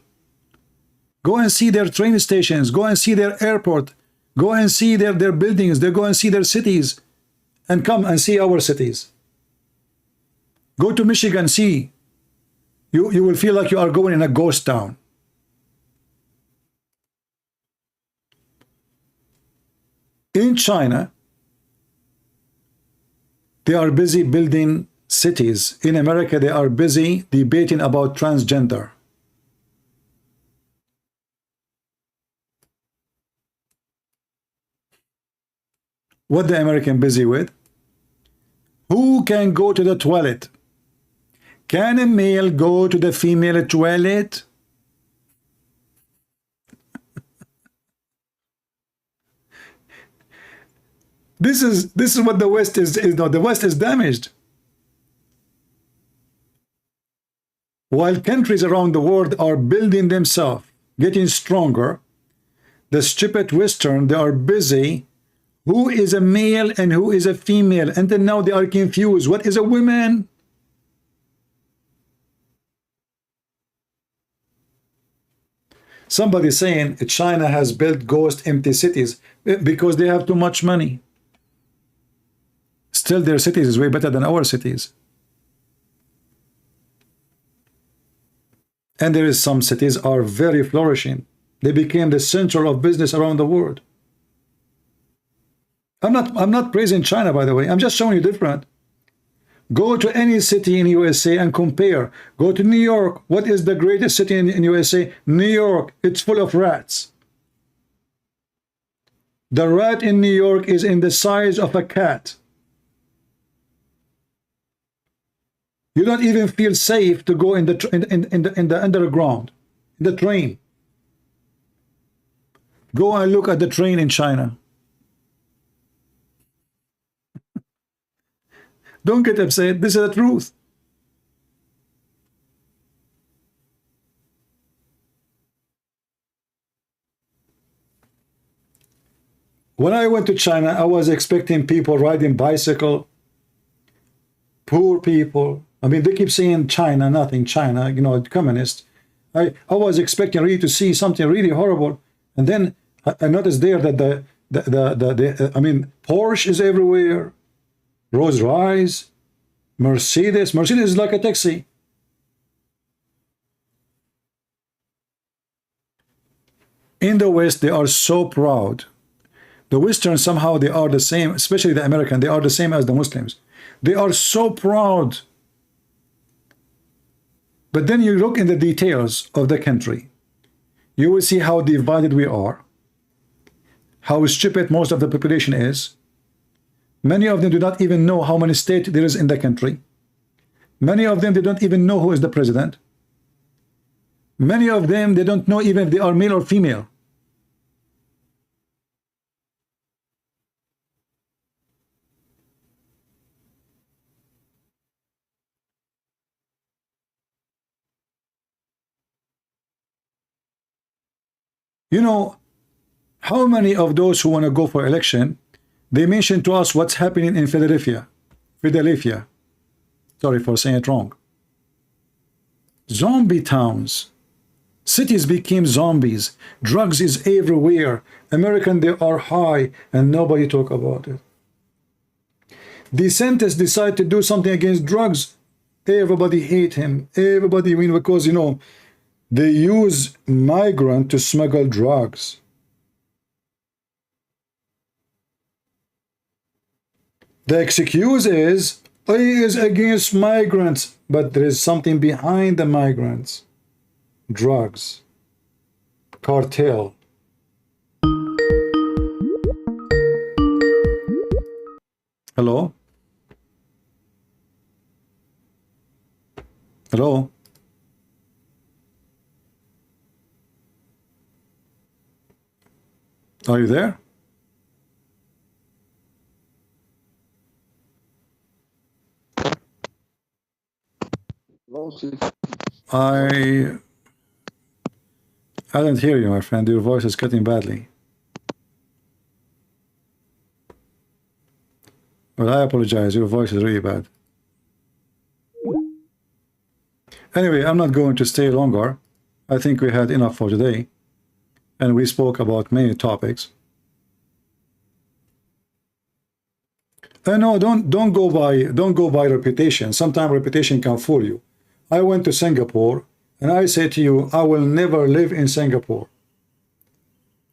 Speaker 1: Go and see their train stations. Go and see their airport. Go and see their buildings. They go and see their cities. And come and see our cities. Go to Michigan, see. You will feel like you are going in a ghost town. In China, they are busy building cities. In America, they are busy debating about transgender. What the American busy with? Who can go to the toilet? Can a male go to the female toilet? This is what the West is no, the West is damaged. While countries around the world are building themselves, getting stronger, the stupid Western, they are busy. Who is a male and who is a female? Until now they are confused. What is a woman? Somebody saying China has built ghost empty cities because they have too much money. Still, their cities is way better than our cities. And there is some cities are very flourishing. They became the center of business around the world. I'm not praising China, by the way. I'm just showing you different. Go to any city in USA and compare. Go to New York. What is the greatest city in USA? New York. It's full of rats. The rat in New York is in the size of a cat. You don't even feel safe to go in the underground, in the train. Go and look at the train in China. Don't get upset. This is the truth. When I went to China, I was expecting people riding bicycle, poor people. I mean, they keep saying China, nothing, China, you know, communist. I was expecting really to see something really horrible. And then I noticed there that I mean, Porsche is everywhere. Rolls Royce, Mercedes is like a taxi. In the West, they are so proud. The Westerns, somehow they are the same, especially the American, they are the same as the Muslims. They are so proud. But then you look in the details of the country, you will see how divided we are, how stupid most of the population is. Many of them do not even know how many states there is in the country. Many of them, they don't even know who is the president. Many of them, they don't know even if they are male or female. You know, how many of those who want to go for election, they mention to us what's happening in Philadelphia. Sorry for saying it wrong. Zombie towns. Cities became zombies. Drugs is everywhere. American, they are high and nobody talk about it. DeSantis decided to do something against drugs. Everybody hate him. Everybody, I mean, because, you know, they use migrant to smuggle drugs. The excuse is, he is against migrants, but there is something behind the migrants. Drugs, cartel. Hello? Hello? Are you there? I don't hear you, my friend. Your voice is cutting badly. Well, I apologize. Your voice is really bad. Anyway, I'm not going to stay longer. I think we had enough for today, and we spoke about many topics. No, don't go by reputation. Sometimes reputation can fool you. I went to Singapore, and I say to you, I will never live in Singapore.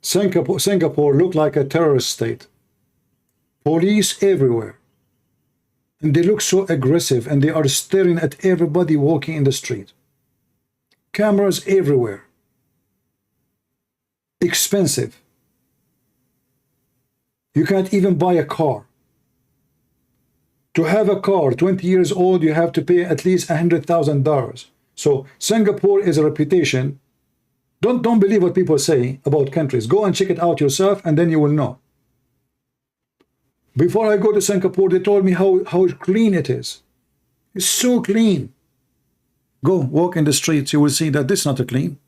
Speaker 1: Singapore looked like a terrorist state. Police everywhere. And they look so aggressive, and they are staring at everybody walking in the street. Cameras everywhere. Expensive. You can't even buy a car. To have a car 20 years old, you have to pay at least $100,000. So Singapore is a reputation. Don't believe what people say about countries. Go and check it out yourself, and then you will know. Before I go to Singapore, they told me how clean it is. It's so clean. Go walk in the streets, you will see that this is not a clean.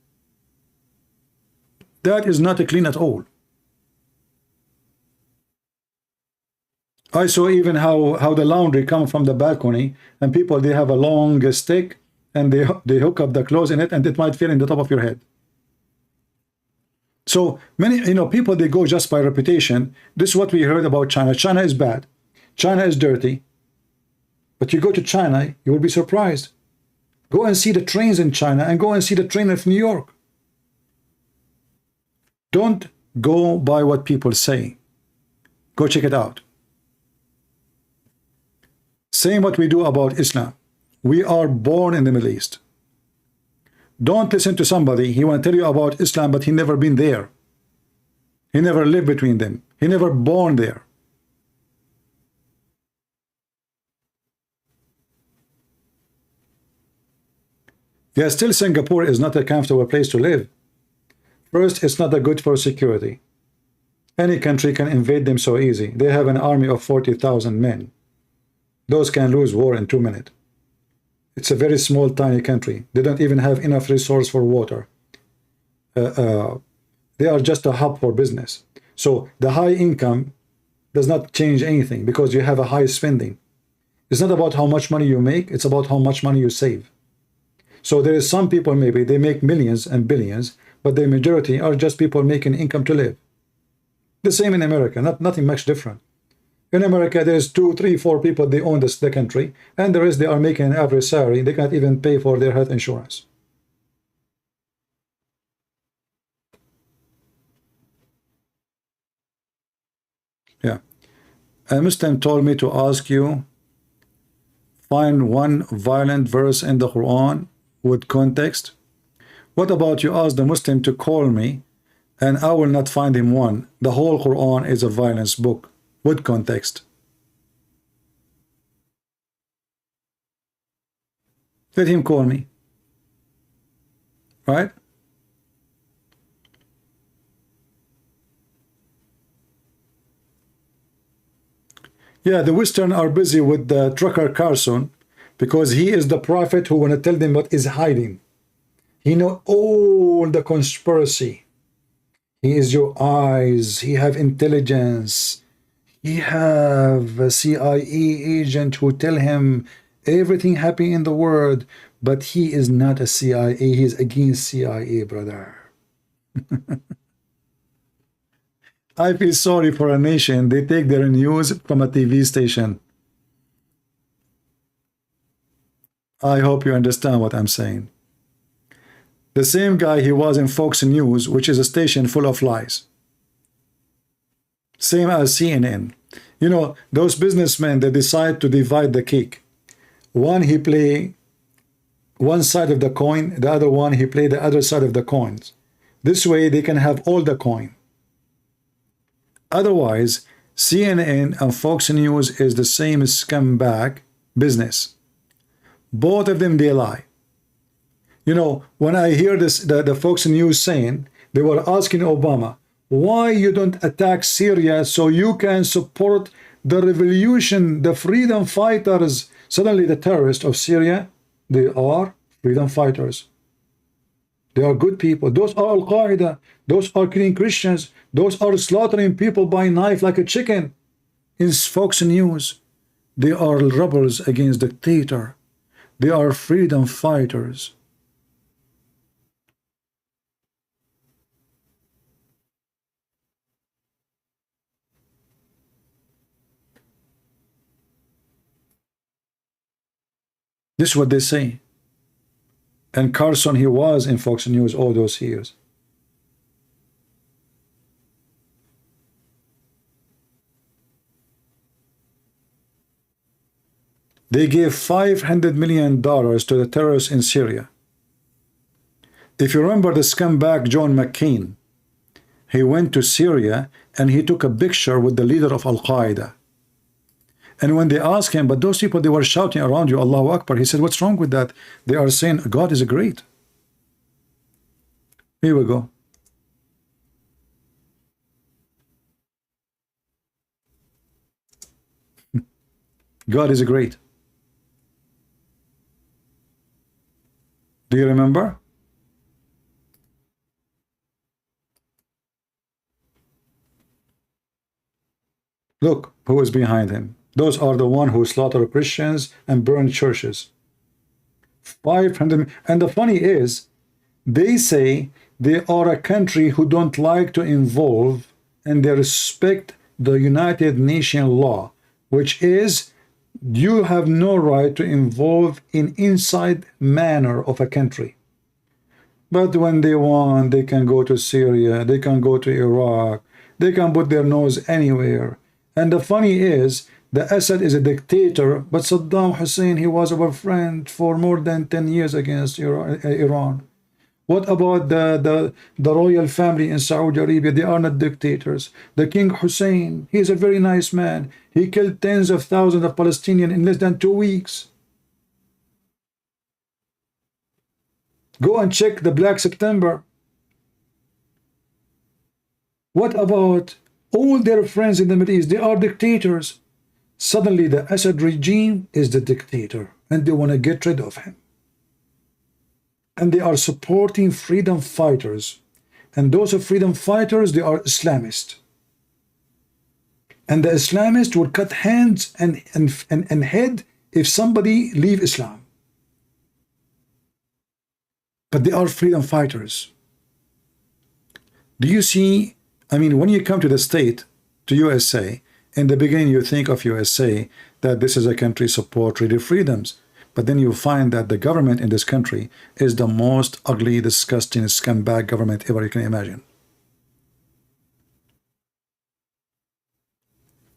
Speaker 1: That is not a clean at all. I saw even how the laundry comes from the balcony, and people, they have a long stick, and they hook up the clothes in it, and it might fit in the top of your head. So many, people, they go just by reputation. This is what we heard about China. China is bad. China is dirty. But you go to China, you will be surprised. Go and see the trains in China, and go and see the train of New York. Don't go by what people say. Go check it out. Same what we do about Islam. We are born in the Middle East. Don't listen to somebody. He want to tell you about Islam, but he never been there. He never lived between them. He never born there. Yeah, still Singapore is not a comfortable place to live. First, it's not that good for security. Any country can invade them so easy. They have an army of 40,000 men. Those can lose war in 2 minutes. It's a very small, tiny country. They don't even have enough resource for water. They are just a hub for business. So the high income does not change anything because you have a high spending. It's not about how much money you make, it's about how much money you save. So there is some people, maybe they make millions and billions, but the majority are just people making income to live. The same in America, nothing much different. In America, there's 2, 3, 4 people, they own the country, and the rest, they are making an average salary. They can't even pay for their health insurance. Yeah. A Muslim told me to ask you, find one violent verse in the Quran with context. What about you ask the Muslim to call me, and I will not find him one. The whole Quran is a violence book. With context. Let him call me. Right? Yeah, the Western are busy with the Tucker Carlson because he is the prophet who want to tell them what is hiding. He know all the conspiracy. He is your eyes. He have intelligence. He have a CIA agent who tell him everything happening in the world, but he is not a CIA. He is against CIA, brother. I feel sorry for a nation. They take their news from a TV station. I hope you understand what I'm saying. The same guy, he was in Fox News, which is a station full of lies. Same as CNN. You know, those businessmen, they decide to divide the cake. One, he play one side of the coin, the other one, he play the other side of the coins. This way, they can have all the coin. Otherwise, CNN and Fox News is the same scumbag business. Both of them, they lie. You know, when I hear this, the Fox News saying, they were asking Obama, why you don't attack Syria so you can support the revolution, the freedom fighters. Suddenly the terrorists of Syria, they are freedom fighters. They are good people. Those are Al-Qaeda. Those are killing Christians. Those are slaughtering people by knife like a chicken. In Fox News, they are rebels against dictator. They are freedom fighters. This is what they say. And Carson, he was in Fox News all those years. They gave $500 million to the terrorists in Syria. If you remember the scumbag John McCain, he went to Syria and he took a picture with the leader of Al-Qaeda. And when they asked him, but those people, they were shouting around you, Allahu Akbar. He said, what's wrong with that? They are saying, God is great. Here we go. God is great. Do you remember? Look who is behind him. Those are the one who slaughter Christians and burn churches. 500. And the funny is, they say they are a country who don't like to involve and they respect the United Nations law, which is you have no right to involve in inside manner of a country. But when they want, they can go to Syria, they can go to Iraq, they can put their nose anywhere. And the funny is, the Assad is a dictator, but Saddam Hussein, he was our friend for more than 10 years against Iran. What about the royal family in Saudi Arabia? They are not dictators. The King Hussein, he is a very nice man. He killed tens of thousands of Palestinians in less than 2 weeks. Go and check the Black September. What about all their friends in the Middle East? They are dictators. Suddenly the Assad regime is the dictator and they want to get rid of him. And they are supporting freedom fighters. And those are freedom fighters, they are Islamists. And the Islamists would cut hands and head if somebody leave Islam. But they are freedom fighters. Do you see, I mean, when you come to the state, to USA, in the beginning you think of USA, that this is a country support really freedoms. But then you find that the government in this country is the most ugly, disgusting, scumbag government ever you can imagine.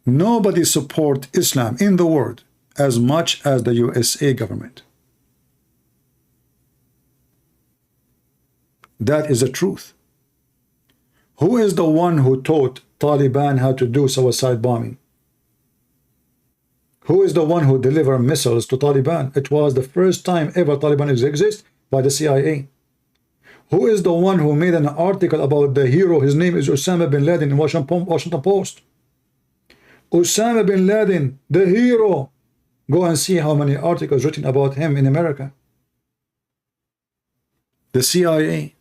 Speaker 1: Nobody support Islam in the world as much as the USA government. That is the truth. Who is the one who taught Taliban how to do suicide bombing? Who is the one who delivered missiles to Taliban? It was the first time ever Taliban exists by the CIA. Who is the one who made an article about the hero? His name is Osama bin Laden in Washington Post. Osama bin Laden, the hero. Go and see how many articles written about him in America. The CIA.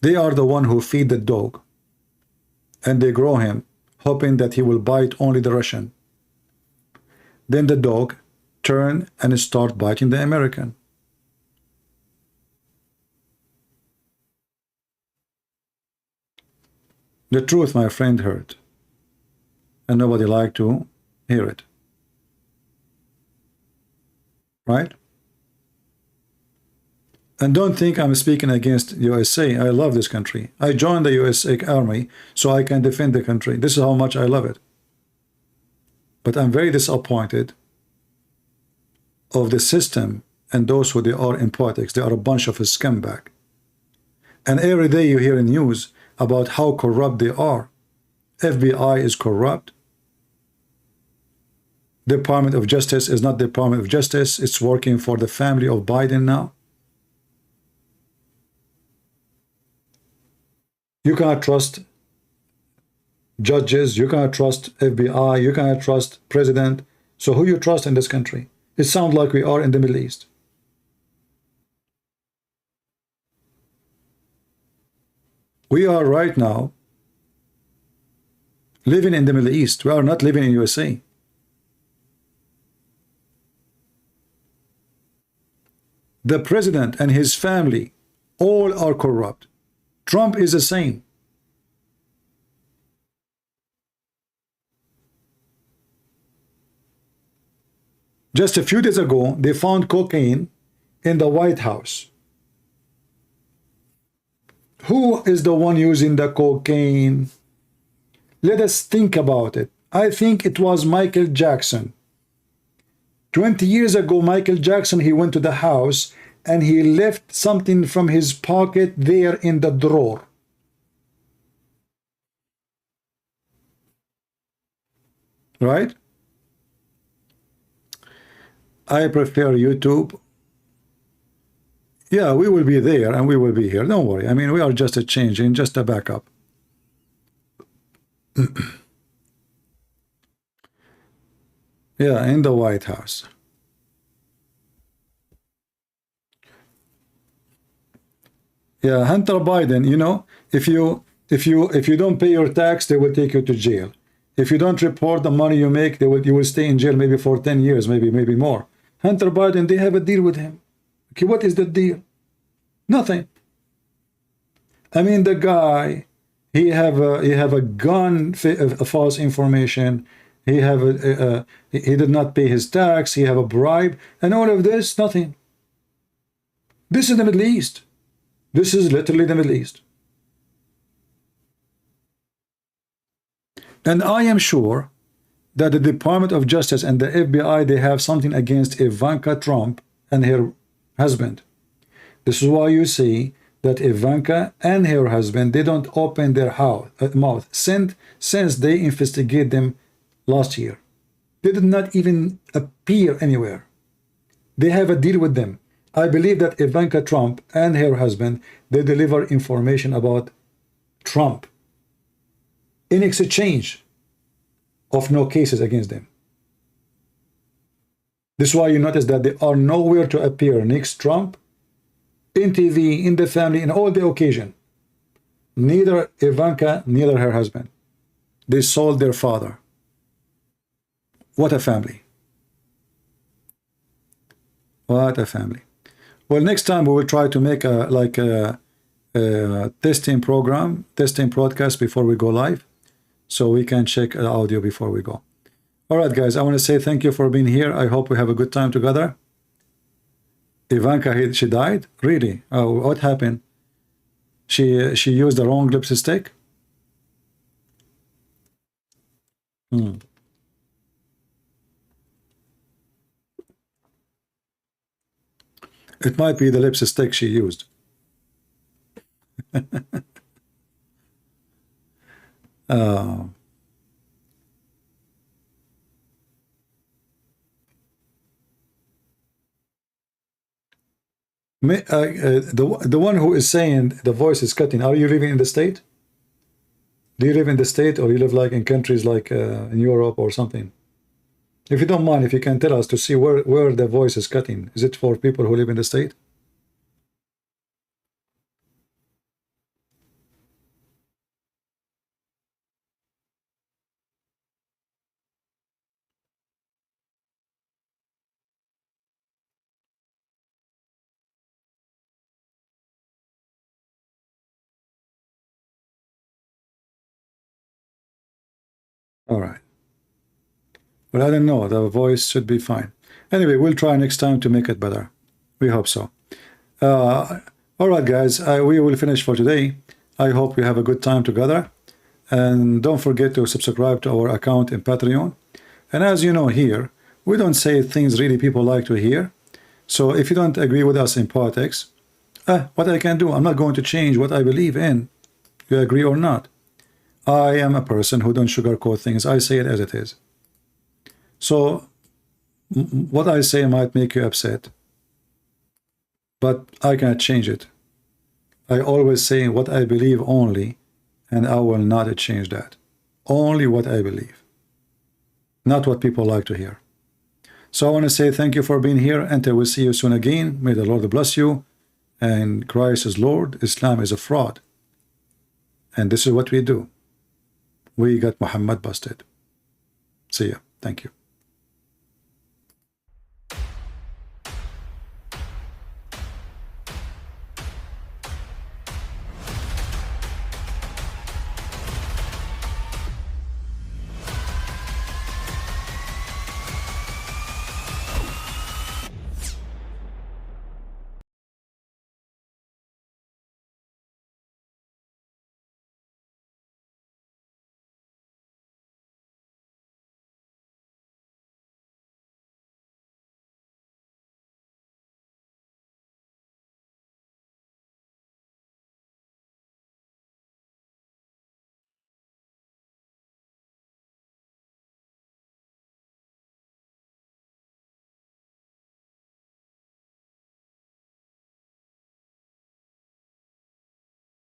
Speaker 1: They are the one who feed the dog. And they grow him, hoping that he will bite only the Russian. Then the dog turn and start biting the American. The truth, my friend, hurt. And nobody liked to hear it. Right? And don't think I'm speaking against USA. I love this country. I joined the USA Army so I can defend the country. This is how much I love it. But I'm very disappointed of the system and those who they are in politics. They are a bunch of a scumbag. And every day you hear in news about how corrupt they are. FBI is corrupt. Department of Justice is not Department of Justice. It's working for the family of Biden now. You cannot trust judges. You cannot trust FBI. You cannot trust president. So who you trust in this country? It sounds like we are in the Middle East. We are right now living in the Middle East. We are not living in USA. The president and his family all are corrupt. Trump is the same. Just a few days ago, they found cocaine in the White House. Who is the one using the cocaine? Let us think about it. I think it was Michael Jackson. 20 years ago, Michael Jackson, he went to the house and he left something from his pocket there in the drawer. Right? I prefer YouTube. Yeah, we will be there and we will be here. Don't worry. I mean, we are just a changing, just a backup. Yeah, in the White House. Yeah, Hunter Biden, you know, if you don't pay your tax, they will take you to jail. If you don't report the money you make, you will stay in jail maybe for 10 years, maybe more. Hunter Biden, they have a deal with him. Okay, what is the deal? Nothing. I mean, the guy, he have a gun, a false information. He did not pay his tax. He have a bribe, and all of this, nothing. This is the Middle East. This is literally the Middle East. And I am sure that the Department of Justice and the FBI, they have something against Ivanka Trump and her husband. This is why you see that Ivanka and her husband, they don't open their mouth since they investigate them last year. They did not even appear anywhere. They have a deal with them. I believe that Ivanka Trump and her husband, they deliver information about Trump in exchange of no cases against them. This is why you notice that they are nowhere to appear next Trump, in TV, in the family, in all the occasion. Neither Ivanka, neither her husband. They sold their father. What a family. What a family. Well, next time we will try to make a testing program, testing broadcast before we go live, so we can check the audio before we go. All right, guys, I want to say thank you for being here. I hope we have a good time together. Ivanka, she died? Really? Oh, what happened? She used the wrong lipstick? It might be the lipstick she used. The one who is saying the voice is cutting, are you living in the state? Do you live in the state, or you live like in countries like in Europe or something? If you don't mind, if you can tell us to see where the voice is cutting. Is it for people who live in the state? All right. Well, I don't know. The voice should be fine. Anyway, we'll try next time to make it better. We hope so. All right, guys, we will finish for today. I hope you have a good time together. And don't forget to subscribe to our account in Patreon. And as you know here, we don't say things really people like to hear. So if you don't agree with us in politics, what I can do, I'm not going to change what I believe in. You agree or not? I am a person who don't sugarcoat things. I say it as it is. So what I say might make you upset, but I cannot change it. I always say what I believe only, and I will not change that. Only what I believe, not what people like to hear. So I want to say thank you for being here. Until we see you soon again. May the Lord bless you. And Christ is Lord. Islam is a fraud. And this is what we do. We got Muhammad busted. See ya. Thank you.